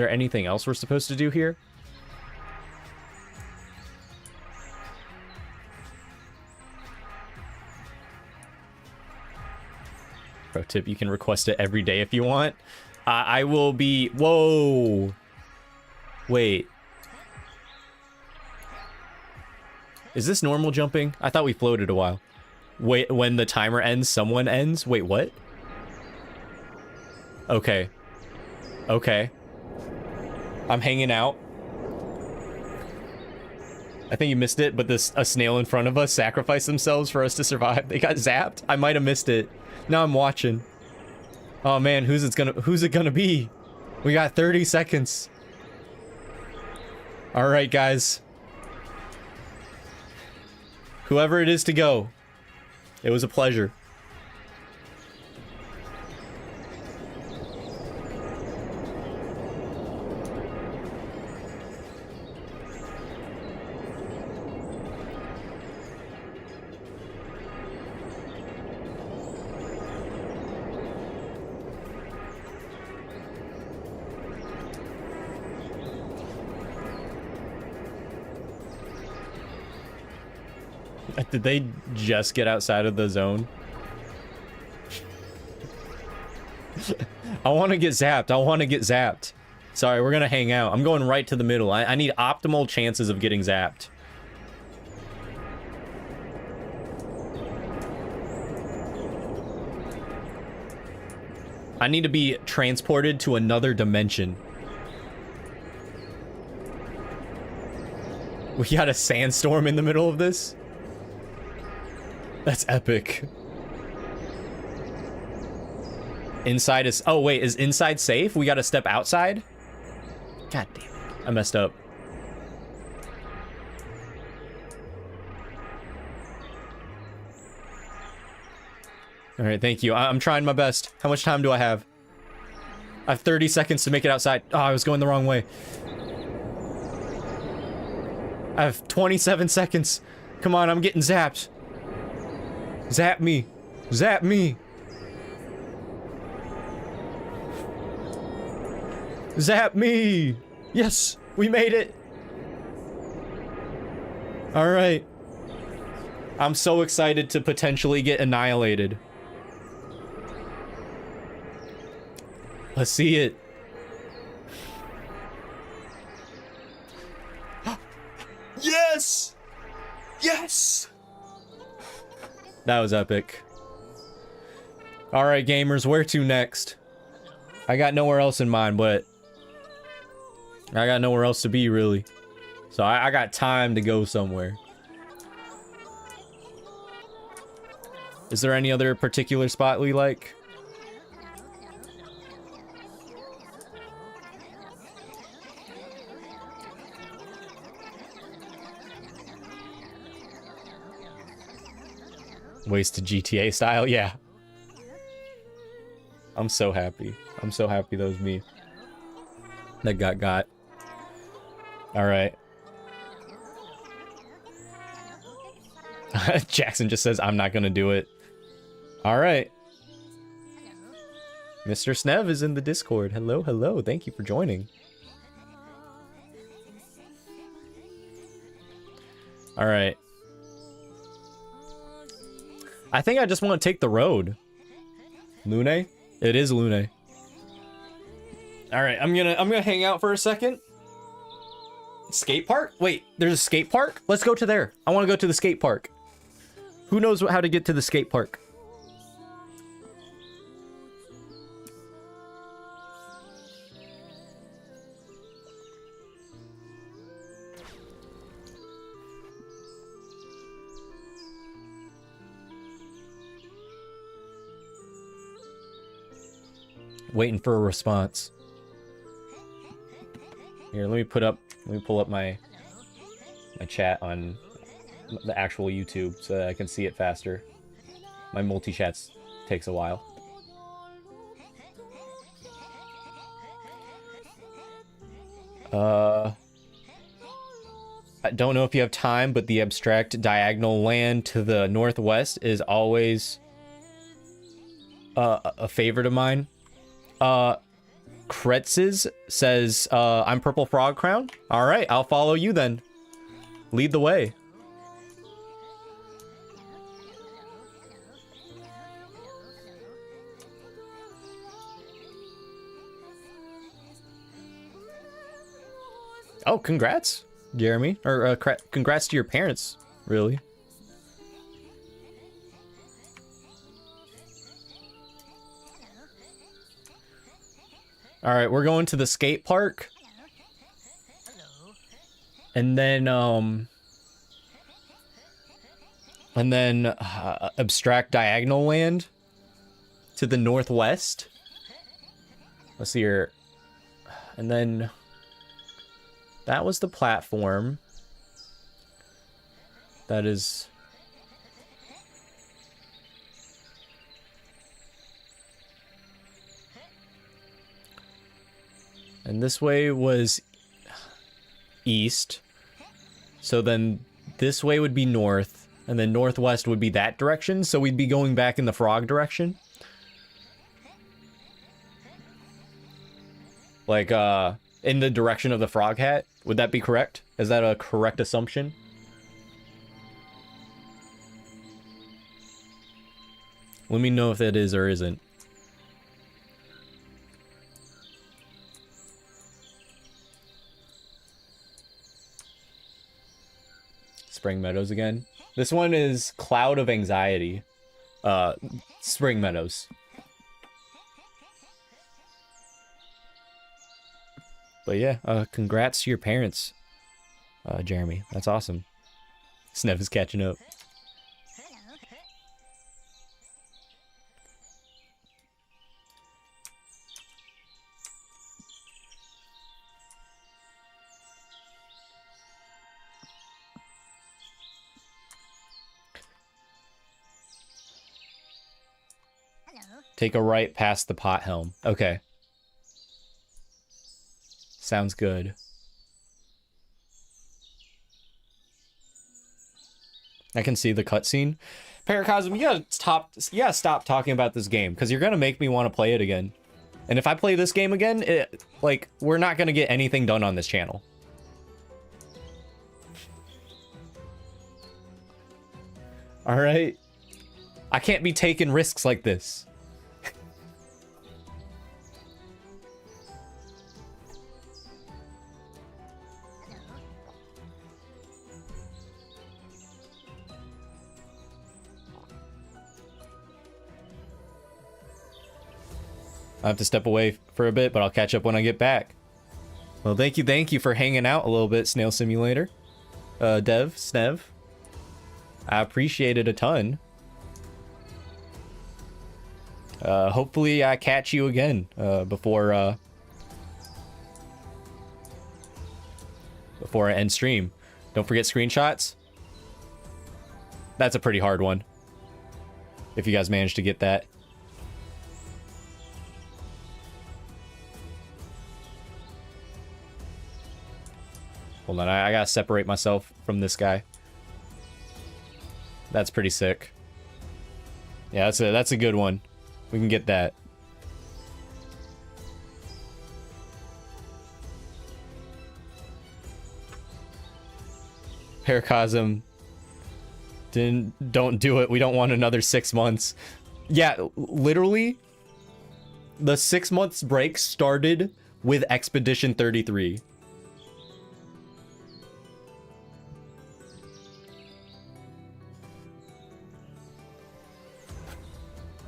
anything else we're supposed to do here? Pro tip, you can request it every day if you want. I will be... Whoa! Wait. Is this normal jumping? I thought we floated a while. Wait, when the timer ends, someone ends? Wait, what? Okay. Okay. I'm hanging out. I think you missed it, but a snail in front of us sacrificed themselves for us to survive. They got zapped. I might have missed it. Now I'm watching. Oh man, who's it gonna be? We got 30 seconds. All right, guys. Whoever it is to go. It was a pleasure. Did they just get outside of the zone? I want to get zapped. I want to get zapped. Sorry, we're going to hang out. I'm going right to the middle. I need optimal chances of getting zapped. I need to be transported to another dimension. We got a sandstorm in the middle of this? That's epic. Inside is... Oh, wait. Is inside safe? We gotta step outside? God damn it. I messed up. Alright, thank you. I'm trying my best. How much time do I have? I have 30 seconds to make it outside. Oh, I was going the wrong way. I have 27 seconds. Come on, I'm getting zapped. Zap me. Zap me. Zap me. Yes, we made it. All right. I'm so excited to potentially get annihilated. Let's see it. Yes! Yes! That was epic. Alright, gamers, where to next? I got nowhere else in mind, but... I got nowhere else to be, really. So I got time to go somewhere. Is there any other particular spot we like? Wasted GTA style, yeah. I'm so happy. I'm so happy that was me that got. All right. Jackson just says, I'm not gonna do it. All right. Mr. Snev is in the Discord. Hello, hello. Thank you for joining. All right. I think I just want to take the road. Lune? It is Lune. All right, I'm gonna hang out for a second. Skate park? Wait, there's a skate park? Let's go to there. I want to go to the skate park. Who knows how to get to the skate park? Waiting for a response. Here, let me pull up my chat on the actual YouTube so that I can see it faster. My multi-chats takes a while. I don't know if you have time, but the abstract diagonal land to the northwest is always a favorite of mine. Kretz's says, I'm Purple Frog Crown. All right, I'll follow you then. Lead the way. Oh, congrats, Jeremy. Or congrats to your parents, really. All right, we're going to the skate park. Hello. And then abstract diagonal land to the northwest. Let's see here. And then that was the platform. That is... And this way was east. So then this way would be north. And then northwest would be that direction. So we'd be going back in the frog direction. Like, in the direction of the frog hat. Would that be correct? Is that a correct assumption? Let me know if that is or isn't. Spring Meadows again. This one is Cloud of Anxiety. Spring Meadows. But yeah, congrats to your parents, Jeremy. That's awesome. Snev is catching up. Hello. Hello. Take a right past the pot helm. Okay. Sounds good. I can see the cutscene. Paracosm, you gotta stop talking about this game, because you're gonna make me want to play it again. And if I play this game again, we're not gonna get anything done on this channel. Alright? I can't be taking risks like this. I have to step away for a bit, but I'll catch up when I get back. Well, thank you for hanging out a little bit, Snail Simulator. Dev, Snev. I appreciate it a ton. Hopefully I catch you again, before I end stream. Don't forget screenshots. That's a pretty hard one. If you guys manage to get that. Hold on, I gotta separate myself from this guy. That's pretty sick. Yeah, that's a good one. We can get that. Paracosm. Don't do it. We don't want another 6 months. Yeah, literally, the 6 months break started with Expedition 33.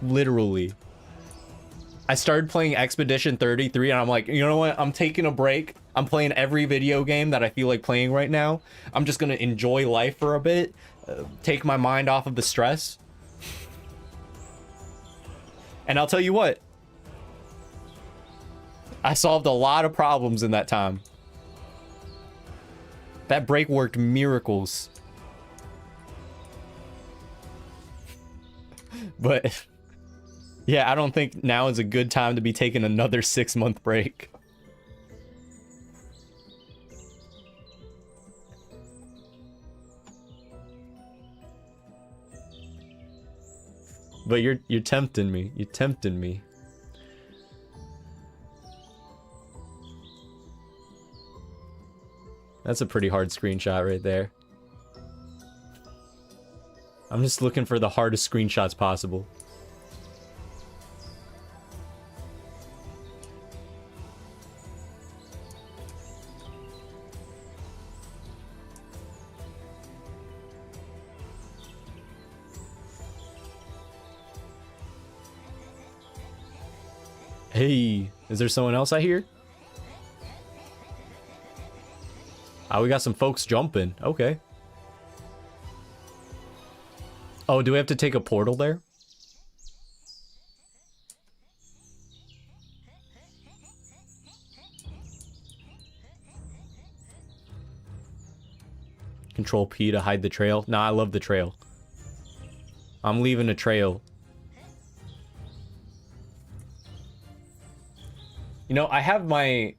Literally. I started playing Expedition 33 and I'm like, you know what? I'm taking a break. I'm playing every video game that I feel like playing right now. I'm just gonna enjoy life for a bit. Take my mind off of the stress. And I'll tell you what. I solved a lot of problems in that time. That break worked miracles. But... yeah, I don't think now is a good time to be taking another 6-month break. But you're tempting me. You're tempting me. That's a pretty hard screenshot right there. I'm just looking for the hardest screenshots possible. Hey, is there someone else I hear? Oh, we got some folks jumping. Okay. Oh, do we have to take a portal there? Control P to hide the trail. Nah, I love the trail. I'm leaving a trail. You know, I have my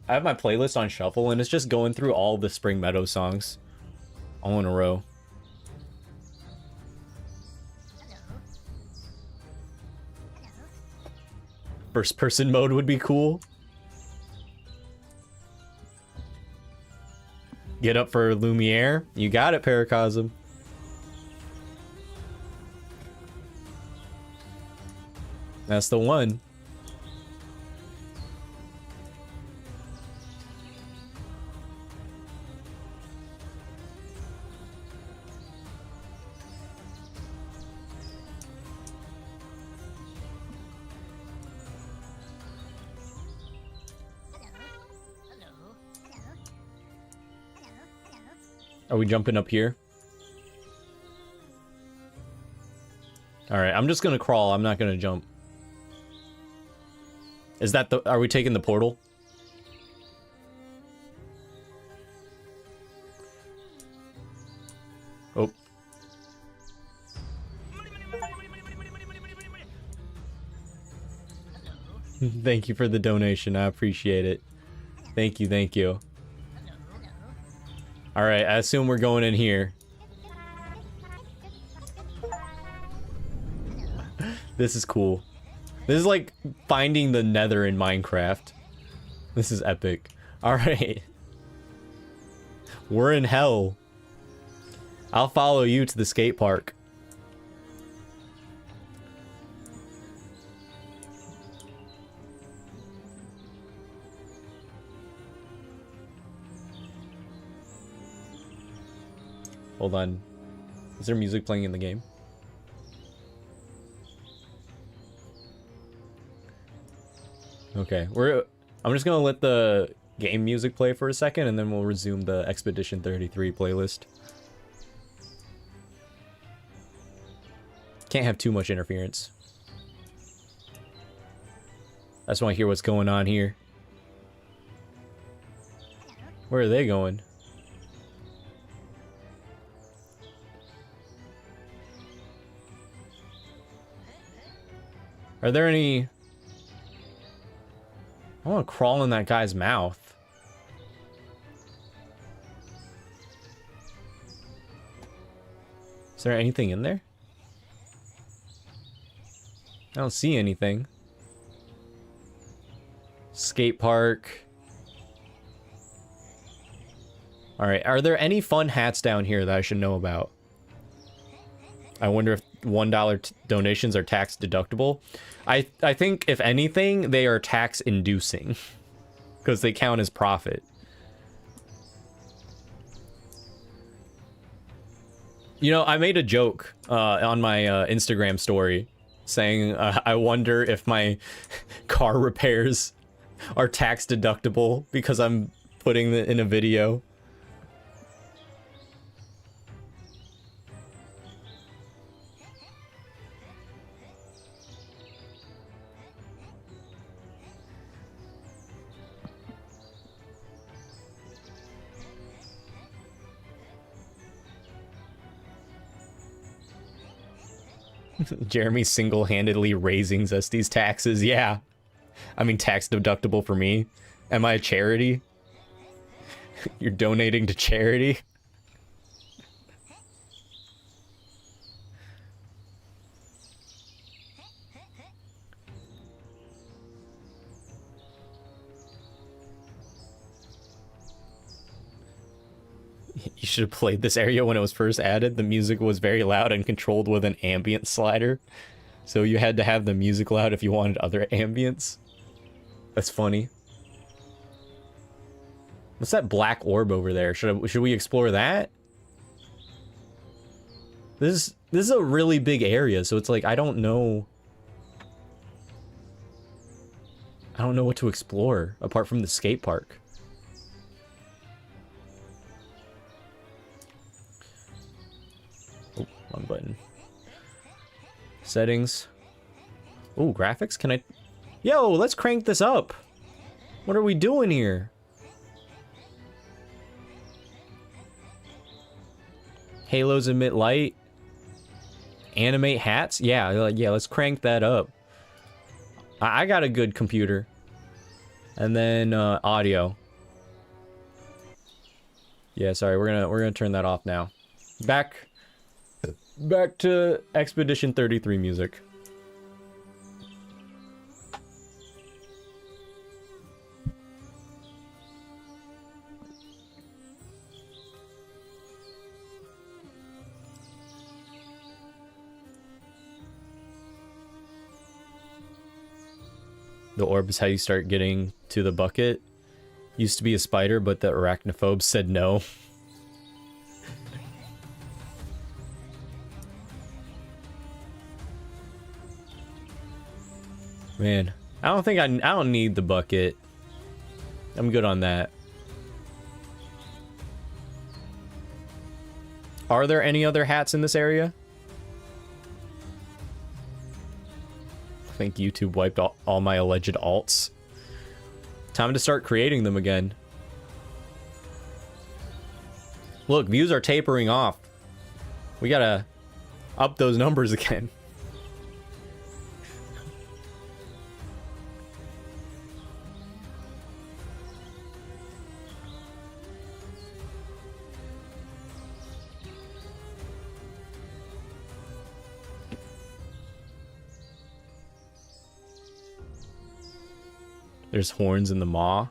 playlist on shuffle, and it's just going through all the Spring Meadow songs all in a row. First person mode would be cool. Get up for Lumiere. You got it, Paracosm. That's the one. Are we jumping up here? Alright, I'm just gonna crawl. I'm not gonna jump. Is that the... Are we taking the portal? Oh. Thank you for the donation. I appreciate it. Thank you, thank you. Alright, I assume we're going in here. This is cool. This is like finding the nether in Minecraft. This is epic. Alright. We're in hell. I'll follow you to the skate park. Hold on. Is there music playing in the game? Okay, I'm just gonna let the game music play for a second, and then we'll resume the Expedition 33 playlist. Can't have too much interference. I just want to hear what's going on here. Where are they going? Are there any... I want to crawl in that guy's mouth. Is there anything in there? I don't see anything. Skate park. Alright, are there any fun hats down here that I should know about? I wonder if $1 donations are tax deductible. I think, if anything, they are tax inducing. Because they count as profit. You know, I made a joke on my Instagram story saying, I wonder if my car repairs are tax deductible because I'm putting it in a video. Jeremy single-handedly raising Zesty's taxes. Yeah. I mean, tax deductible for me. Am I a charity? You're donating to charity? You should have played this area when it was first added. The music was very loud and controlled with an ambient slider. So you had to have the music loud if you wanted other ambience. That's funny. What's that black orb over there? Should we explore that? This is a really big area, so it's like I don't know. don't know what to explore apart from the skate park. Oh, wrong button. Settings. Oh, graphics? Can I... Yo, let's crank this up. What are we doing here? Halos emit light. Animate hats? Yeah, let's crank that up. I got a good computer. And then audio. Yeah, sorry, we're gonna turn that off now. Back to Expedition 33 music. The orb is how you start getting to the bucket. Used to be a spider, but the arachnophobes said no. Man, I don't need the bucket. I'm good on that. Are there any other hats in this area? I think YouTube wiped all my alleged alts. Time to start creating them again. Look, views are tapering off. We gotta up those numbers again. There's horns in the maw.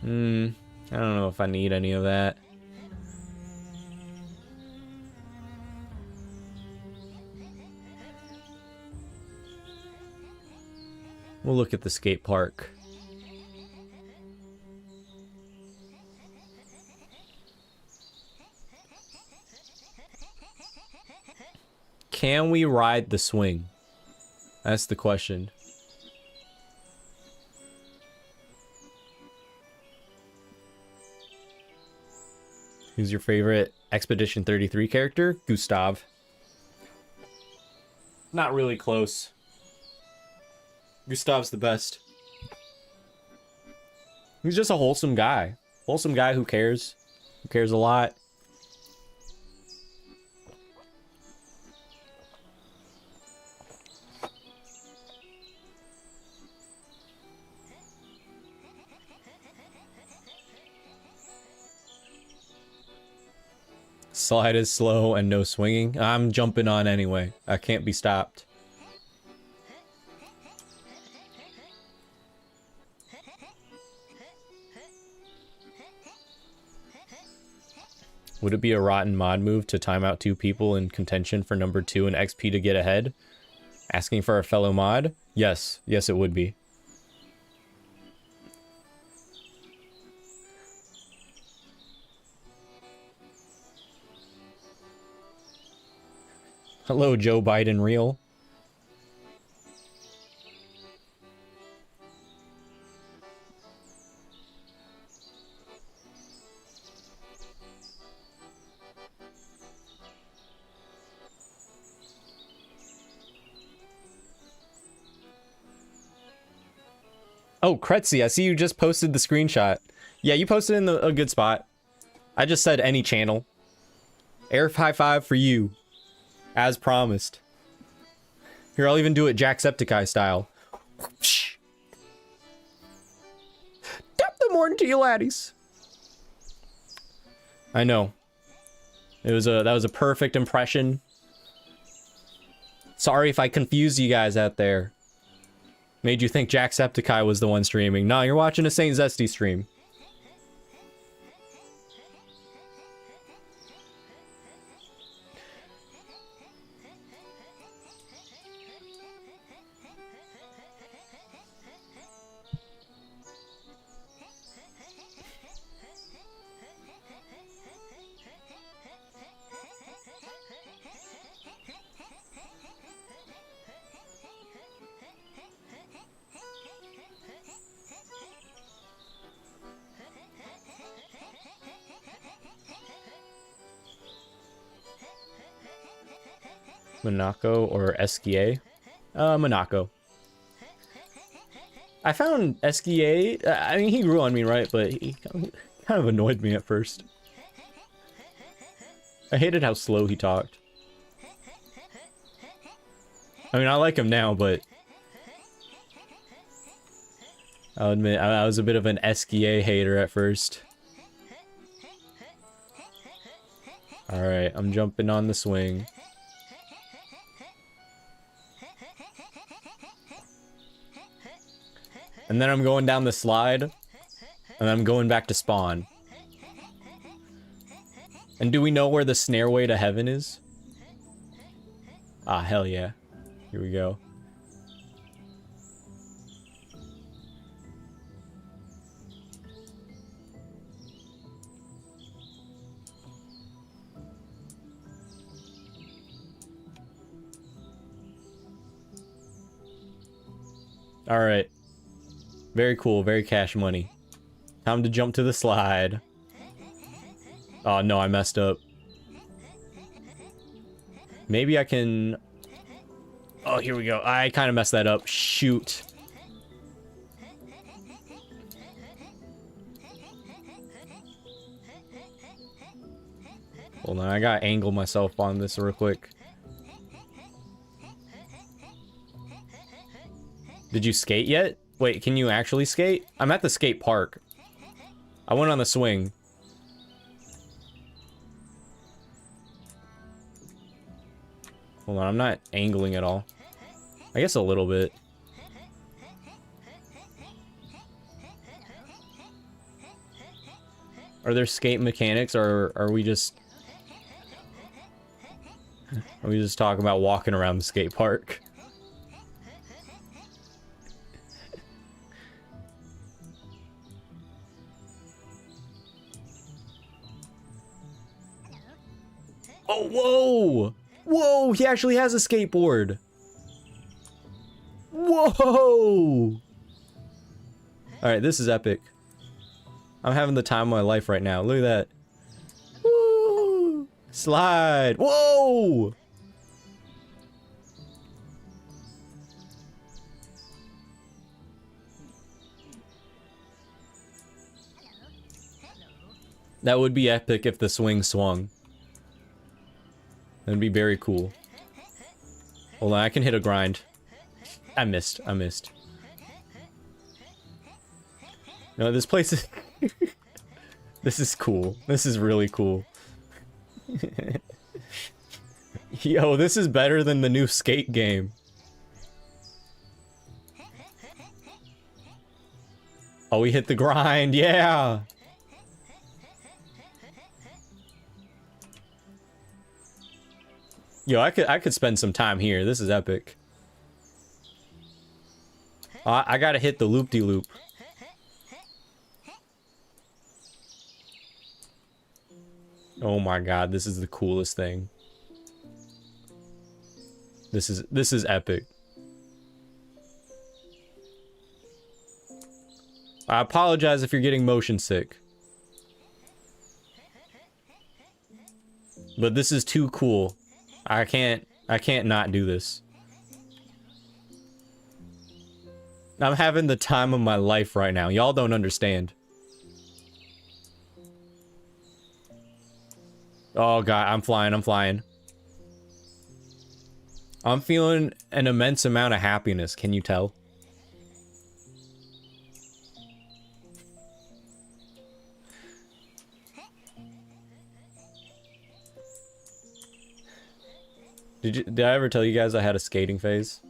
I don't know if I need any of that. We'll look at the skate park. Can we ride the swing? That's the question. Who's your favorite Expedition 33 character? Gustav. Not really close. Gustav's the best. He's just a wholesome guy. Wholesome guy who cares. Who cares a lot. Slide is slow and no swinging. I'm jumping on anyway. I can't be stopped. Would it be a rotten mod move to time out 2 people in contention for number 2 and XP to get ahead? Asking for a fellow mod? Yes. Yes, it would be. Hello, Joe Biden real. Oh, Kretzy, I see you just posted the screenshot. Yeah, you posted in a good spot. I just said any channel. Air high five for you. As promised. Here, I'll even do it Jacksepticeye style. Tap the morning to you laddies. I know. That was a perfect impression. Sorry if I confused you guys out there. Made you think Jacksepticeye was the one streaming. Nah, you're watching a Saint Zesty stream. Monaco or Esquier? Monaco. I found Esquier, I mean, he grew on me, right? But he kind of annoyed me at first. I hated how slow he talked. I mean, I like him now, but I'll admit, I was a bit of an Esquier hater at first. Alright, I'm jumping on the swing. And then I'm going down the slide. And I'm going back to spawn. And do we know where the Snailway to Heaven is? Ah, hell yeah. Here we go. Alright. Very cool, very cash money. Time to jump to the slide. Oh no, I messed up. Maybe I can... Oh, here we go. I kind of messed that up. Shoot. Hold on, I gotta angle myself on this real quick. Did you skate yet? Wait, can you actually skate? I'm at the skate park. I went on the swing. Hold on, I'm not angling at all. I guess a little bit. Are there skate mechanics, or are we just... Are we just talking about walking around the skate park? Oh, whoa! Whoa, he actually has a skateboard! Whoa! Alright, this is epic. I'm having the time of my life right now. Look at that. Woo! Slide! Whoa! That would be epic if the swing swung. That'd be very cool. Hold on, I can hit a grind. I missed. No, this place is... This is cool. This is really cool. Yo, this is better than the new skate game. Oh, we hit the grind, yeah! Yo, I could spend some time here. This is epic. I gotta hit the loop-de-loop. Oh my god, this is the coolest thing. This is epic. I apologize if you're getting motion sick. But this is too cool. I can't not do this. I'm having the time of my life right now. Y'all don't understand. Oh god, I'm flying. I'm feeling an immense amount of happiness, can you tell? Did I ever tell you guys I had a skating phase?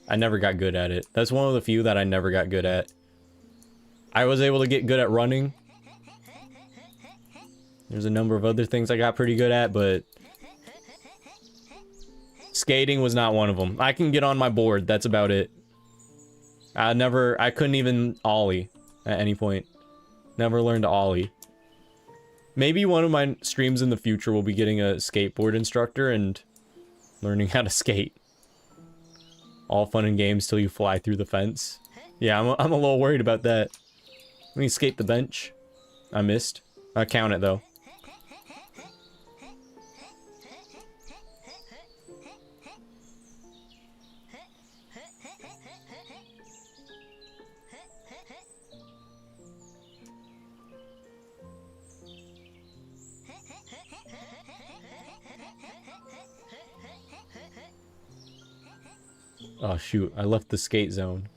I never got good at it. That's one of the few that I never got good at. I was able to get good at running. There's a number of other things I got pretty good at, but skating was not one of them. I can get on my board, that's about it. I couldn't even ollie at any point. Never learned to ollie. Maybe one of my streams in the future will be getting a skateboard instructor and learning how to skate. All fun and games till you fly through the fence. Yeah, I'm a little worried about that. Let me skate the bench. I missed. I count it though. Oh shoot, I left the skate zone.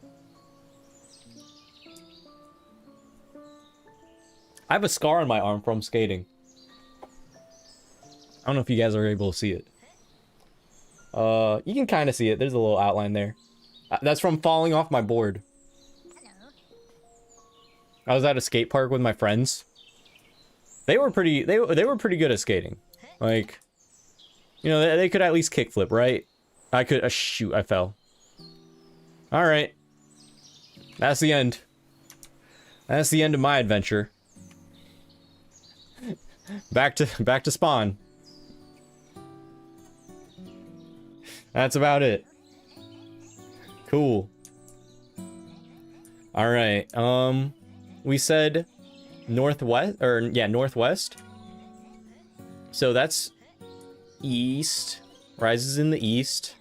I have a scar on my arm from skating. I don't know if you guys are able to see it. You can kind of see it. There's a little outline there. That's from falling off my board. I was at a skate park with my friends. They were pretty good at skating. Like, you know, they could at least kickflip, right? I could shoot, I fell. All right. That's the end. That's the end of my adventure. Back to spawn. That's about it. Cool. All right. We said northwest, or yeah, northwest. So that's east. Rises in the east.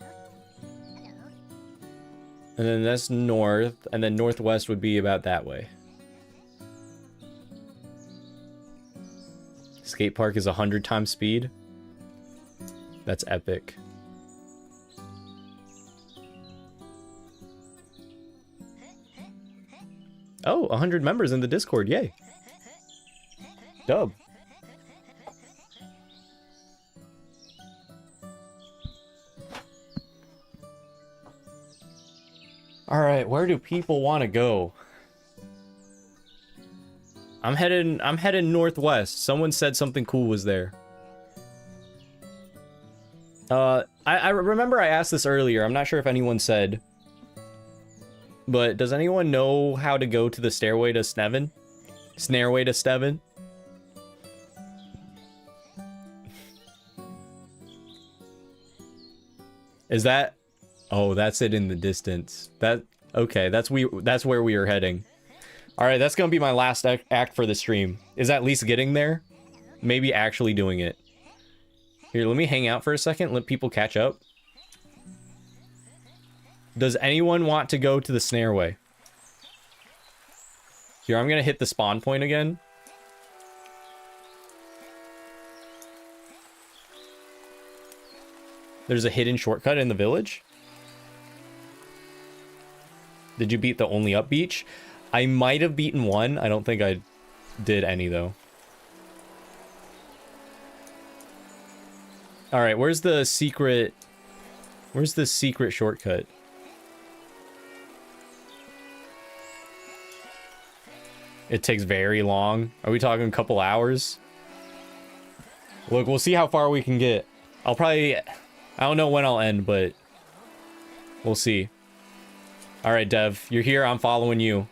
And then that's north, and then northwest would be about that way. Skate park is 100 times speed. That's epic. Oh, 100 members in the Discord, yay. Dub. All right, where do people want to go? I'm heading northwest. Someone said something cool was there. I remember I asked this earlier. I'm not sure if anyone said. But does anyone know how to go to the stairway to Snevin? Snairway to Steven? Is that... Oh, that's it in the distance. Okay, that's where we are heading. Alright, that's gonna be my last act for the stream. Is at least getting there? Maybe actually doing it. Here, let me hang out for a second, let people catch up. Does anyone want to go to the Snairway? Here, I'm gonna hit the spawn point again. There's a hidden shortcut in the village. Did you beat the only up beach? I might have beaten one. I don't think I did any though. All right, where's the secret shortcut? It takes very long. Are we talking a couple hours? Look, we'll see how far we can get. I don't know when I'll end, but we'll see. All right, Dev, you're here. I'm following you.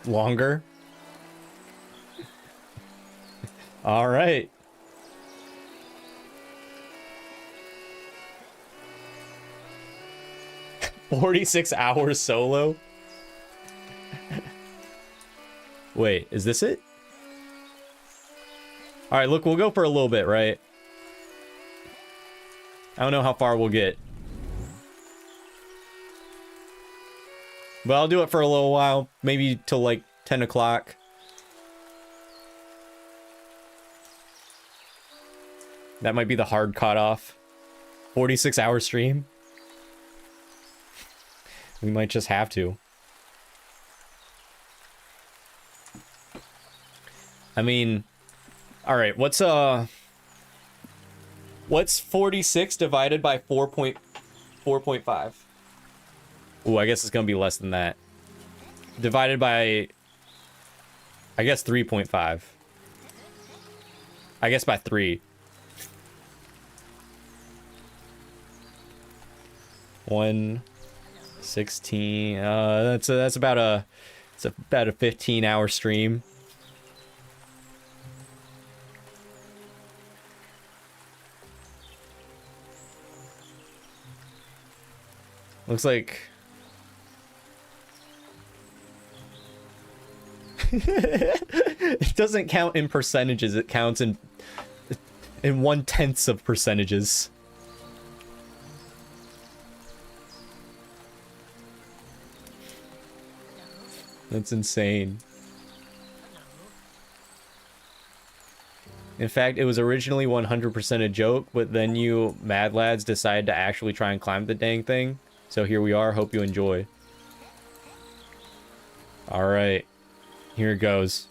Longer? All right. "46 hours solo?" Wait, is this it? All right, look, we'll go for a little bit, right? I don't know how far we'll get. But I'll do it for a little while, maybe till like 10 o'clock. That might be the hard cutoff. 46-hour stream. We might just have to. I mean, all right, what's 46 divided by 4.5? Ooh, I guess it's gonna be less than that. Divided by, I guess 3.5. I guess by 3. 116. That's about a 15-hour stream. Looks like It doesn't count in percentages, it counts in 1/10 of percentages. That's insane. In fact, it was originally 100% a joke, but then you mad lads decided to actually try and climb the dang thing. So here we are. Hope you enjoy. All right, here it goes.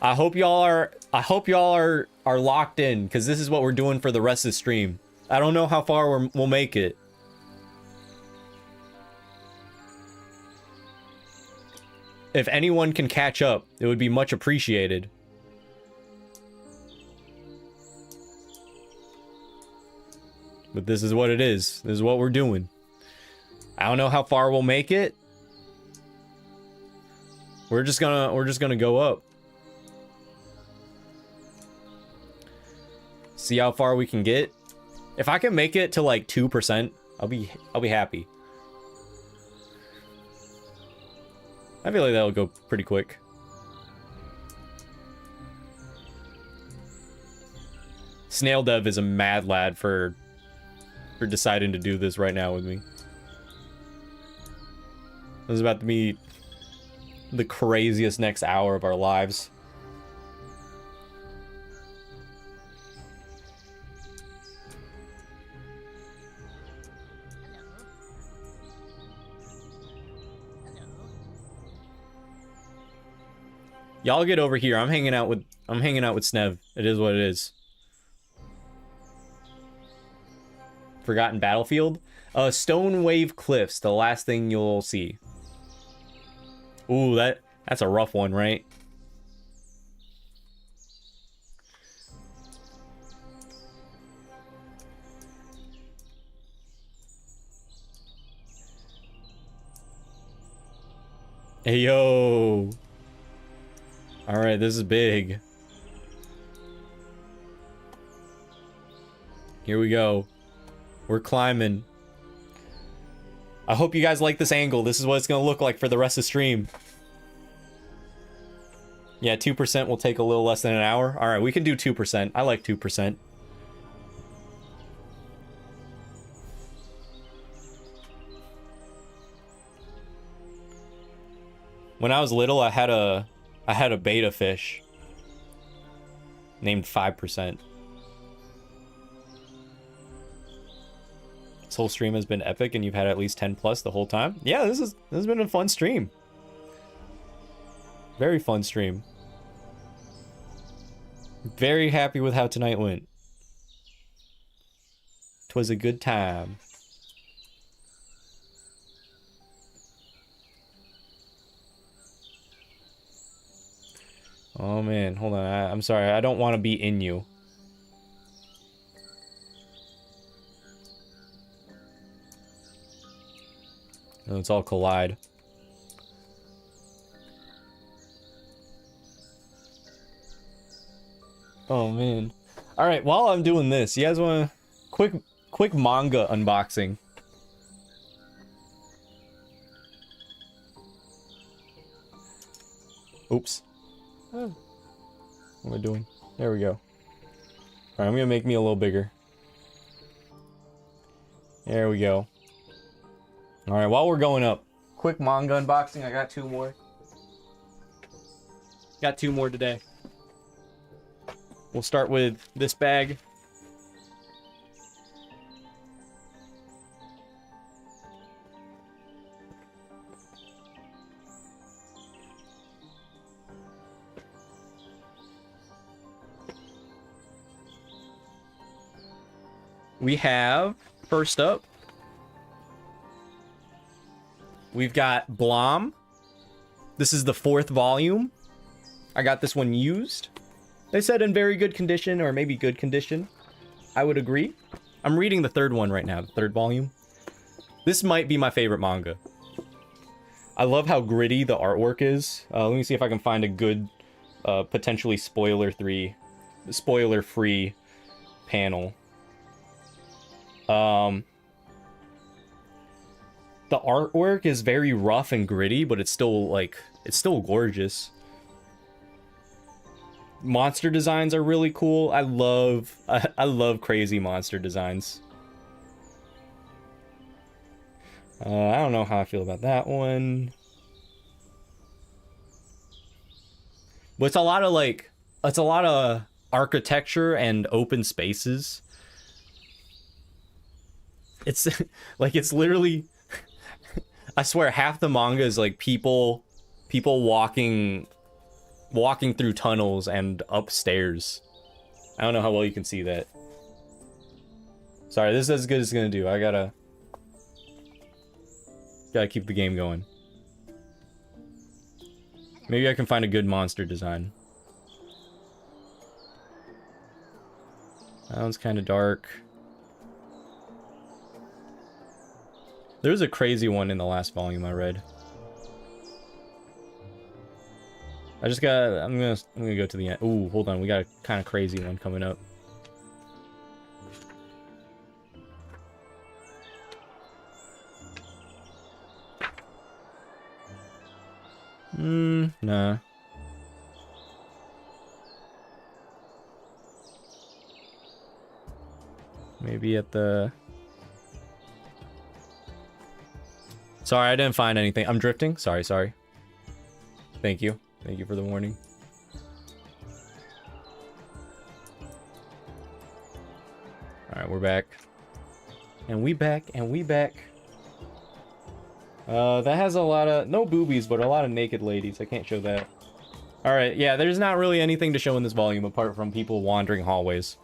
I hope y'all are locked in, because this is what we're doing for the rest of the stream. I don't know how far we'll make it. If anyone can catch up, it would be much appreciated. But this is what it is. This is what we're doing. I don't know how far we'll make it. We're just gonna go up. See how far we can get. If I can make it to like 2%, I'll be happy. I feel like that'll go pretty quick. Snail Dev is a mad lad for deciding to do this right now with me. This is about to be the craziest next hour of our lives. Y'all get over here. I'm hanging out with Snev. It is what it is. Forgotten Battlefield. Stone Wave Cliffs, the last thing you'll see. Ooh, that's a rough one, right? Hey, yo. All right, this is big. Here we go. We're climbing. I hope you guys like this angle. This is what it's going to look like for the rest of the stream. Yeah, 2% will take a little less than an hour. All right, we can do 2%. I like 2%. When I was little, I had a beta fish named 5%. This whole stream has been epic, and you've had at least 10 plus the whole time. Yeah, this has been a fun stream. Very fun stream. Very happy with how tonight went. 'Twas a good time. Oh man, hold on. I'm sorry. I don't want to be in you. No, it's all collide. Oh man. All right, while I'm doing this, you guys want a quick manga unboxing? Oops. What am I doing? There we go. All right, I'm gonna make me a little bigger. There we go. All right, while we're going up, quick manga unboxing. I got two more. Got two more today. We'll start with this bag. We have, first up, we've got Blom. This is the 4th volume. I got this one used. They said in very good condition, or maybe good condition. I would agree. I'm reading the 3rd one right now, the 3rd volume. This might be my favorite manga. I love how gritty the artwork is. Let me see if I can find a good, potentially spoiler-free the artwork is very rough and gritty, but it's still like, it's still gorgeous. Monster designs are really cool. I love crazy monster designs. I don't know how I feel about that one. But it's a lot of architecture and open spaces. It's like, it's literally, I swear half the manga is like people walking through tunnels and upstairs. I don't know how well you can see that. Sorry, this is as good as it's gonna do. I gotta keep the game going. Maybe I can find a good monster design. That one's kind of dark. There's a crazy one in the last volume I read. I'm gonna go to the end. Ooh, hold on, we got a kind of crazy one coming up. Nah. Maybe at the... Sorry, I didn't find anything. I'm drifting. Sorry. Thank you. Thank you for the warning. Alright, we're back. And we back. That has a lot of... No boobies, but a lot of naked ladies. I can't show that. Alright, yeah, there's not really anything to show in this volume apart from people wandering hallways.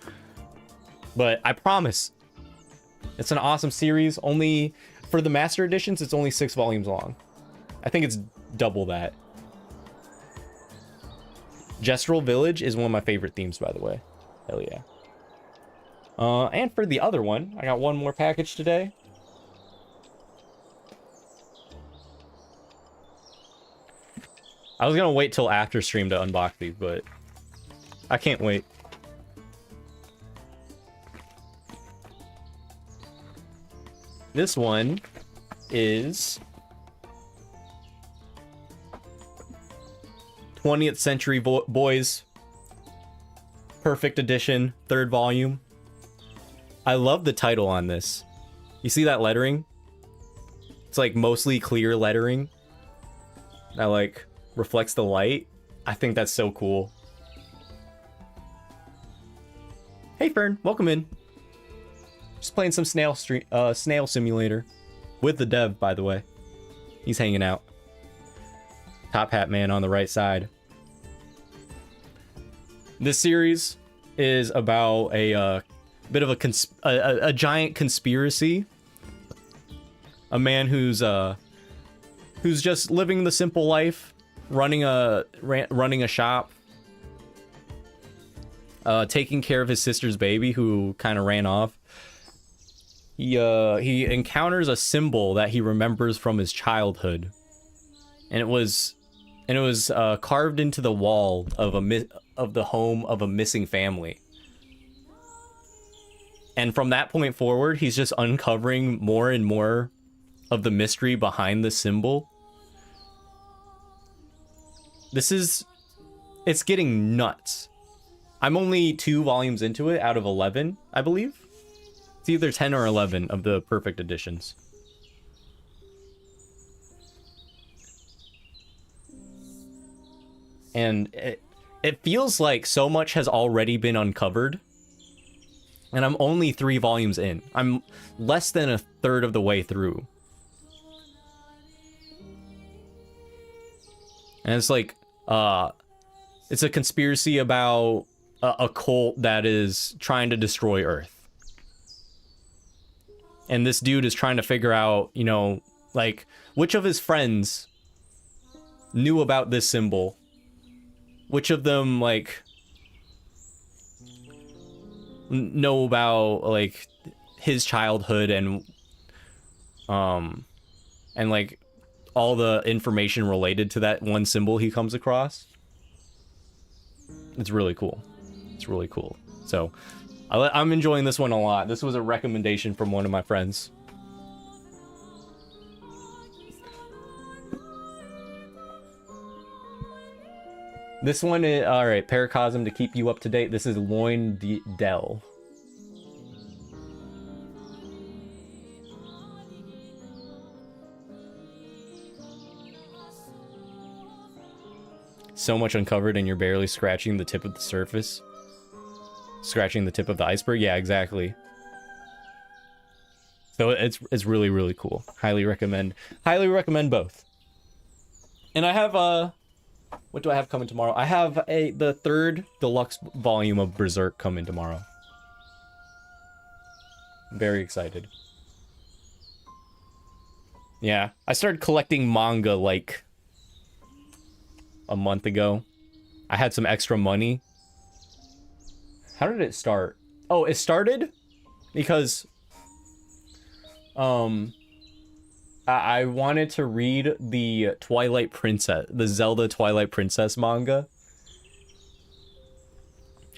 But I promise, it's an awesome series. Only... For the Master Editions, it's only 6 volumes long. I think it's double that. Gestural Village is one of my favorite themes, by the way. Hell yeah. And for the other one, I got one more package today. I was gonna wait till after stream to unbox these, but I can't wait. This one is 20th Century Boys Perfect Edition, 3rd volume. I love the title on this. You see that lettering? It's like mostly clear lettering that like reflects the light. I think that's so cool. Hey Fern, welcome in. Just playing some Snail Simulator. With the dev, by the way. He's hanging out. Top Hat Man on the right side. This series is about a bit of a giant conspiracy. A man who's just living the simple life, running a shop, taking care of his sister's baby who kind of ran off. He encounters a symbol that he remembers from his childhood, and it was carved into the wall of the home of a missing family. And from that point forward, he's just uncovering more and more of the mystery behind the symbol. It's getting nuts. I'm only 2 volumes into it out of 11, I believe. It's either 10 or 11 of the Perfect Editions. And it feels like so much has already been uncovered. And I'm only 3 volumes in. I'm less than a third of the way through. And it's like, it's a conspiracy about a cult that is trying to destroy Earth. And this dude is trying to figure out, you know, like, which of his friends knew about this symbol? Which of them, like, know about, like, his childhood and like, all the information related to that one symbol he comes across? It's really cool. It's really cool. So... I'm enjoying this one a lot. This was a recommendation from one of my friends. This one is all right. Paracosm to keep you up to date. This is Loin Dell. So much uncovered and you're barely scratching the tip of the surface. Scratching the tip of the iceberg. Yeah, exactly. So it's really, really cool. Highly recommend both. And I have what do I have coming tomorrow? I have the 3rd deluxe volume of Berserk coming tomorrow. Very excited. Yeah, I started collecting manga like a month ago. I had some extra money. How did it start? Oh, it started because I wanted to read the Zelda Twilight Princess manga.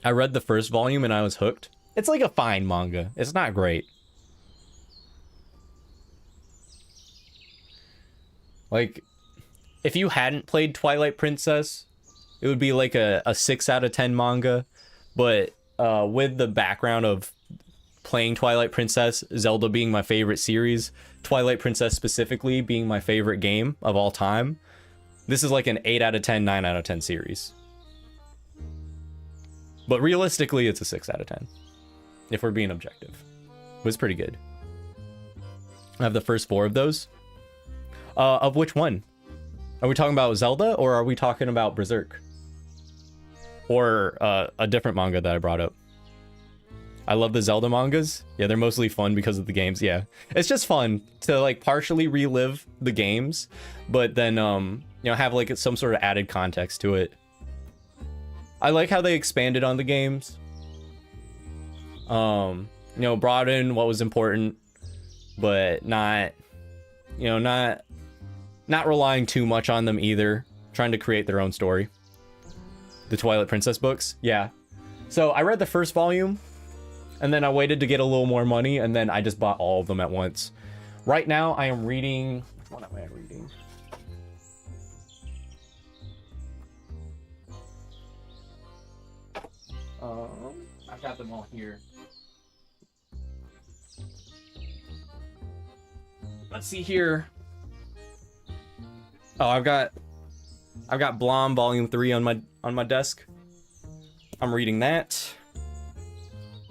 I read the first volume and I was hooked. It's like a fine manga. It's not great. Like, if you hadn't played Twilight Princess, it would be like a 6 out of 10 manga. But with the background of playing Twilight Princess, Zelda being my favorite series, Twilight Princess specifically being my favorite game of all time, this is like an 8 out of 10, 9 out of 10 series. But realistically, it's a 6 out of 10, if we're being objective. It was pretty good. I have the first 4 of those. Of which one? Are we talking about Zelda, or are we talking about Berserk? Or a different manga that I brought up? I love the Zelda mangas. Yeah, they're mostly fun because of the games. Yeah, it's just fun to like partially relive the games, but then you know, have like some sort of added context to it. I like how they expanded on the games. You know, brought in what was important, but not, you know, not relying too much on them either. Trying to create their own story. The Twilight Princess books, yeah. So I read the first volume, and then I waited to get a little more money, and then I just bought all of them at once. Right now, I am reading... Which one am I reading? I've got them all here. Let's see here. Oh, I've got Blom Volume 3 on my desk. I'm reading that.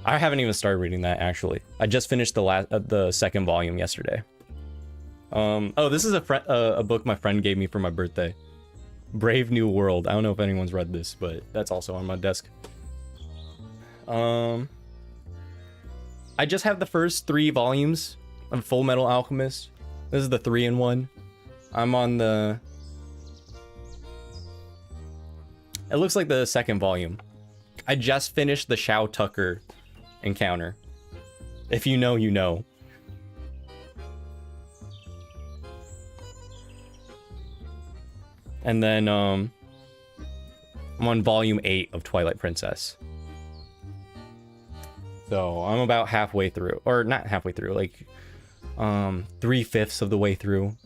I haven't even started reading that, actually. I just finished the second volume yesterday. Oh, this is a book my friend gave me for my birthday. Brave New World. I don't know if anyone's read this, but that's also on my desk. I just have the first 3 volumes of Full Metal Alchemist. This is the 3-in-1. I'm on the... It looks like the second volume. I just finished the Shao Tucker encounter. If you know, you know. And then, I'm on volume 8 of Twilight Princess. So, I'm about halfway through. Or, not halfway through, like, 3/5 of the way through.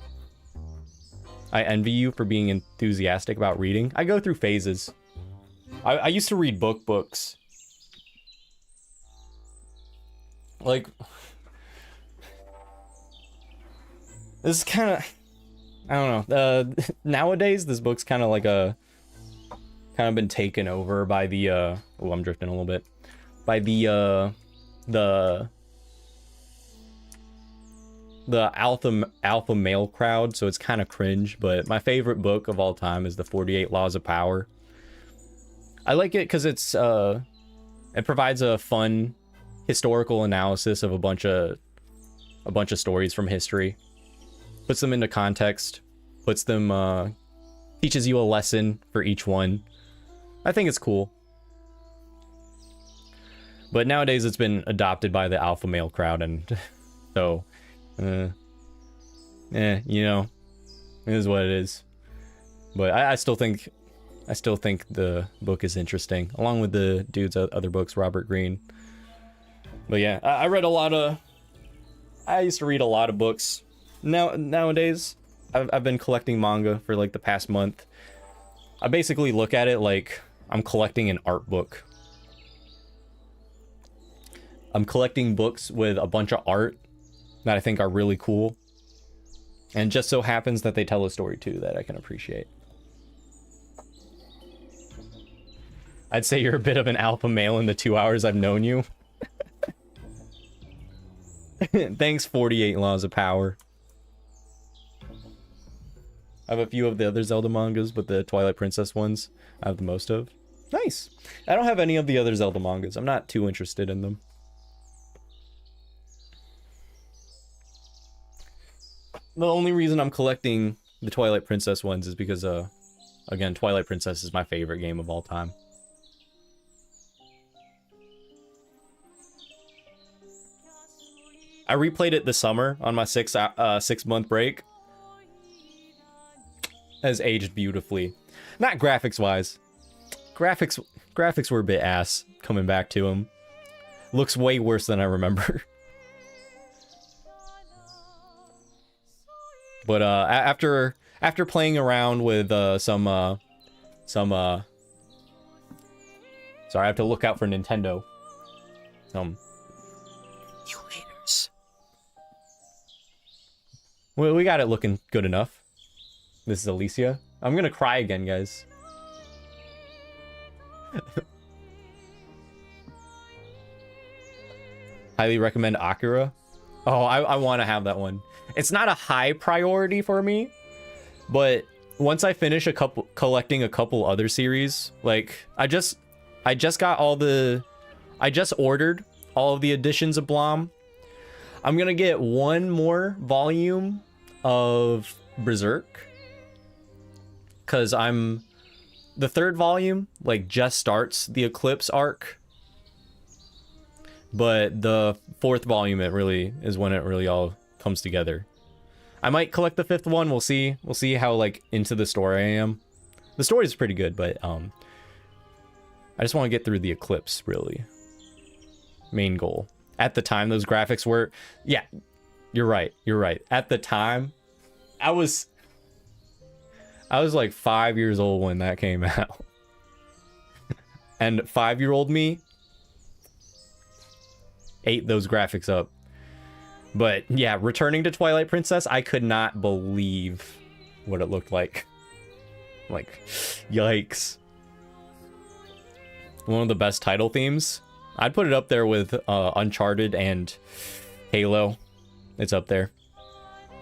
I envy you for being enthusiastic about reading. I go through phases. I used to read books. Like, this is kind of, I don't know. Nowadays, this book's kind of like been taken over by the, oh, I'm drifting a little bit. By the alpha male crowd, so it's kind of cringe, but my favorite book of all time is the 48 Laws of Power. I like it because it provides a fun historical analysis of a bunch of stories from history, puts them into context, teaches you a lesson for each one. I think it's cool. But nowadays it's been adopted by the alpha male crowd, and so you know, it is what it is. But I still think the book is interesting, along with the dude's other books, Robert Greene. But yeah, I used to read a lot of books. Nowadays, I've been collecting manga for like the past month. I basically look at it like I'm collecting an art book. I'm collecting books with a bunch of art that I think are really cool. And it just so happens that they tell a story too that I can appreciate. I'd say you're a bit of an alpha male in the 2 hours I've known you. Thanks, 48 Laws of Power. I have a few of the other Zelda mangas, but the Twilight Princess ones I have the most of. Nice. I don't have any of the other Zelda mangas. I'm not too interested in them. The only reason I'm collecting the Twilight Princess ones is because, again, Twilight Princess is my favorite game of all time. I replayed it this summer on my 6-month break. Has aged beautifully. Not graphics-wise. Graphics were a bit ass coming back to them. Looks way worse than I remember. But after playing around with sorry, I have to look out for Nintendo. You haters. Well, we got it looking good enough. This is Alicia. I'm gonna cry again, guys. Highly recommend Akira. Oh, I want to have that one. It's not a high priority for me, but once I finish collecting a couple other series, like I just ordered all of the editions of Blom. I'm gonna get one more volume of Berserk, because the third volume like just starts the Eclipse arc, but the fourth volume it really is when it really all comes together. I might collect the fifth one. We'll see how like into the story I am. The story is pretty good, but I just want to get through the Eclipse, really. Main goal. At the time those graphics were, yeah, you're right. At the time I was like 5 years old when that came out. And 5-year-old me ate those graphics up. But yeah, returning to Twilight Princess, I could not believe what it looked like. Like, yikes. One of the best title themes. I'd put it up there with Uncharted and Halo. It's up there.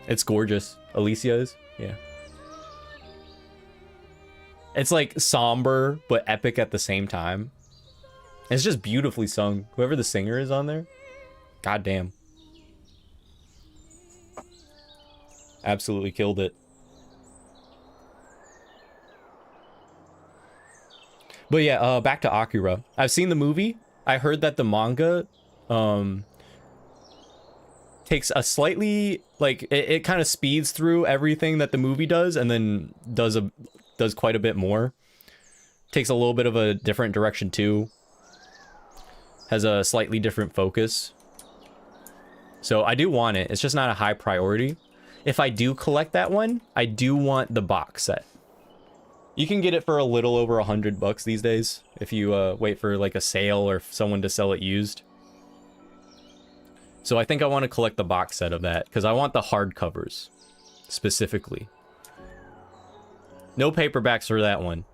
It's gorgeous. Alicia is, yeah. It's like somber but epic at the same time. It's just beautifully sung. Whoever the singer is on there, goddamn. Absolutely killed it. But yeah, back to Akira. I've seen the movie. I heard that the manga takes a slightly, like, it kind of speeds through everything that the movie does, and then does quite a bit more. Takes a little bit of a different direction too. Has a slightly different focus. So I do want it. It's just not a high priority. If I do collect that one, I do want the box set. You can get it for a little over $100 these days if you wait for like a sale or someone to sell it used. So I think I want to collect the box set of that because I want the hardcovers specifically. No paperbacks for that one.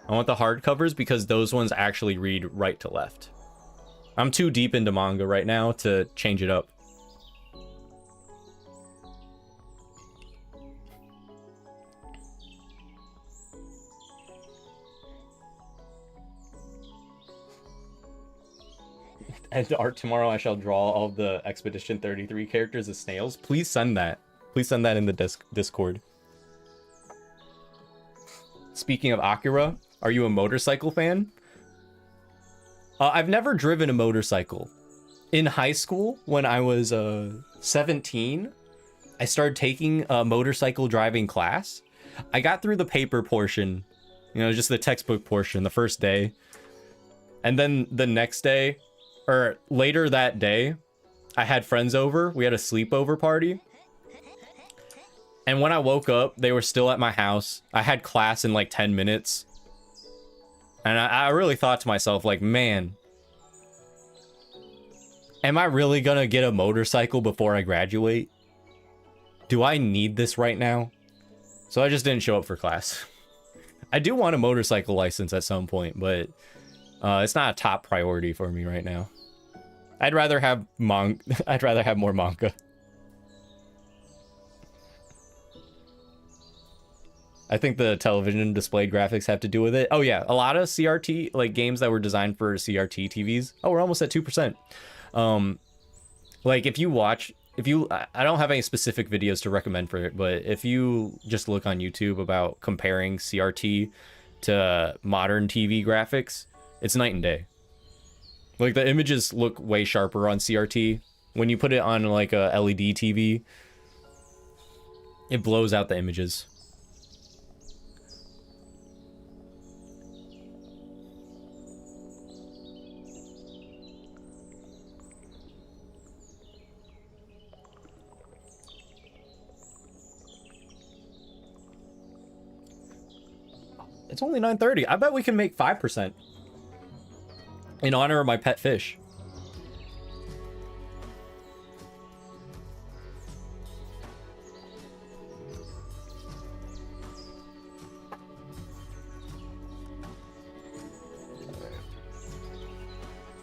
I want the hardcovers because those ones actually read right to left. I'm too deep into manga right now to change it up. And art tomorrow, I shall draw all of the Expedition 33 characters as snails. Please send that. Please send that in the Discord. Speaking of Akira, are you a motorcycle fan? I've never driven a motorcycle. In high school, when I was 17, I started taking a motorcycle driving class. I got through the paper portion, you know, just the textbook portion the first day. And then the next day, or later that day, I had friends over. We had a sleepover party. And when I woke up, they were still at my house. I had class in like 10 minutes. And I really thought to myself, like, man, am I really gonna get a motorcycle before I graduate? Do I need this right now? So I just didn't show up for class. I do want a motorcycle license at some point, but it's not a top priority for me right now. I'd rather have I'd rather have more manga. I think the television display graphics have to do with it. Oh yeah, a lot of CRT, like games that were designed for CRT TVs. Oh, we're almost at 2%. Like if you watch, I don't have any specific videos to recommend for it, but if you just look on YouTube about comparing CRT to modern TV graphics, it's night and day. Like the images look way sharper on CRT. When you put it on like a LED TV, it blows out the images. It's only 9:30. I bet we can make 5% in honor of my pet fish.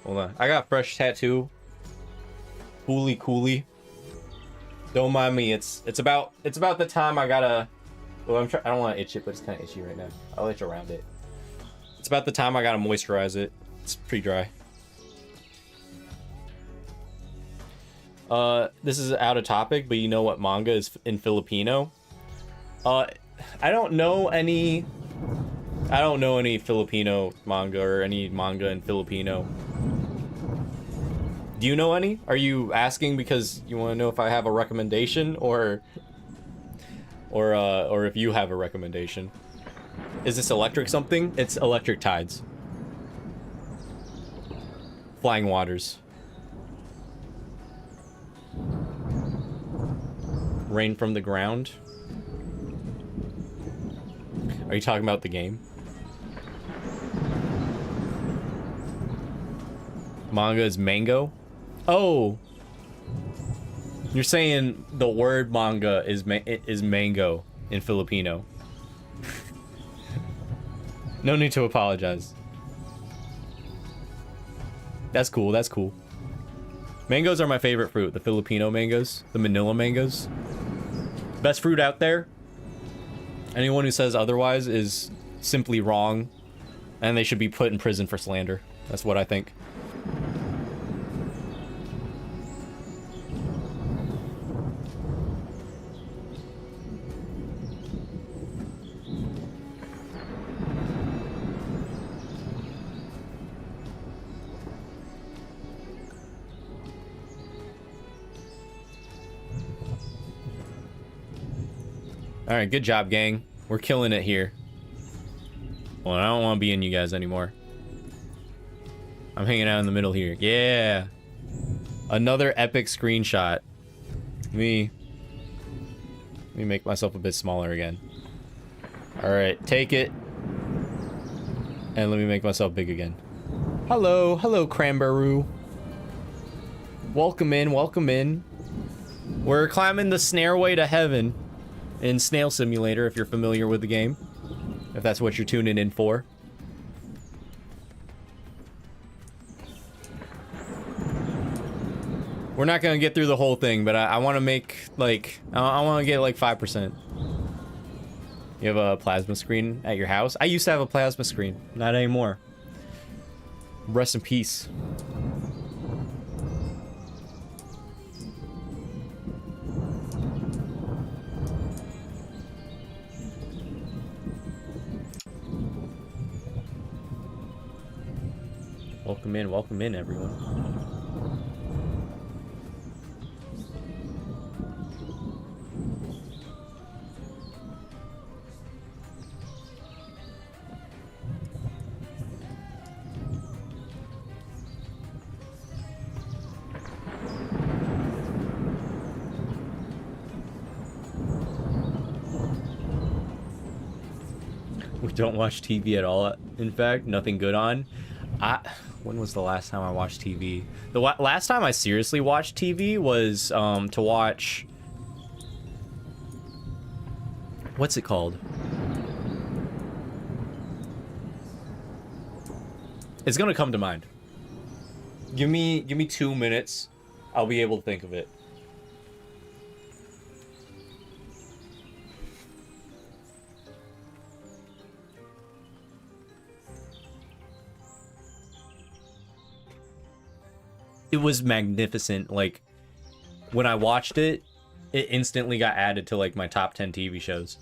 Hold on. I got a fresh tattoo. Coolie. Don't mind me. It's about the time I gotta. Well, I don't want to itch it, but it's kind of itchy right now. I'll itch around it. It's about the time I gotta moisturize it. It's pretty dry. This is out of topic, but you know what manga is in Filipino? I don't know any Filipino manga or any manga in Filipino. Do you know any? Are you asking because you want to know if I have a recommendation or if you have a recommendation? Is this electric something? It's Electric Tides. Flying Waters. Rain from the Ground. Are you talking about the game? Manga is mango? Oh! You're saying the word manga is mango in Filipino. No need to apologize. That's cool, that's cool. Mangoes are my favorite fruit. The Filipino mangoes. The Manila mangoes. Best fruit out there. Anyone who says otherwise is simply wrong. And they should be put in prison for slander. That's what I think. Alright, good job, gang. We're killing it here. Well, I don't want to be in you guys anymore. I'm hanging out in the middle here. Yeah! Another epic screenshot. Let me make myself a bit smaller again. Alright, take it. And let me make myself big again. Hello, Cranberry. Welcome in, welcome in. We're climbing the stairway to heaven in Snail Simulator, if you're familiar with the game. If that's what you're tuning in for. We're not gonna get through the whole thing, but I want to make, like, I want to get, like, 5%. You have a plasma screen at your house? I used to have a plasma screen. Not anymore. Rest in peace. Welcome in, everyone. We don't watch TV at all. In fact, nothing good on. When was the last time I watched TV? The last time I seriously watched TV was to watch. What's it called? It's gonna come to mind. Give me 2 minutes. I'll be able to think of it. It was magnificent. Like, when I watched it, it instantly got added to like my top 10 TV shows.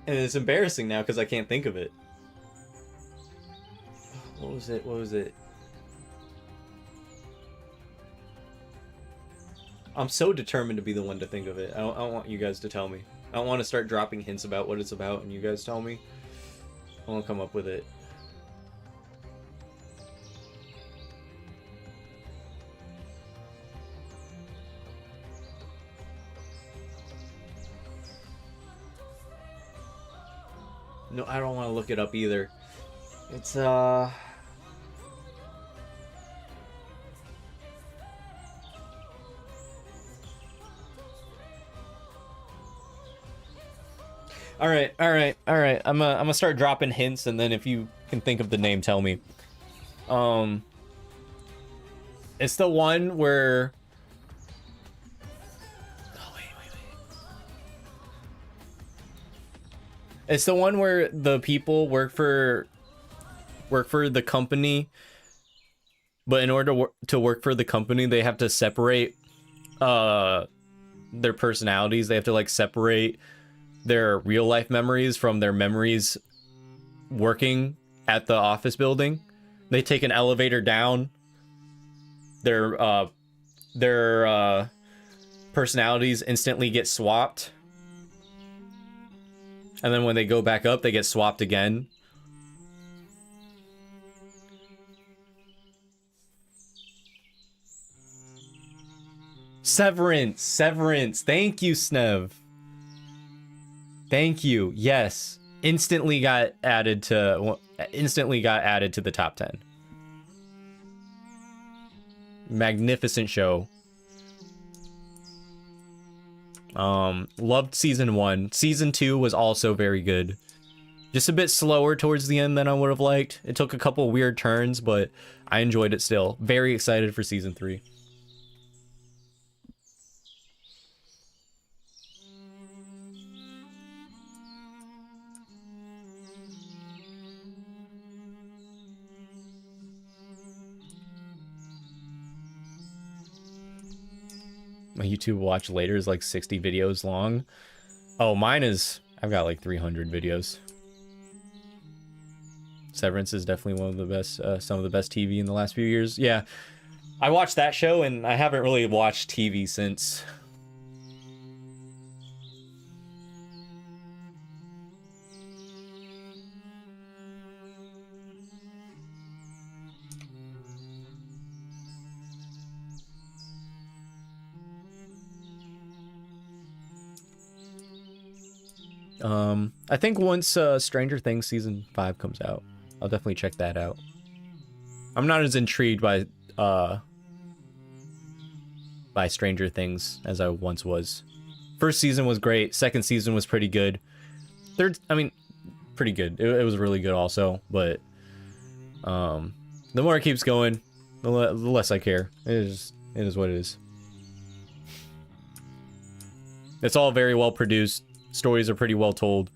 And it's embarrassing now because I can't think of it. What was it? What was it? I'm so determined to be the one to think of it. I don't want you guys to tell me. I don't want to start dropping hints about what it's about and you guys tell me. I won't come up with it. No, I don't want to look it up either. It's All right. I'm gonna start dropping hints, and then if you can think of the name, tell me. It's the one where. Oh wait. It's the one where the people work for the company, but in order to work for the company, they have to separate their personalities. They have to like separate their real life memories from their memories working at the office building. They take an elevator down. Their personalities instantly get swapped. And then when they go back up, they get swapped again. Severance. Thank you, Snev. Thank you. Yes. Instantly got added to the top 10. Magnificent show. Loved season 1. Season 2 was also very good. Just a bit slower towards the end than I would have liked. It took a couple weird turns, but I enjoyed it still. Very excited for season 3. My YouTube watch later is like 60 videos long. Oh, mine is... I've got like 300 videos. Severance is definitely one of the best, some of the best TV in the last few years. Yeah, I watched that show and I haven't really watched TV since. I think once Stranger Things season 5 comes out, I'll definitely check that out. I'm not as intrigued by Stranger Things as I once was. First season was great. Second season was pretty good. Third, I mean, pretty good. It was really good also, but the more it keeps going, the less I care. It is what it is. It's all very well produced. Stories are pretty well told.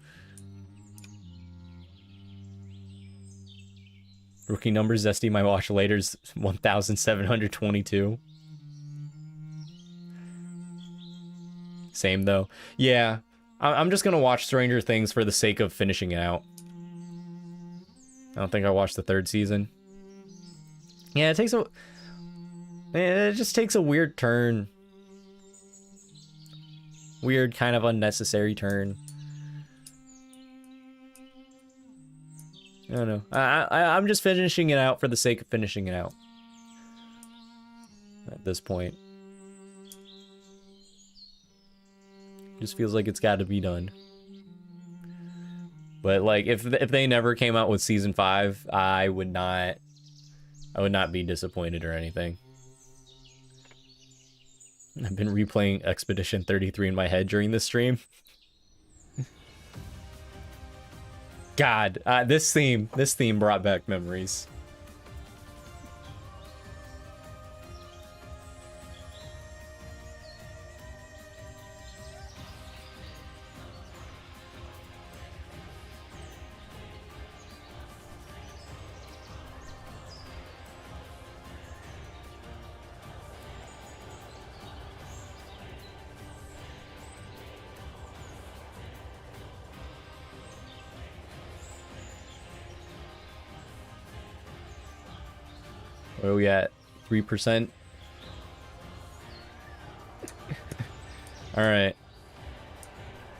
Rookie numbers, Zesty, my watch later's 1,722. Same though. Yeah, I'm just gonna watch Stranger Things for the sake of finishing it out. I don't think I watched the 3rd season. Yeah, it just takes a weird turn. Weird, kind of unnecessary turn. I don't know. I'm just finishing it out for the sake of finishing it out. at this point. Just feels like it's got to be done. But like if they never came out with season 5, I would not be disappointed or anything. I've been replaying Expedition 33 in my head during this stream. God, this theme brought back memories. Where are we at? 3%? Alright.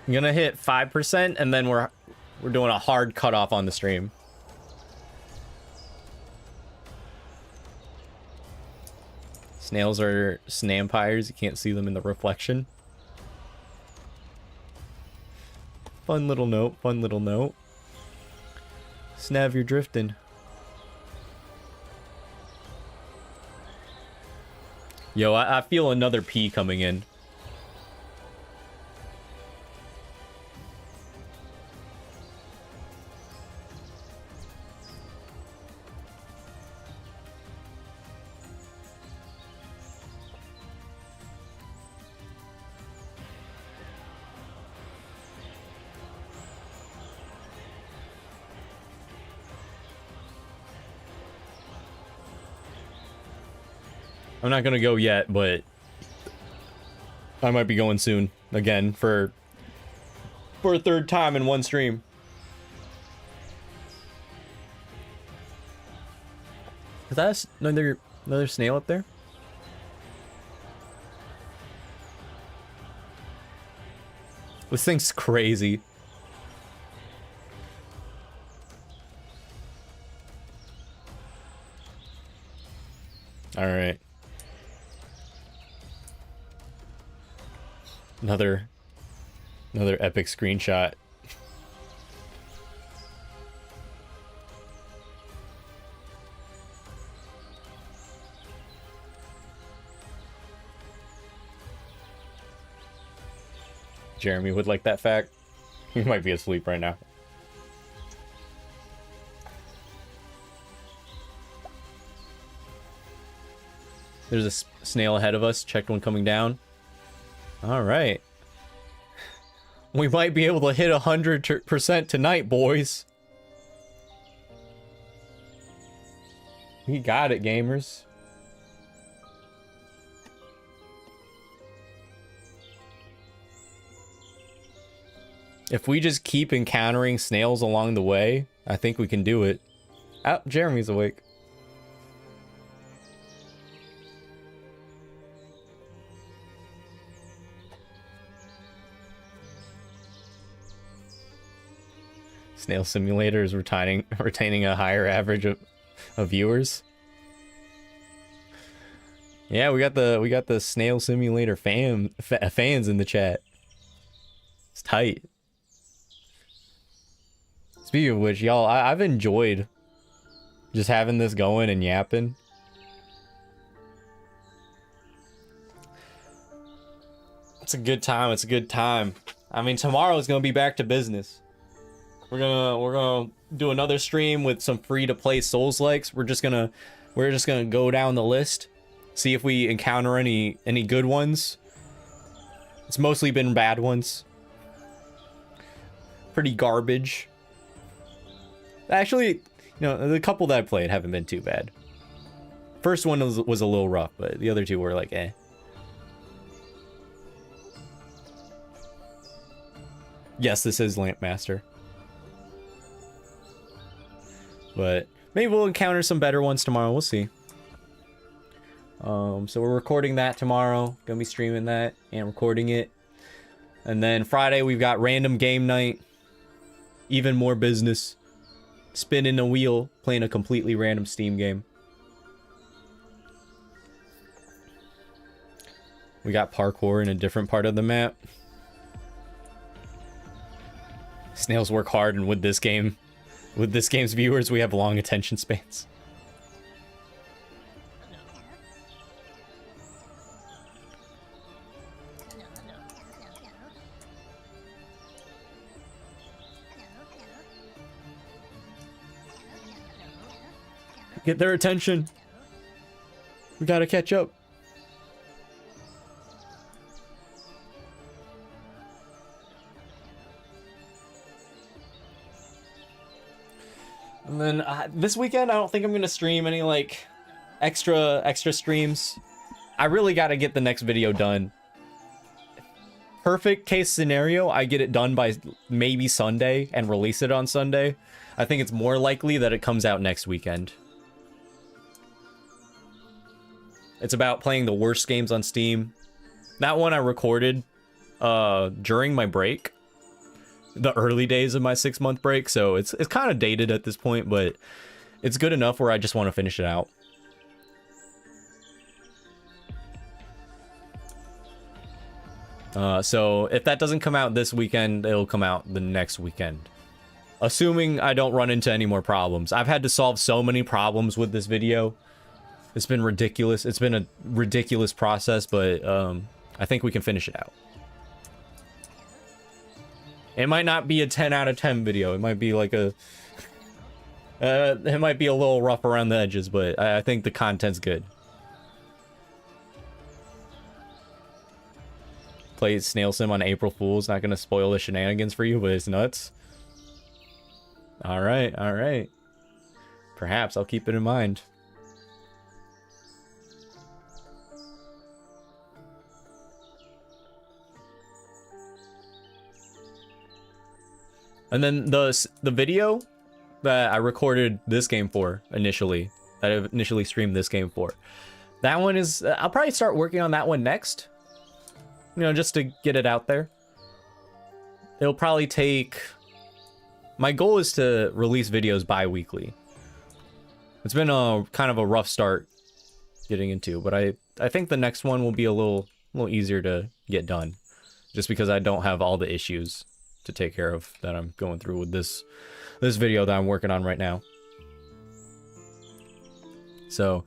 I'm gonna hit 5% and then we're doing a hard cutoff on the stream. Snails are snampires, you can't see them in the reflection. Fun little note, fun little note. Snav, you're drifting. Yo, I feel another P coming in. I'm not gonna go yet, but I might be going soon again for a third time in one stream. Is that another snail up there? This thing's crazy. All right. Another epic screenshot. Jeremy would like that fact. He might be asleep right now. There's a snail ahead of us. Checked one coming down. All right. We might be able to hit 100% tonight, boys. We got it, gamers. If we just keep encountering snails along the way, I think we can do it. Oh, Jeremy's awake. Snail Simulator is retaining a higher average of viewers. Yeah, we got the Snail Simulator fans in the chat. It's tight. Speaking of which, y'all, I've enjoyed just having this going and yapping. It's a good time. It's a good time. I mean, tomorrow is gonna be back to business. We're gonna do another stream with some free to play Souls likes. We're just gonna go down the list, see if we encounter any good ones. It's mostly been bad ones. Pretty garbage. Actually, you know, the couple that I played haven't been too bad. First one was a little rough, but the other two were like, eh. Yes, this is Lampmaster. But maybe we'll encounter some better ones tomorrow. We'll see. So we're recording that tomorrow. Gonna be streaming that and recording it. And then Friday we've got random game night. Even more business. Spinning a wheel, playing a completely random Steam game. We got parkour in a different part of the map. Snails work hard, and with this game's viewers, we have long attention spans. Get their attention. We gotta catch up. And then this weekend, I don't think I'm gonna stream any like extra streams. I really gotta get the next video done. Perfect case scenario, I get it done by maybe Sunday and release it on Sunday. I think it's more likely that it comes out next weekend. It's about playing the worst games on Steam. That one I recorded during my break. The early days of my 6-month break, so it's kind of dated at this point, but it's good enough where I just want to finish it out. So if that doesn't come out this weekend, it'll come out the next weekend. Assuming I don't run into any more problems. I've had to solve so many problems with this video. It's been ridiculous. It's been a ridiculous process, but I think we can finish it out. It might not be a 10 out of 10 video. It might be like a... it might be a little rough around the edges, but I think the content's good. Played Snail Sim on April Fool's. Not gonna spoil the shenanigans for you, but it's nuts. Alright, alright. Perhaps I'll keep it in mind. And then the video that I recorded this game for initially, that I initially streamed this game for, that one is, I'll probably start working on that one next. You know, just to get it out there. It'll probably take, my goal is to release videos bi-weekly. It's been a kind of a rough start getting into, but I think the next one will be a little easier to get done, just because I don't have all the issues to take care of that I'm going through with this video that I'm working on right now. So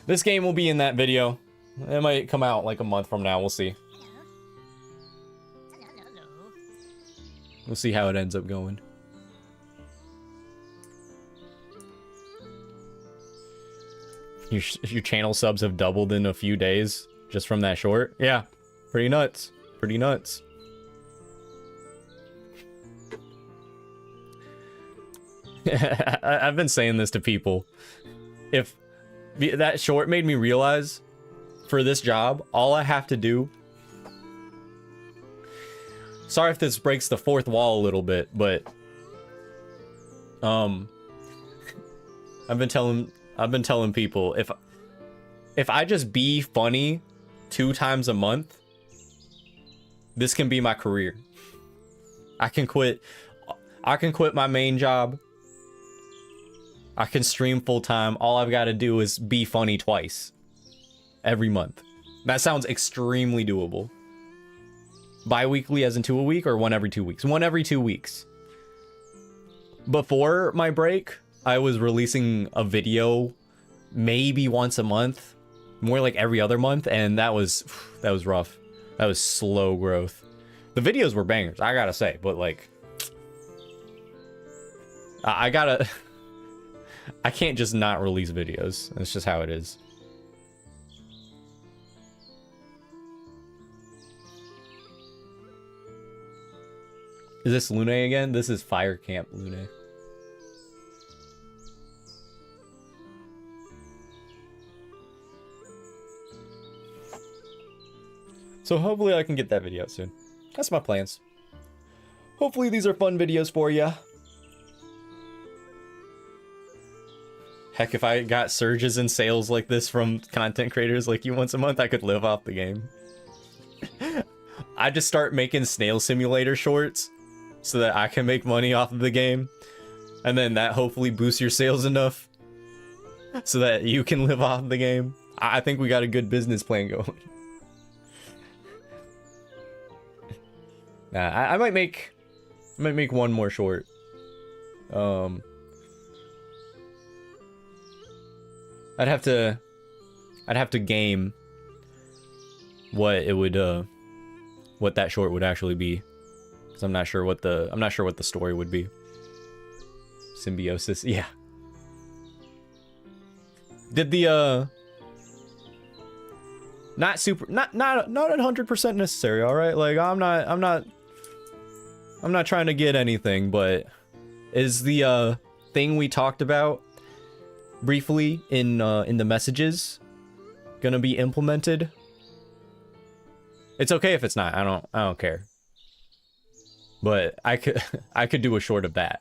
this game will be in that video. It might come out like a month from now. We'll see. We'll see how it ends up going. Your channel subs have doubled in a few days just from that short. Yeah, pretty nuts. Pretty nuts. I've been saying this to people. If that short made me realize, for this job, all I have to do... Sorry if this breaks the fourth wall a little bit, but... I've been telling people, if I just be funny 2 times a month, this can be my career. I can quit my main job. I can stream full time. All I've got to do is be funny twice every month. That sounds extremely doable. Bi-weekly as in 2 a week, or 1 every 2 weeks? 1 every 2 weeks. Before my break, I was releasing a video maybe once a month, more like every other month, and that was rough. That was slow growth. The videos were bangers, I gotta say, but like, I can't just not release videos. That's just how it is. Is this Lune again? This is Fire Camp Lune. So hopefully I can get that video out soon. That's my plans. Hopefully these are fun videos for ya. Heck, if I got surges in sales like this from content creators like you once a month, I could live off the game. I just start making Snail Simulator shorts so that I can make money off of the game. And then that hopefully boosts your sales enough so that you can live off the game. I think we got a good business plan going. I might make one more short. I'd have to game what it would what that short would actually be, because I'm not sure what the story would be. Symbiosis, yeah. Did the not 100% necessary, all right? Like I'm not trying to get anything, but is the thing we talked about briefly in the messages gonna be implemented? It's okay if it's not. I don't care. But I could do a short of that.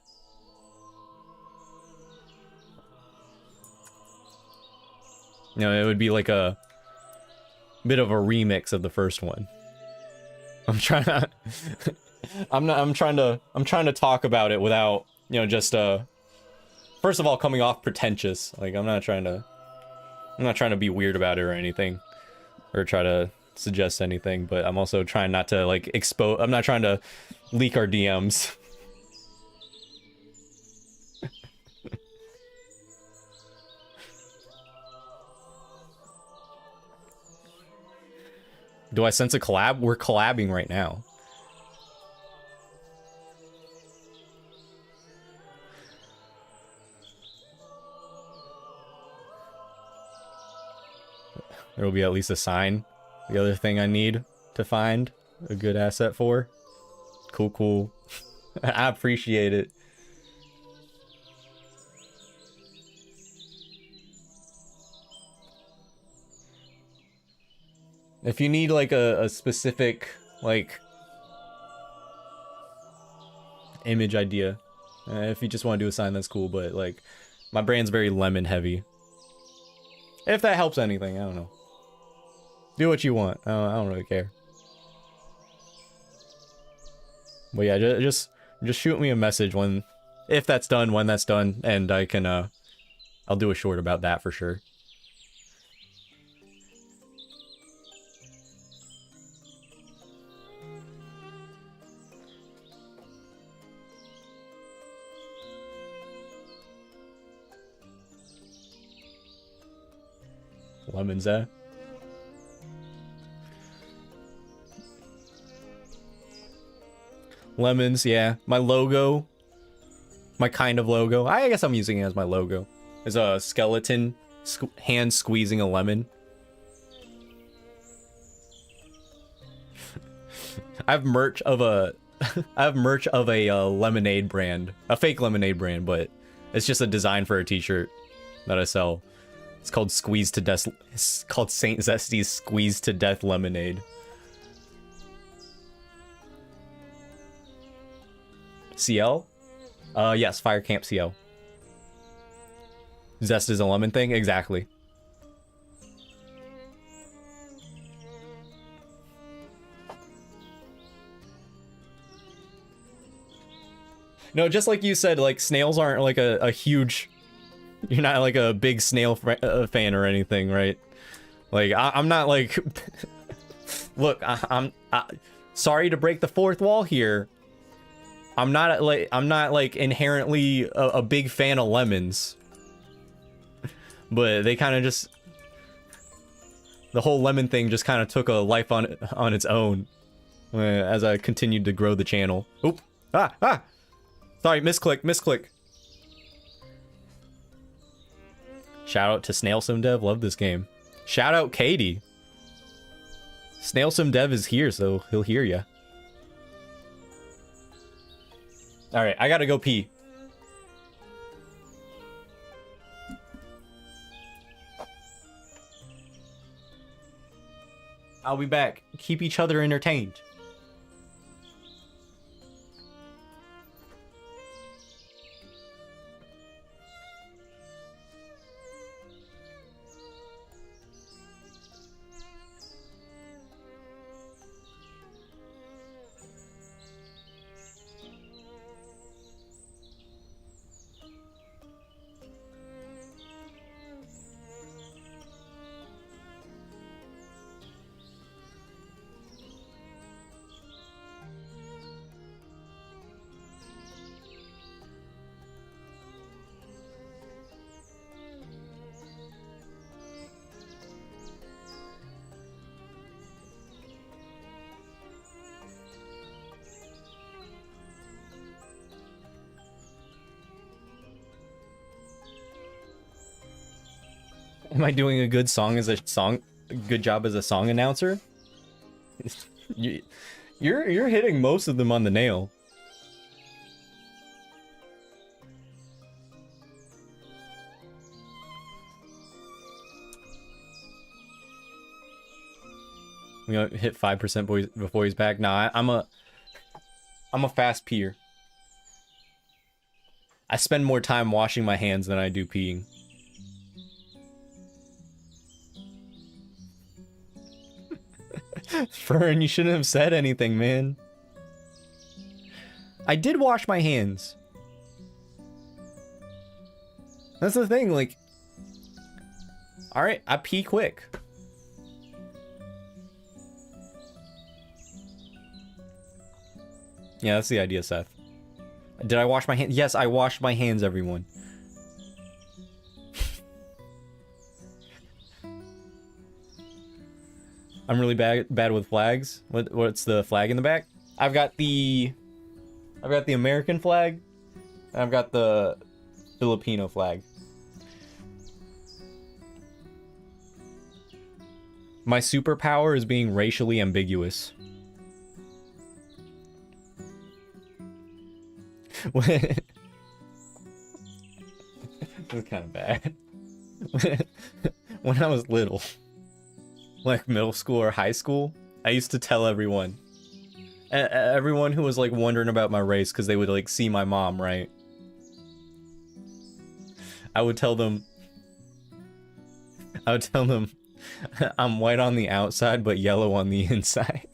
You know, it would be like a bit of a remix of the first one. I'm trying to I'm trying to talk about it without, you know, just first of all coming off pretentious. Like I'm not trying to be weird about it or anything, or try to suggest anything, but I'm also trying not to like expose. I'm not trying to leak our DMs. Do I sense a collab? We're collabing right now. There will be at least a sign. The other thing I need to find a good asset for. Cool. I appreciate it. If you need like a specific like image idea, if you just want to do a sign, that's cool, but like my brand's very lemon heavy. If that helps anything, I don't know. Do what you want. I don't really care. But yeah, just shoot me a message if that's done, when that's done, and I can I'll do a short about that for sure. Lemons, eh? Lemons, yeah. My logo, my kind of logo, I guess I'm using it as my logo, is a skeleton hand squeezing a lemon. I have merch of a lemonade brand, a fake lemonade brand, but it's just a design for a t-shirt that I sell. It's called Squeeze to Death. It's called Saint Zesty's Squeeze to Death Lemonade. CL? Yes, Fire Camp CL. Zest is a lemon thing? Exactly. No, just like you said, like snails aren't like a huge... You're not like a big snail fan or anything, right? Like I'm not like... Look, I'm sorry to break the fourth wall here. I'm not like inherently a big fan of lemons, but they kind of just, the whole lemon thing just kind of took a life on its own as I continued to grow the channel. Oop! Sorry, misclick. Shout out to Snail Sim Dev, love this game. Shout out Katie. Snail Sim Dev is here, so he'll hear ya. Alright, I gotta go pee. I'll be back. Keep each other entertained. Am I doing a good good job as a song announcer? You're hitting most of them on the nail. We gonna hit 5% before he's back. Nah, I'm a fast peer. I spend more time washing my hands than I do peeing. Fern, you shouldn't have said anything, man. I did wash my hands. That's the thing, like... Alright, I pee quick. Yeah, that's the idea, Seth. Did I wash my hands? Yes, I washed my hands, everyone. I'm really bad with flags. What's the flag in the back? I've got the American flag. And I've got the Filipino flag. My superpower is being racially ambiguous. It was kind of bad. When I was little, like middle school or high school, I used to tell everyone who was like wondering about my race, because they would like see my mom, right? I would tell them I'm white on the outside but yellow on the inside.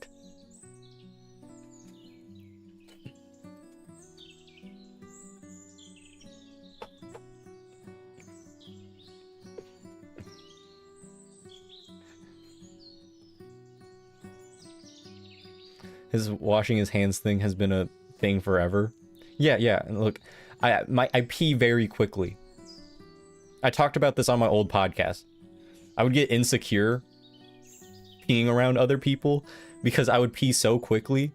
His washing his hands thing has been a thing forever. Yeah. Look, I pee very quickly. I talked about this on my old podcast. I would get insecure peeing around other people because I would pee so quickly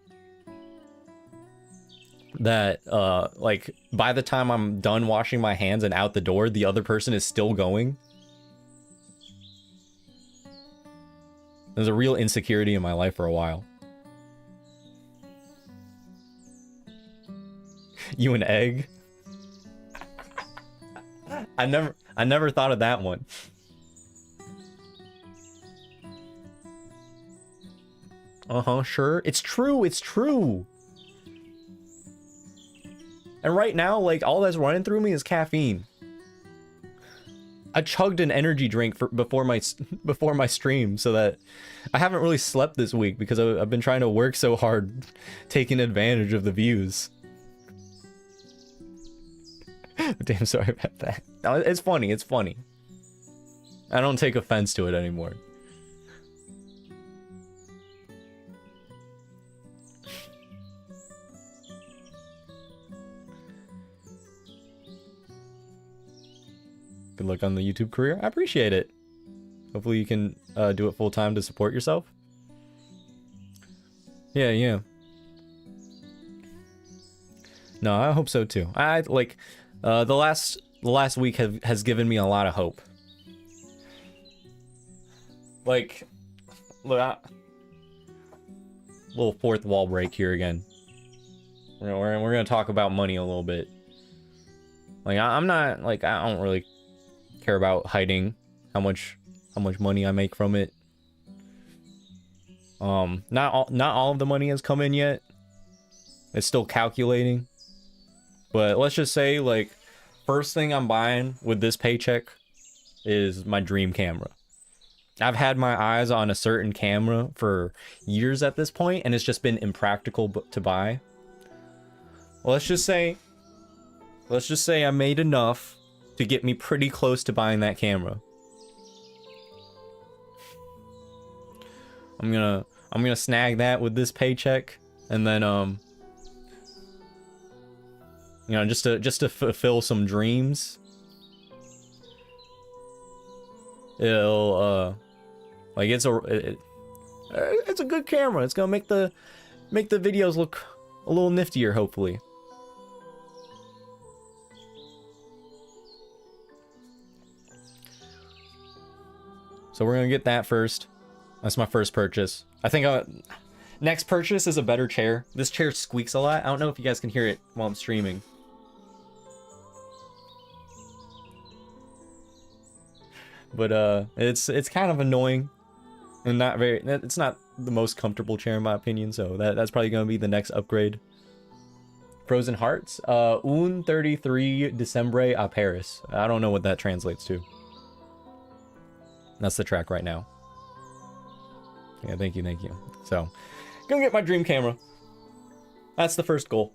that like by the time I'm done washing my hands and out the door, the other person is still going. There's a real insecurity in my life for a while. You an egg? I never thought of that one. Sure. It's true. And right now, like, all that's running through me is caffeine. I chugged an energy drink before my stream, so that I haven't really slept this week because I've been trying to work so hard, taking advantage of the views. Damn, sorry about that. No, it's funny. I don't take offense to it anymore. Good luck on the YouTube career. I appreciate it. Hopefully you can do it full time to support yourself. Yeah. No, I hope so too. I like the last week has given me a lot of hope. Like, look, little fourth wall break here again. We're gonna talk about money a little bit. Like, I'm not, like, I don't really care about hiding how much money I make from it. Not all of the money has come in yet. It's still calculating. But let's just say, like, first thing I'm buying with this paycheck is my dream camera. I've had my eyes on a certain camera for years at this point, and it's just been impractical to buy. Let's just say I made enough to get me pretty close to buying that camera. I'm gonna snag that with this paycheck, and then you know, just to fulfill some dreams. It'll like it's a good camera. It's gonna make the videos look a little niftier, hopefully. So we're gonna get that first. That's my first purchase. I think next purchase is a better chair. This chair squeaks a lot. I don't know if you guys can hear it while I'm streaming. But it's kind of annoying and not very. It's not the most comfortable chair in my opinion. So that's probably gonna be the next upgrade. Frozen Hearts. Un 33 Decembre a Paris. I don't know what that translates to. That's the track right now. Yeah, thank you, thank you. So, gonna get my dream camera. That's the first goal.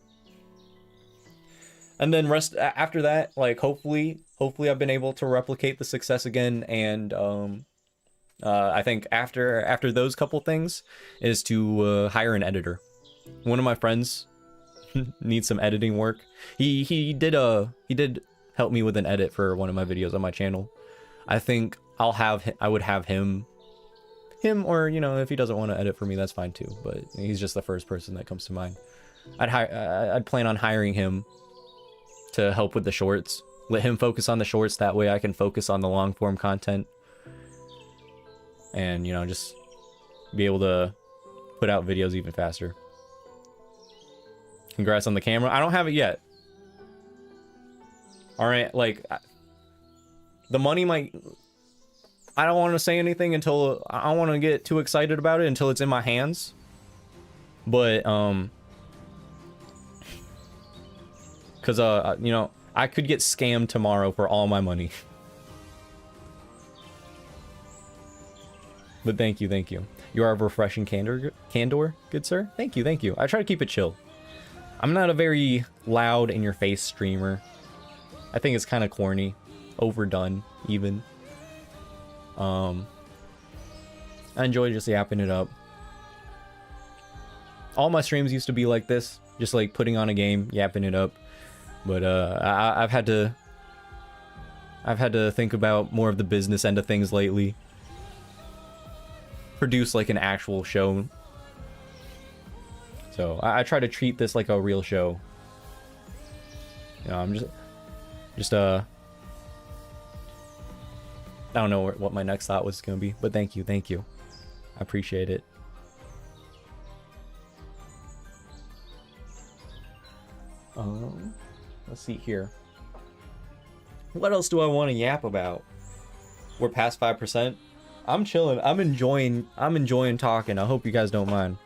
And then rest after that, like hopefully I've been able to replicate the success again. And I think after those couple things is to hire an editor. One of my friends needs some editing work. He did help me with an edit for one of my videos on my channel. I think I would have him, or you know, if he doesn't want to edit for me, that's fine too. But he's just the first person that comes to mind. I'd plan on hiring him to help with the shorts. Let him focus on the shorts. That way I can focus on the long form content. And you know, just be able to put out videos even faster. Congrats on the camera. I don't have it yet. All right, like the money might. I don't want to say anything until I don't want to get too excited about it until it's in my hands. But because you know, I could get scammed tomorrow for all my money. But thank you, thank you. You are a refreshing candor, good sir. Thank you, thank you. I try to keep it chill. I'm not a very loud in your face streamer. I think it's kind of corny, overdone even. I enjoy just yapping it up. All my streams used to be like this, just like putting on a game, yapping it up. But I've had to think about more of the business end of things lately. Produce like an actual show. So I try to treat this like a real show. You know, I'm just I don't know what my next thought was gonna be, but thank you. I appreciate it. Let's see here. What else do I want to yap about? We're past 5%. I'm chilling. I'm enjoying talking. I hope you guys don't mind.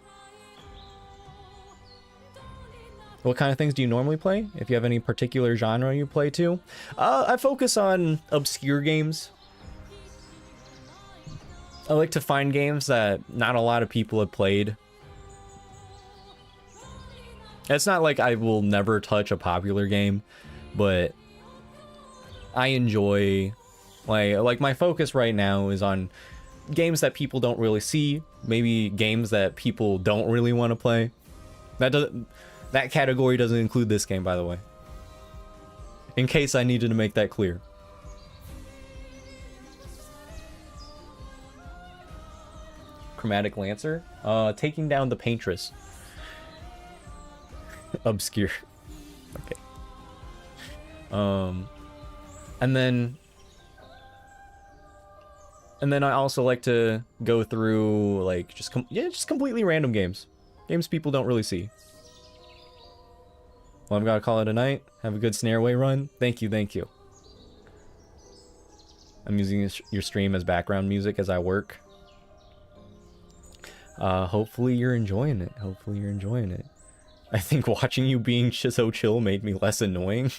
What kind of things do you normally play? If you have any particular genre you play to? I focus on obscure games. I like to find games that not a lot of people have played. It's not like I will never touch a popular game, but I enjoy, like my focus right now is on games that people don't really see, maybe games that people don't really want to play. That category doesn't include this game, by the way. In case I needed to make that clear. Chromatic Lancer. Taking down the Paintress. Obscure. Okay. And then I also like to go through like just completely random games. Games people don't really see. Well, I've got to call it a night. Have a good Snareway run. Thank you. I'm using your stream as background music as I work. Hopefully you're enjoying it. I think watching you being so chill made me less annoying.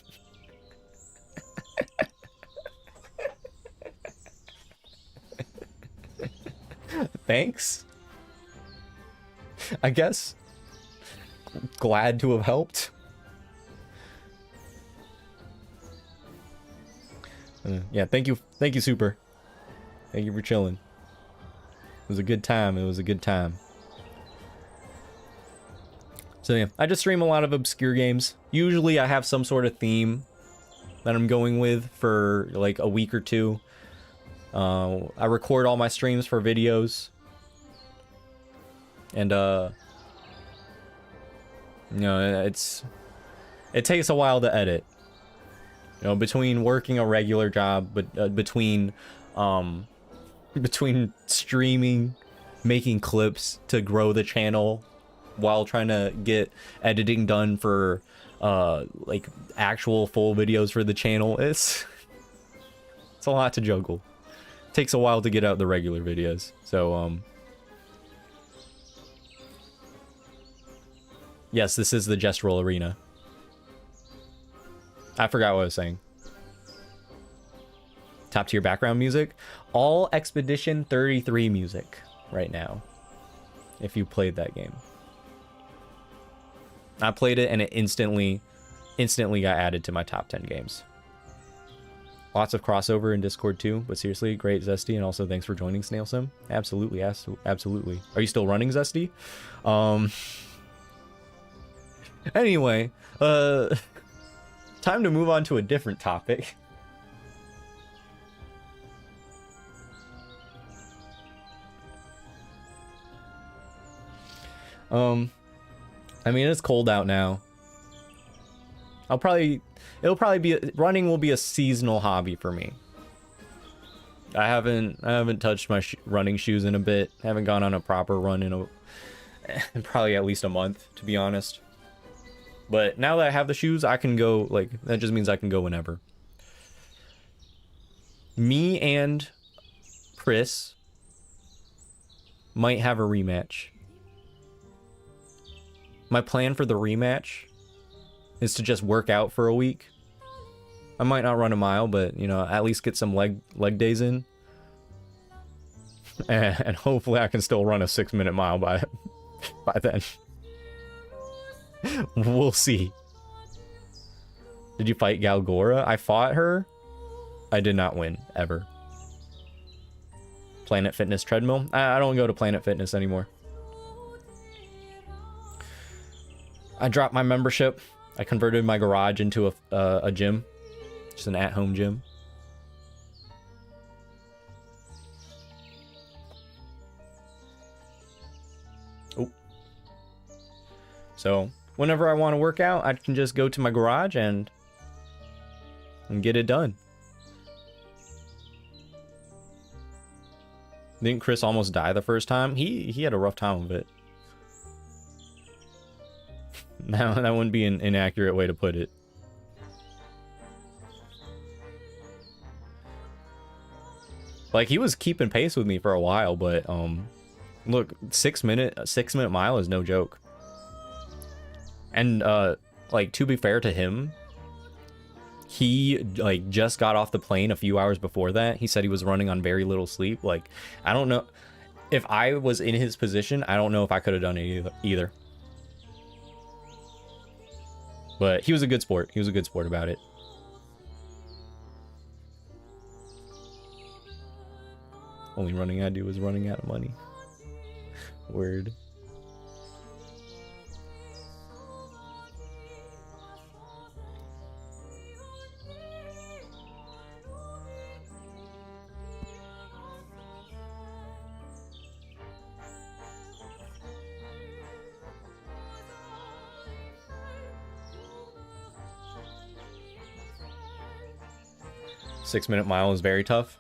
Thanks. I guess. Glad to have helped. Yeah, thank you, Super. Thank you for chilling. It was a good time. So yeah, I just stream a lot of obscure games. Usually I have some sort of theme that I'm going with for like a week or two. I record all my streams for videos. And you know, it takes a while to edit. You know, between working a regular job, but between between streaming, making clips to grow the channel while trying to get editing done for like actual full videos for the channel. It's a lot to juggle. Takes a while to get out the regular videos. So yes, this is the Just Roll Arena. I forgot what I was saying. Top tier background music. All Expedition 33 music right now. If you played that game. I played it and it instantly got added to my top 10 games. Lots of crossover in Discord too, but seriously, great Zesty, and also thanks for joining Snail Sim. Absolutely, absolutely. Are you still running Zesty? Anyway, time to move on to a different topic. I mean, it's cold out now. It'll probably be, running will be a seasonal hobby for me. I haven't touched my running shoes in a bit. I haven't gone on a proper run in probably at least a month, to be honest. But now that I have the shoes, I can go, like, that just means I can go whenever. Me and Chris might have a rematch. My plan for the rematch is to just work out for a week. I might not run a mile, but, you know, at least get some leg days in. And hopefully I can still run a 6-minute mile by then. We'll see. Did you fight Galgora? I fought her. I did not win, ever. Planet Fitness treadmill? I don't go to Planet Fitness anymore. I dropped my membership. I converted my garage into a gym. Just an at-home gym. Oh. So, whenever I want to work out, I can just go to my garage and get it done. Didn't Chris almost die the first time? He had a rough time of it. That wouldn't be an inaccurate way to put it. Like, he was keeping pace with me for a while, but look, 6-minute mile is no joke. And like, to be fair to him, he like just got off the plane a few hours before that. He said he was running on very little sleep. Like, I don't know if I was in his position. I don't know if I could have done it either. But he was a good sport. He was a good sport about it. Only running I do is running out of money. Word. Six-minute mile is very tough.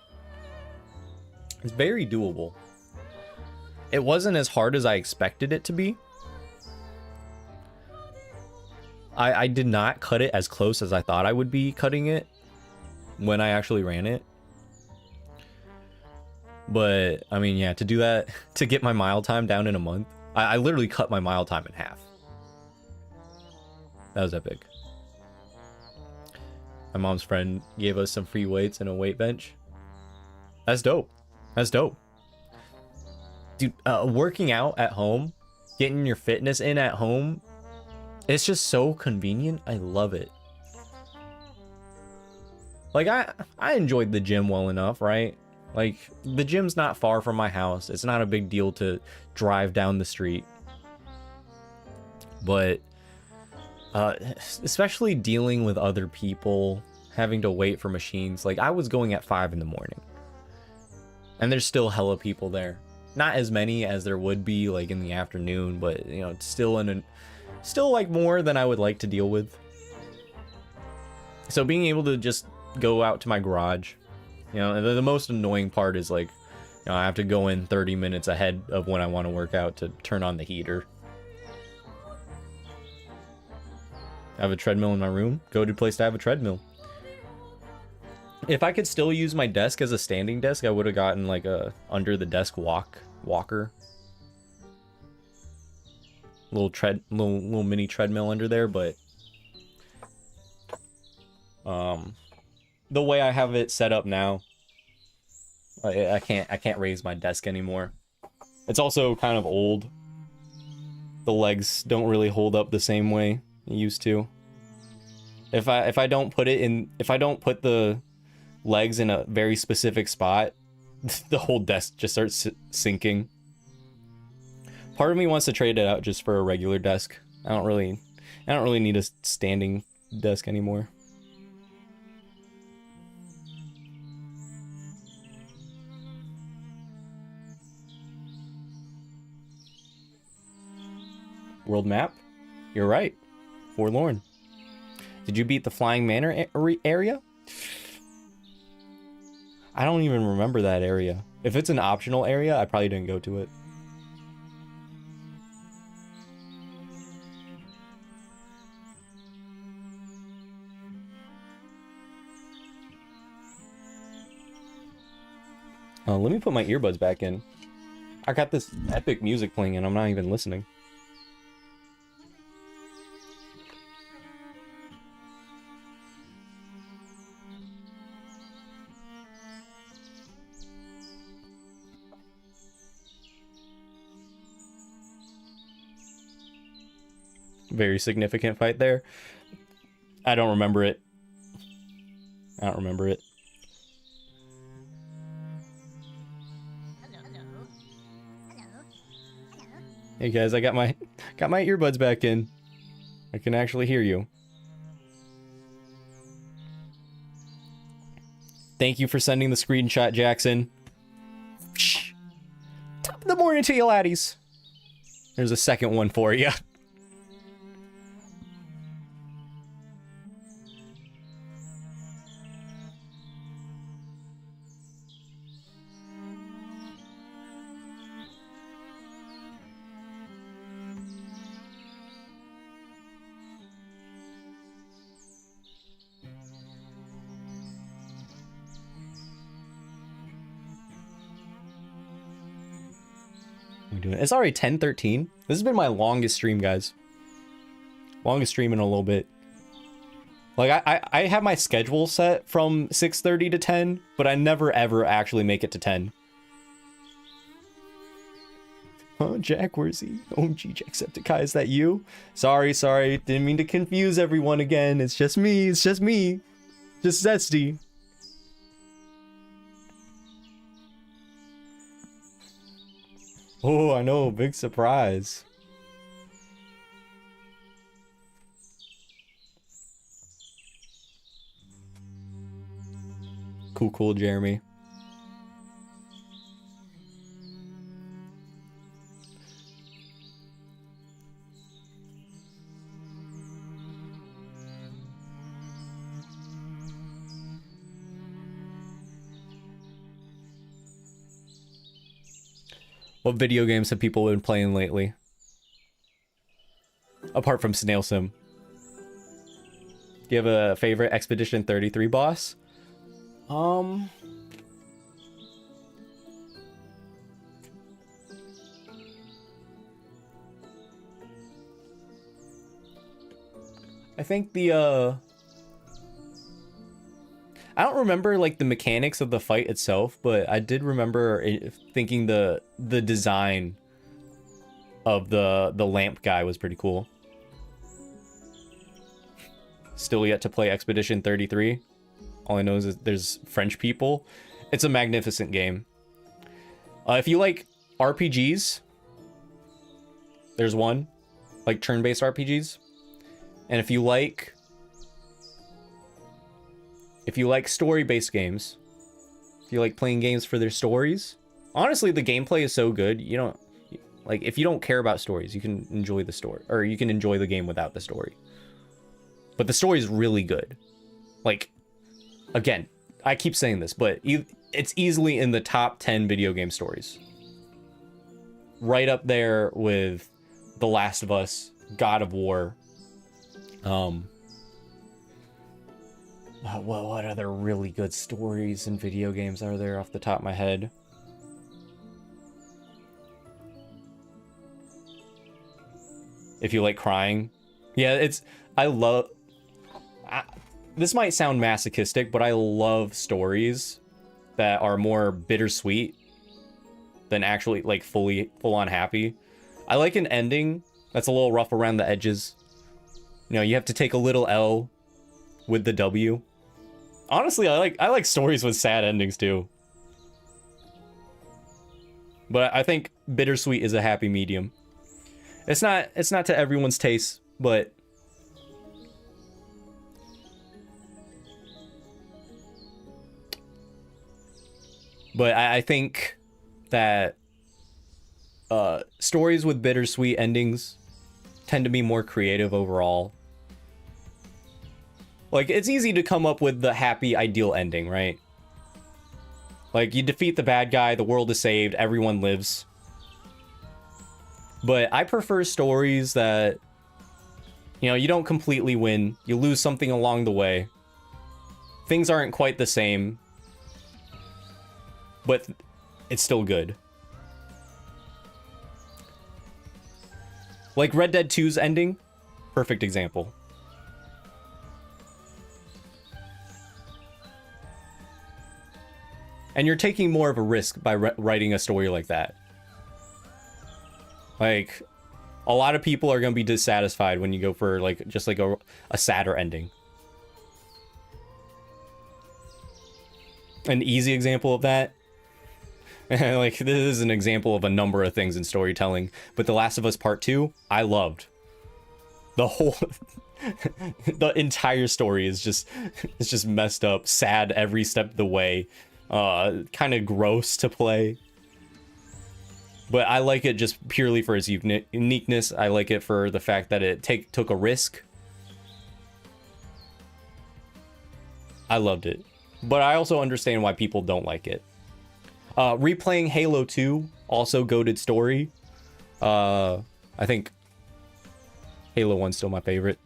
It's very doable. It wasn't as hard as I expected it to be. I did not cut it as close as I thought I would be cutting it when I actually ran it. But, I mean, yeah, to do that, to get my mile time down in a month, I literally cut my mile time in half. That was epic. My mom's friend gave us some free weights and a weight bench. That's dope. That's dope. Dude, working out at home, getting your fitness in at home, it's just so convenient. I love it. Like, I enjoyed the gym well enough, right? Like, the gym's not far from my house. It's not a big deal to drive down the street. But especially dealing with other people, having to wait for machines. Like, I was going at 5 in the morning. And there's still hella people there. Not as many as there would be, like, in the afternoon, but, you know, it's still still like more than I would like to deal with. So being able to just go out to my garage, you know, the most annoying part is, like, You know, I have to go in 30 minutes ahead of when I want to work out to turn on the heater. I have a treadmill in my room. Go-to place to have a treadmill. If I could still use my desk as a standing desk, I would have gotten like a under the desk walker. Little mini treadmill under there, but the way I have it set up now, I can't raise my desk anymore. It's also kind of old. The legs don't really hold up the same way it used to. If I don't put the legs in a very specific spot, the whole desk just starts sinking. Part of me wants to trade it out just for a regular desk. I don't really need a standing desk anymore. World map? You're right. Forlorn. Did you beat the Flying Manor area? I don't even remember that area. If it's an optional area, I probably didn't go to it. Let me put my earbuds back in. I got this epic music playing and I'm not even listening. Very significant fight there. I don't remember it. I don't remember it. Hey guys, I got my earbuds back in. I can actually hear you. Thank you for sending the screenshot, Jackson. Top of the morning to you, laddies. There's a second one for you. It's already 10:13. This has been my longest stream, guys. Longest stream in a little bit. Like, I have my schedule set from 6:30 to 10, but I never ever actually make it to 10. Huh, Jack, where's he? OMG, Jacksepticeye, is that you? Sorry. Didn't mean to confuse everyone again. It's just me. Just Zesty. Oh, I know, big surprise. Cool, Jeremy. What video games have people been playing lately? Apart from Snail Sim. Do you have a favorite Expedition 33 boss? I think the I don't remember like the mechanics of the fight itself, but I did remember thinking the design of the lamp guy was pretty cool. Still yet to play Expedition 33. All I know is there's French people. It's a magnificent game. If you like RPGs, there's one, like turn-based RPGs. And if you like story-based games, if you like playing games for their stories, honestly, the gameplay is so good. You don't like, if you don't care about stories, you can enjoy the story, or you can enjoy the game without the story. But the story is really good. Like, again, I keep saying this, but it's easily in the top 10 video game stories. Right up there with The Last of Us, God of War. What other really good stories in video games are there off the top of my head? If you like crying. Yeah, this might sound masochistic, but I love stories that are more bittersweet than actually like full on happy. I like an ending that's a little rough around the edges. You know, you have to take a little L with the W. Honestly, I like stories with sad endings too. But I think bittersweet is a happy medium. It's not to everyone's taste, but I think that stories with bittersweet endings tend to be more creative overall. Like, it's easy to come up with the happy, ideal ending, right? Like, you defeat the bad guy, the world is saved, everyone lives. But I prefer stories that, you know, you don't completely win. You lose something along the way. Things aren't quite the same. But it's still good. Like Red Dead 2's ending. Perfect example. And you're taking more of a risk by writing a story like that. Like, a lot of people are going to be dissatisfied when you go for like just like a sadder ending. An easy example of that, like, this is an example of a number of things in storytelling, but The Last of Us Part 2, I loved. The whole the entire story is just messed up, sad every step of the way, kind of gross to play. But I like it just purely for its uniqueness. I like it for the fact that it took a risk. I loved it. But I also understand why people don't like it. Replaying Halo 2, also goated story. I think Halo 1's still my favorite.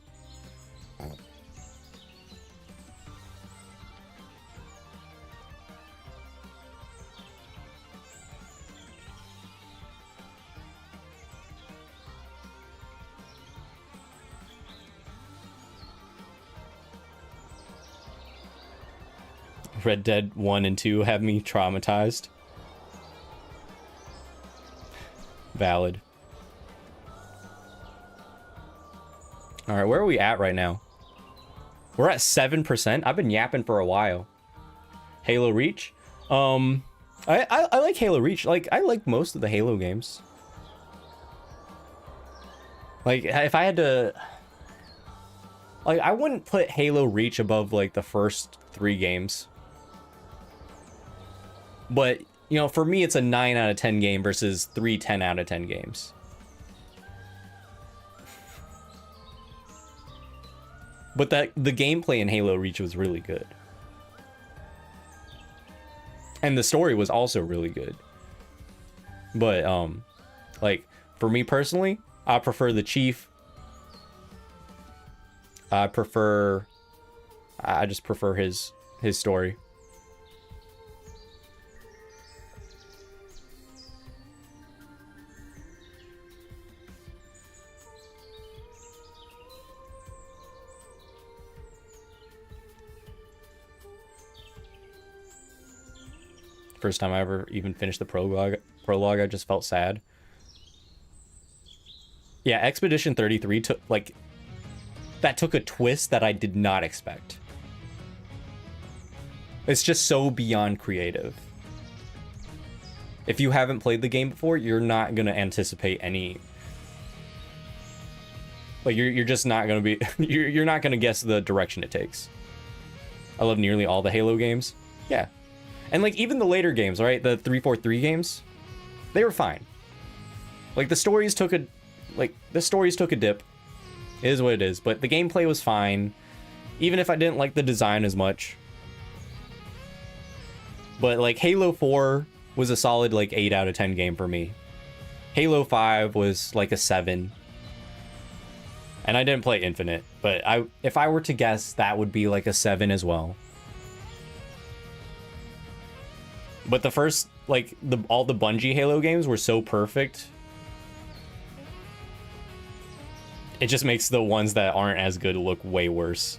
Red Dead 1 and 2 have me traumatized. Valid. Alright, where are we at right now? We're at 7%. I've been yapping for a while. Halo Reach? I like Halo Reach. Like, I like most of the Halo games. Like, if I had to... Like, I wouldn't put Halo Reach above, like, the first 3 games. But, you know, for me, it's a 9 out of 10 game versus 3 10 out of 10 games. But the gameplay in Halo Reach was really good. And the story was also really good. But, like, for me personally, I prefer the Chief. I just prefer his story. First time I ever even finished the prologue, I just felt sad. Yeah, Expedition 33 took, like, that took a twist that I did not expect. It's just so beyond creative. If you haven't played the game before, you're not gonna anticipate any... Like, you're just not gonna be... you're not gonna guess the direction it takes. I love nearly all the Halo games. Yeah. And, like, even the later games, right? The 343 games, they were fine. Like, the stories took a dip. It is what it is. But the gameplay was fine. Even if I didn't like the design as much. But like Halo 4 was a solid like 8 out of 10 game for me. Halo 5 was like a 7. And I didn't play Infinite, but if I were to guess, that would be like a 7 as well. But the first, like, all the Bungie Halo games were so perfect. It just makes the ones that aren't as good look way worse.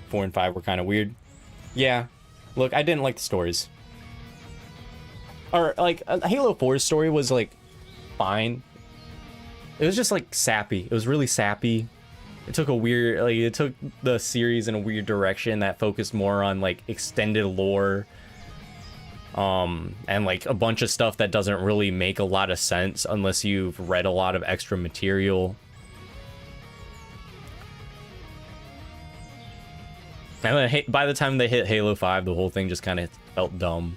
Four and 5 were kind of weird. Yeah. Look, I didn't like the stories. Or, like, Halo 4's story was, like, fine. It was just, like, sappy. It was really sappy. It took it took the series in a weird direction that focused more on, like, extended lore. And, like, a bunch of stuff that doesn't really make a lot of sense unless you've read a lot of extra material. And then, by the time they hit Halo 5, the whole thing just kind of felt dumb.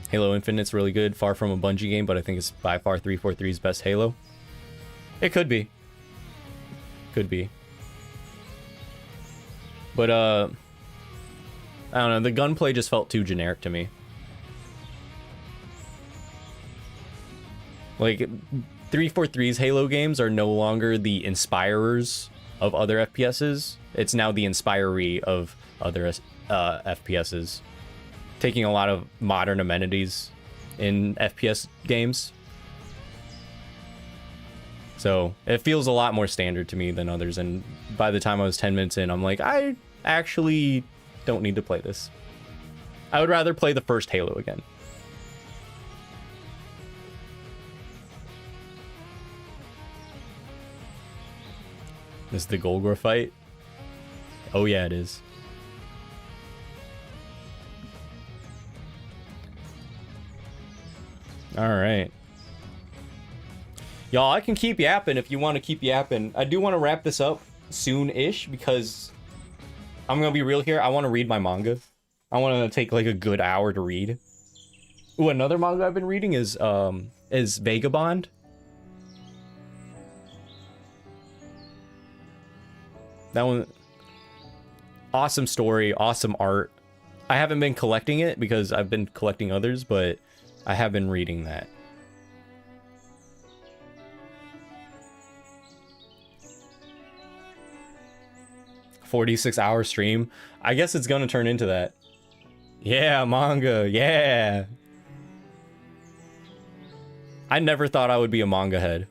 Halo Infinite's really good, far from a Bungie game, but I think it's by far 343's best Halo. It could be. Could be. But, I don't know, the gunplay just felt too generic to me. Like, 343's Halo games are no longer the inspirers of other FPSs. It's now the inspiree of other FPSs. Taking a lot of modern amenities in FPS games. So it feels a lot more standard to me than others, and by the time I was 10 minutes in, I'm like, I actually don't need to play this. I would rather play the first Halo again. This is the Golgor fight? Oh yeah, it is. Alright. Y'all, I can keep yapping if you want to keep yapping. I do want to wrap this up soon-ish because I'm going to be real here. I want to read my manga. I want to take like a good hour to read. Ooh, another manga I've been reading is Vagabond. That one, awesome story, awesome art. I haven't been collecting it because I've been collecting others, but I have been reading that. $46-hour stream. I guess it's gonna turn into that. Yeah, manga, yeah. I never thought I would be a manga head.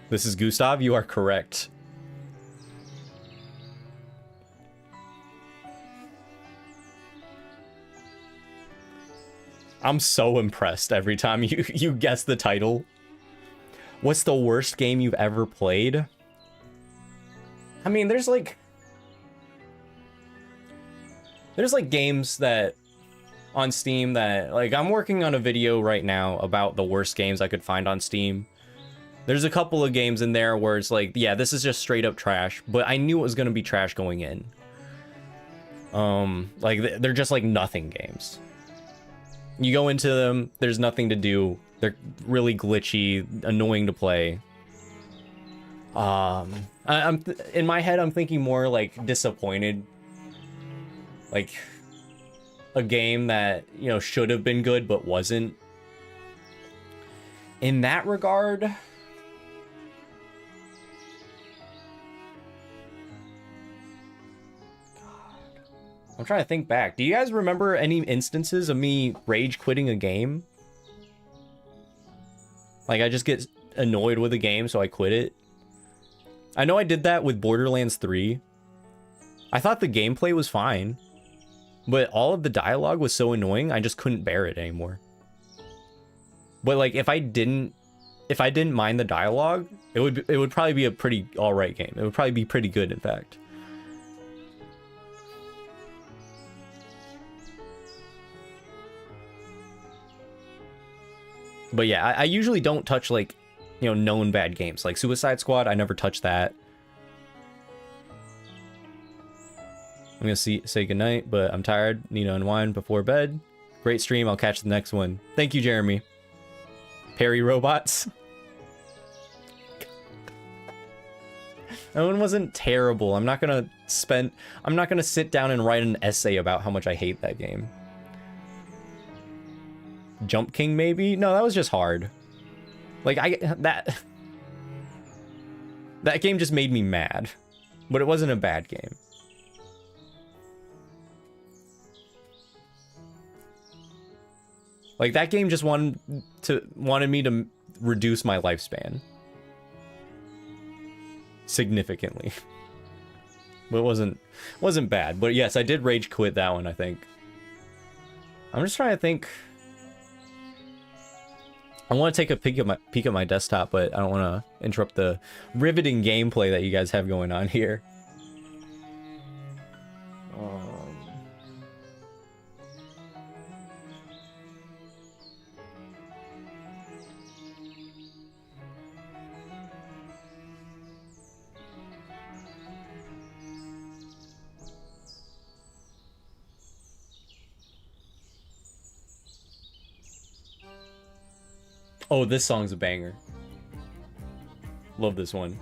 This is Gustav, you are correct. I'm so impressed every time you guess the title. What's the worst game you've ever played? I mean, there's like games that on Steam that, like, I'm working on a video right now about the worst games I could find on Steam. There's a couple of games in there where it's like, yeah, this is just straight up trash, but I knew it was gonna be trash going in. Like, they're just like nothing games. You go into them, there's nothing to do. They're really glitchy, annoying to play. I'm in my head, I'm thinking more like disappointed. Like a game that, you know, should have been good but wasn't. In that regard, I'm trying to think back. Do you guys remember any instances of me rage quitting a game? Like, I just get annoyed with a game, so I quit it. I know I did that with Borderlands 3. I thought the gameplay was fine, but all of the dialogue was so annoying, I just couldn't bear it anymore. But like, if I didn't mind the dialogue, it would probably be a pretty alright game. It would probably be pretty good, in fact. But yeah, I usually don't touch like you know, known bad games. Like Suicide Squad, I never touched that. I'm gonna say goodnight, but I'm tired. Need to unwind before bed. Great stream. I'll catch the next one. Thank you, Jeremy. Perry Robots. That one wasn't terrible. I'm not gonna sit down and write an essay about how much I hate that game. Jump King, maybe? No, that was just hard. Like, that game just made me mad. But it wasn't a bad game. Like, that game just wanted me to reduce my lifespan. Significantly. But it wasn't bad. But yes, I did rage quit that one, I think. I'm just trying to think. I want to take a peek at my desktop, but I don't want to interrupt the riveting gameplay that you guys have going on here. Oh, this song's a banger. Love this one.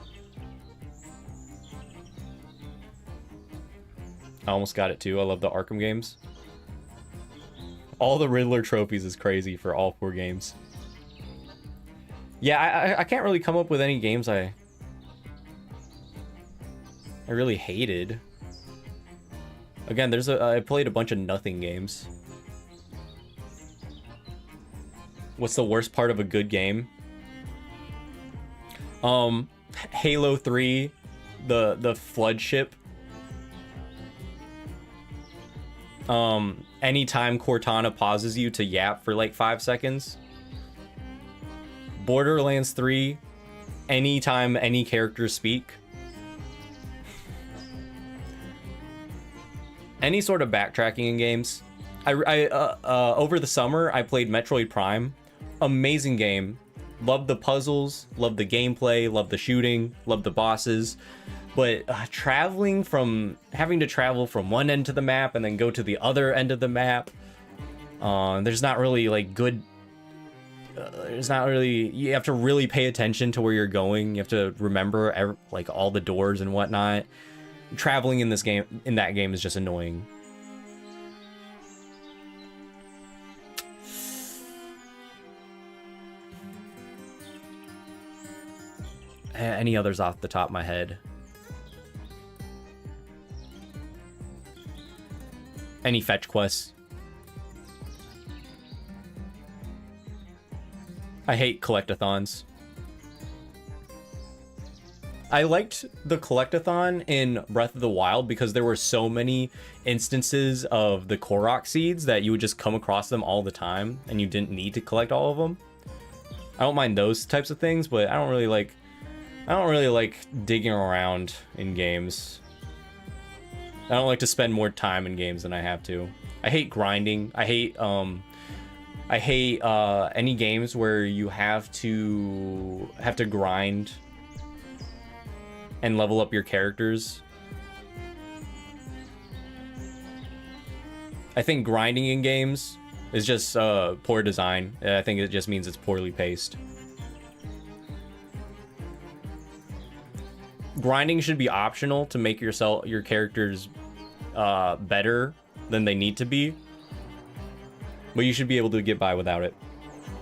I almost got it too. I love the Arkham games. All the Riddler trophies is crazy for all 4 games. Yeah, I can't really come up with any games I really hated. Again, I played a bunch of nothing games. What's the worst part of a good game? Halo 3, the flood ship. Anytime Cortana pauses you to yap for like 5 seconds. Borderlands 3, anytime any characters speak. Any sort of backtracking in games. Over the summer, I played Metroid Prime. Amazing game. Love the puzzles, love the gameplay, love the shooting, love the bosses. But having to travel from one end to the map and then go to the other end of the map, there's not really like good. You have to really pay attention to where you're going. You have to remember like all the doors and whatnot. Traveling in that game is just annoying. Any others off the top of my head? Any fetch quests? I hate collectathons. I liked the collectathon in Breath of the Wild because there were so many instances of the Korok seeds that you would just come across them all the time and you didn't need to collect all of them. I don't mind those types of things, but I don't really like digging around in games. I don't like to spend more time in games than I have to. I hate grinding. I hate any games where you have to grind and level up your characters. I think grinding in games is just poor design. I think it just means it's poorly paced. Grinding should be optional to make your characters better than they need to be, but you should be able to get by without it.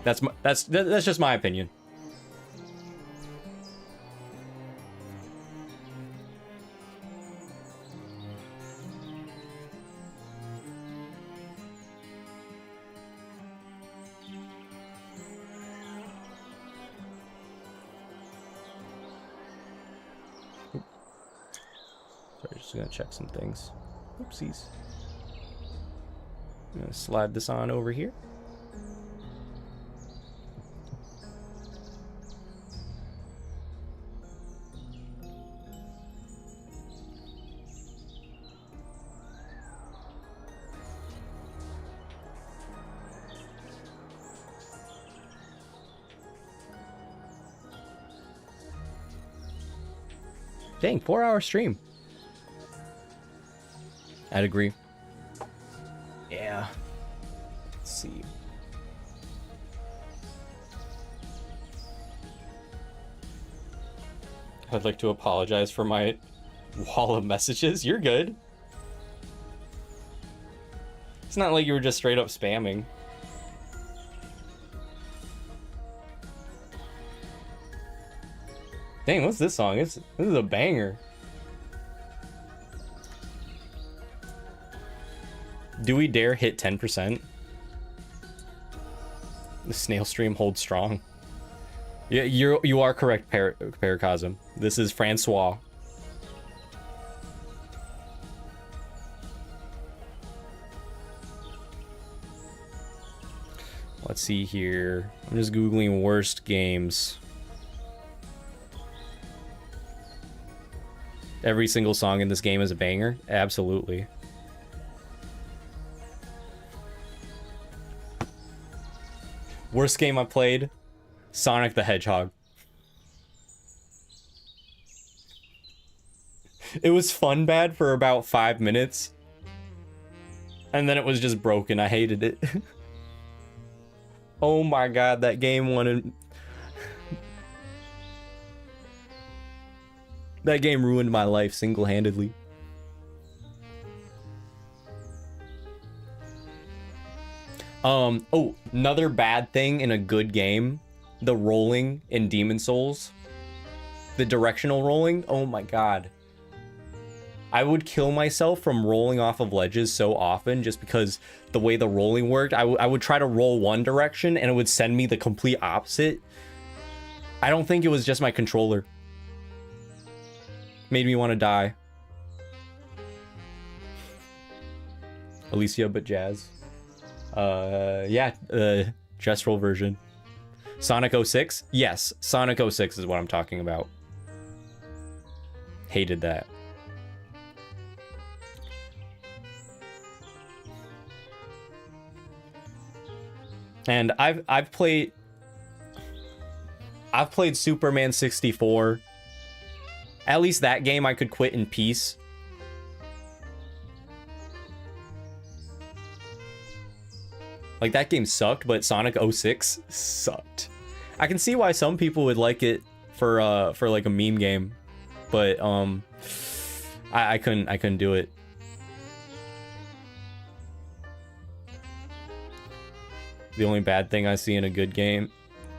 That's just my opinion. Sorry, just gonna check some things. Oopsies. I'm gonna slide this on over here. Dang, 4-hour stream. I'd agree. Yeah. Let's see. I'd like to apologize for my wall of messages. You're good. It's not like you were just straight up spamming. Dang, what's this song? This is a banger. Do we dare hit 10%? The snail stream holds strong. Yeah, you are correct, Paracosm. This is Francois. Let's see here. I'm just Googling worst games. Every single song in this game is a banger? Absolutely. Worst game I played? Sonic the Hedgehog. It was fun bad for about 5 minutes. And then it was just broken. I hated it. Oh my god, that game wanted... That game ruined my life single-handedly. Oh, another bad thing in a good game. The rolling in Demon Souls. The directional rolling. Oh my god. I would kill myself from rolling off of ledges so often just because the way the rolling worked. I would try to roll one direction and it would send me the complete opposite. I don't think it was just my controller. Made me want to die. Alicia but Jazz. Yeah, chest roll version. Sonic 06? Yes, Sonic 06 is what I'm talking about. Hated that. And I've played Superman 64. At least that game I could quit in peace. Like, that game sucked, but Sonic 06 sucked. I can see why some people would like it for like a meme game, but I couldn't do it. The only bad thing I see in a good game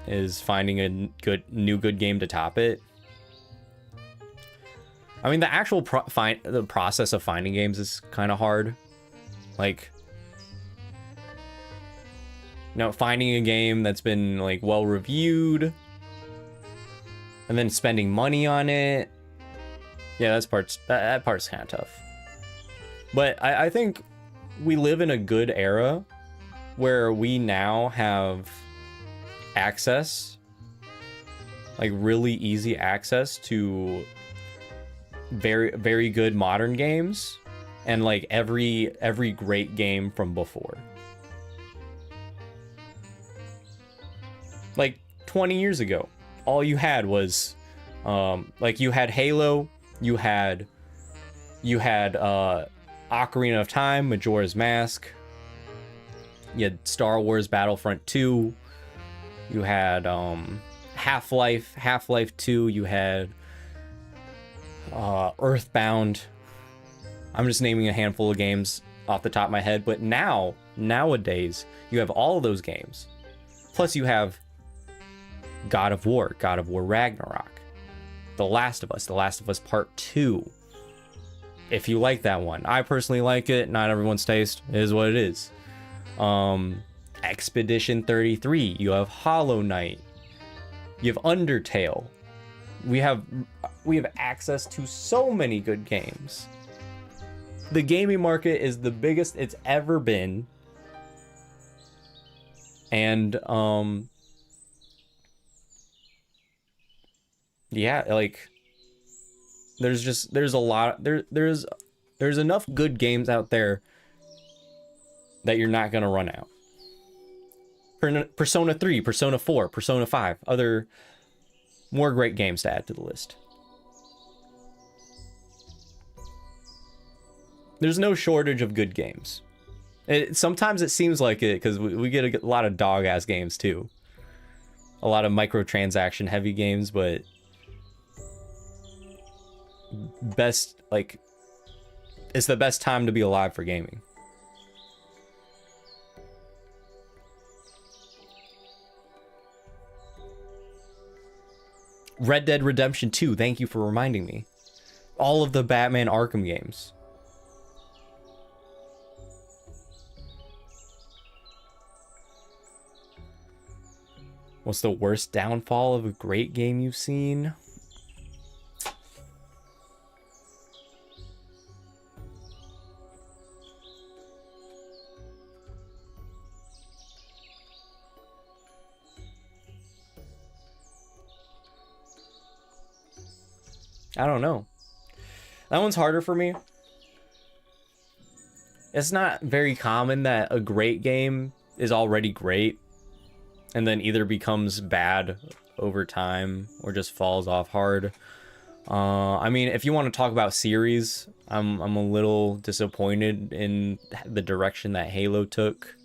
is finding a new good game to top it. I mean, the actual the process of finding games is kind of hard. Like, you know, finding a game that's been like well reviewed and then spending money on it. Yeah, that part's kind of tough. But I think we live in a good era where we now have access, like really easy access to very, very good modern games and like every great game from before. Like 20 years ago, all you had was like you had Halo, you had Ocarina of Time, Majora's Mask, you had Star Wars Battlefront 2, you had Half-Life 2, you had Earthbound. I'm just naming a handful of games off the top of my head, but nowadays you have all of those games. Plus you have God of War Ragnarok, The Last of Us Part 2. If you like that one. I personally like it. Not everyone's taste. It is what it is. Expedition 33. You have Hollow Knight. You have Undertale. We have access to so many good games. The gaming market is the biggest it's ever been. And yeah, like there's a lot there's enough good games out there that you're not gonna run out. Persona 3, Persona 4, Persona 5, other more great games to add to the list. There's no shortage of good games. Sometimes it seems like it because we get a lot of dog ass games too. A lot of microtransaction heavy games, but best, like, it's the best time to be alive for gaming. Red Dead Redemption 2, thank you for reminding me. All of the Batman Arkham games. What's the worst downfall of a great game you've seen? I don't know. That one's harder for me. It's not very common that a great game is already great and then either becomes bad over time or just falls off hard. I mean, if you want to talk about series, I'm a little disappointed in the direction that Halo took.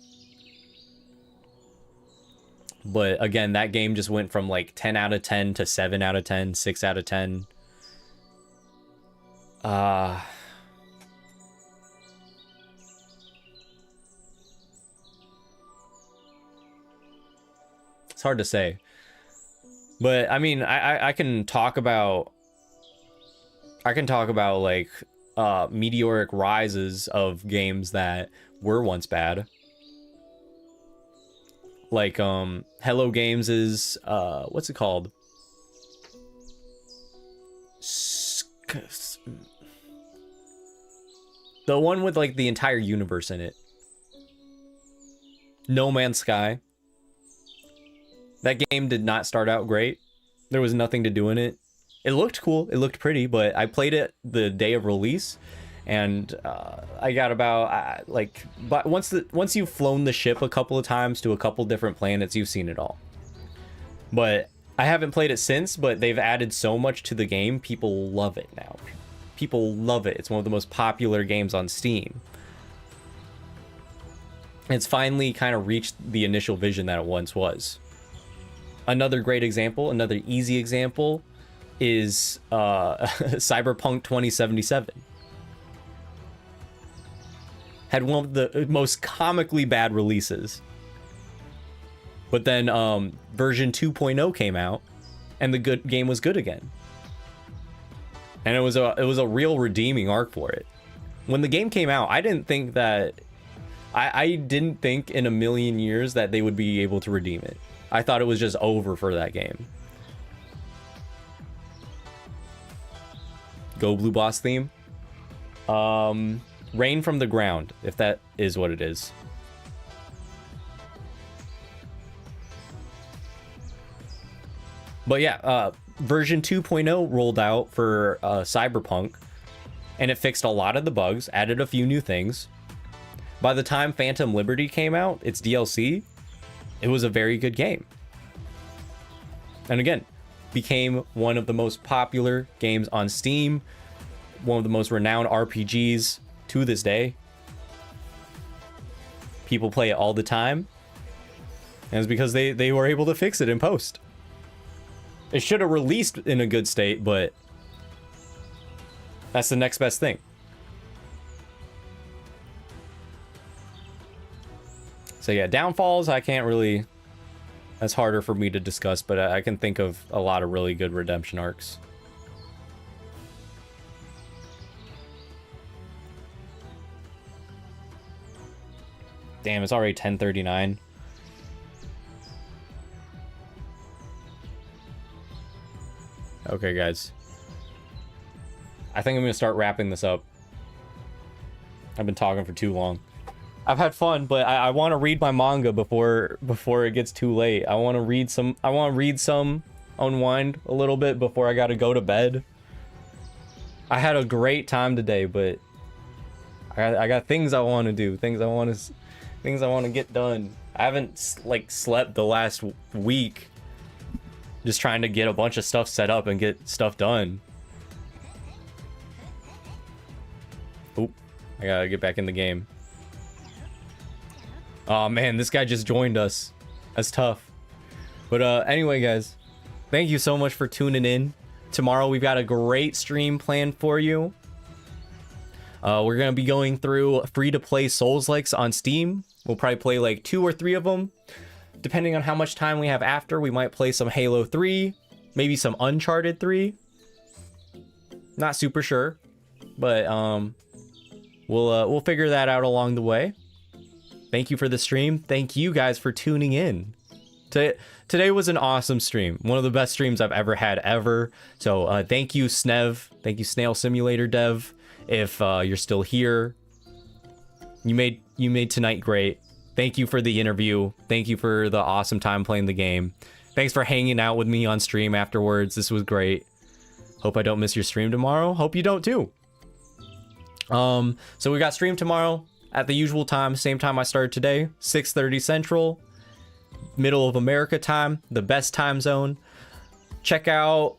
But again, that game just went from like 10 out of 10 to 7 out of 10, 6 out of 10. It's hard to say, but I mean, I can talk about like meteoric rises of games that were once bad. Like Hello Games is what's it called? The one with like the entire universe in it. No Man's Sky. That game did not start out great. There was nothing to do in it. It looked cool. It looked pretty, but I played it the day of release, and I got about but once you've flown the ship a couple of times to a couple different planets, you've seen it all. But I haven't played it since, but they've added so much to the game. People love it now. People love it. It's one of the most popular games on Steam. It's finally kind of reached the initial vision that it once was. Another great example, another easy example, is Cyberpunk 2077. Had one of the most comically bad releases. But then version 2.0 came out, and the good game was good again. And it was a real redeeming arc for it. When the game came out, I didn't think that I didn't think in a million years that they would be able to redeem it. I thought it was just over for that game. Go Blue Boss theme. Rain from the Ground, if that is what it is. But yeah, version 2.0 rolled out for Cyberpunk, and it fixed a lot of the bugs, added a few new things. By the time Phantom Liberty came out, its DLC, it was a very good game. And again, became one of the most popular games on Steam, one of the most renowned RPGs to this day. People play it all the time, and it's because they were able to fix it in post. It should have released in a good state, but that's the next best thing. So yeah, downfalls, I can't really... That's harder for me to discuss, but I can think of a lot of really good redemption arcs. Damn, it's already 10:39. Okay, guys. I think I'm gonna start wrapping this up. I've been talking for too long. I've had fun, but I want to read my manga before it gets too late. I want to read some, unwind a little bit before I gotta go to bed. I had a great time today, but I got things I want to do, things I want to get done. I haven't slept the last week, just trying to get a bunch of stuff set up and get stuff done. Oop, I gotta get back in the game. Oh man, this guy just joined us. That's tough. But anyway, guys, thank you so much for tuning in. Tomorrow we've got a great stream planned for you. We're gonna be going through free-to-play Souls-likes on Steam. We'll probably play like 2 or 3 of them. Depending on how much time we have after, we might play some Halo 3, maybe some Uncharted 3. Not super sure, but we'll figure that out along the way. Thank you for the stream. Thank you guys for tuning in. Today was an awesome stream. One of the best streams I've ever had ever. So thank you, Snev. Thank you, Snail Simulator Dev. If you're still here, you made tonight great. Thank you for the interview. Thank you for the awesome time playing the game. Thanks for hanging out with me on stream afterwards. This was great. Hope I don't miss your stream tomorrow. Hope you don't too. So we got stream tomorrow at the usual time, same time I started today, 6:30 Central, middle of America time, the best time zone. Check out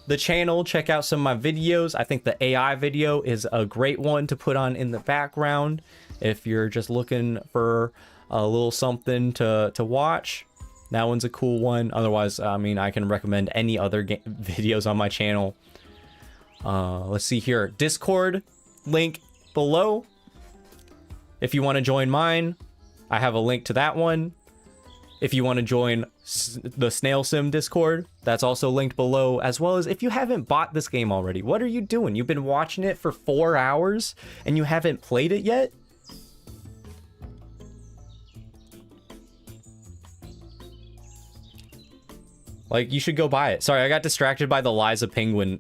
the channel, check out some of my videos. I think the AI video is a great one to put on in the background if you're just looking for a little something to watch. That one's a cool one. Otherwise, I mean, I can recommend any other videos on my channel. Let's see here. Discord link below. If you want to join mine, I have a link to that one. If you want to join the Snail Sim Discord, that's also linked below, as well as if you haven't bought this game already, what are you doing? You've been watching it for 4 hours and you haven't played it yet? Like, you should go buy it. Sorry, I got distracted by the Liza Penguin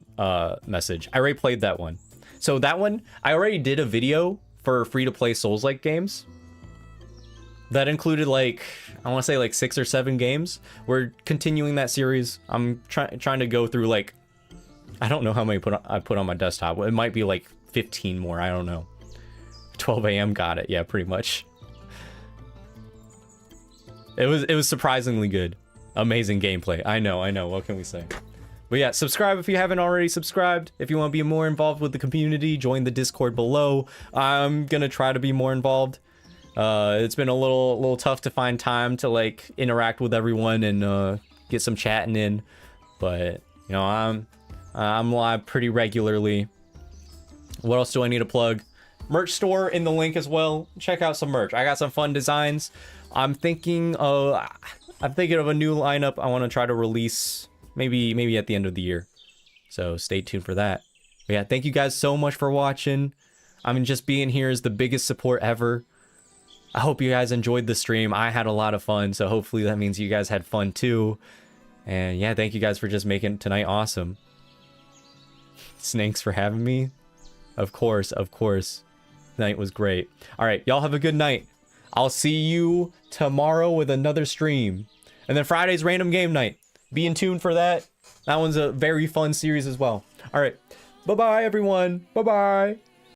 message. I already played that one. So that one, I already did a video for free-to-play Souls-like games. That included, like, I want to say like 6 or 7 games. We're continuing that series. I'm trying to go through, like, I don't know how many I put on my desktop. It might be like 15 more. I don't know. 12 a.m. got it. Yeah, pretty much. It was surprisingly good. Amazing gameplay. I know. What can we say? But yeah, subscribe if you haven't already subscribed. If you want to be more involved with the community, join the Discord below. I'm gonna try to be more involved. It's been a little tough to find time to like interact with everyone and get some chatting in, but you know, I'm live pretty regularly. What else do I need to plug? Merch store in the link as well. Check out some merch. I got some fun designs. I'm thinking of a new lineup I want to try to release maybe at the end of the year. So stay tuned for that. But yeah, thank you guys so much for watching. I mean, just being here is the biggest support ever. I hope you guys enjoyed the stream. I had a lot of fun, so hopefully that means you guys had fun too. And yeah, thank you guys for just making tonight awesome. Thanks for having me. Of course. Night was great. All right, y'all have a good night. I'll see you tomorrow with another stream. And then Friday's random game night. Be in tune for that. That one's a very fun series as well. All right. Bye-bye, everyone. Bye-bye.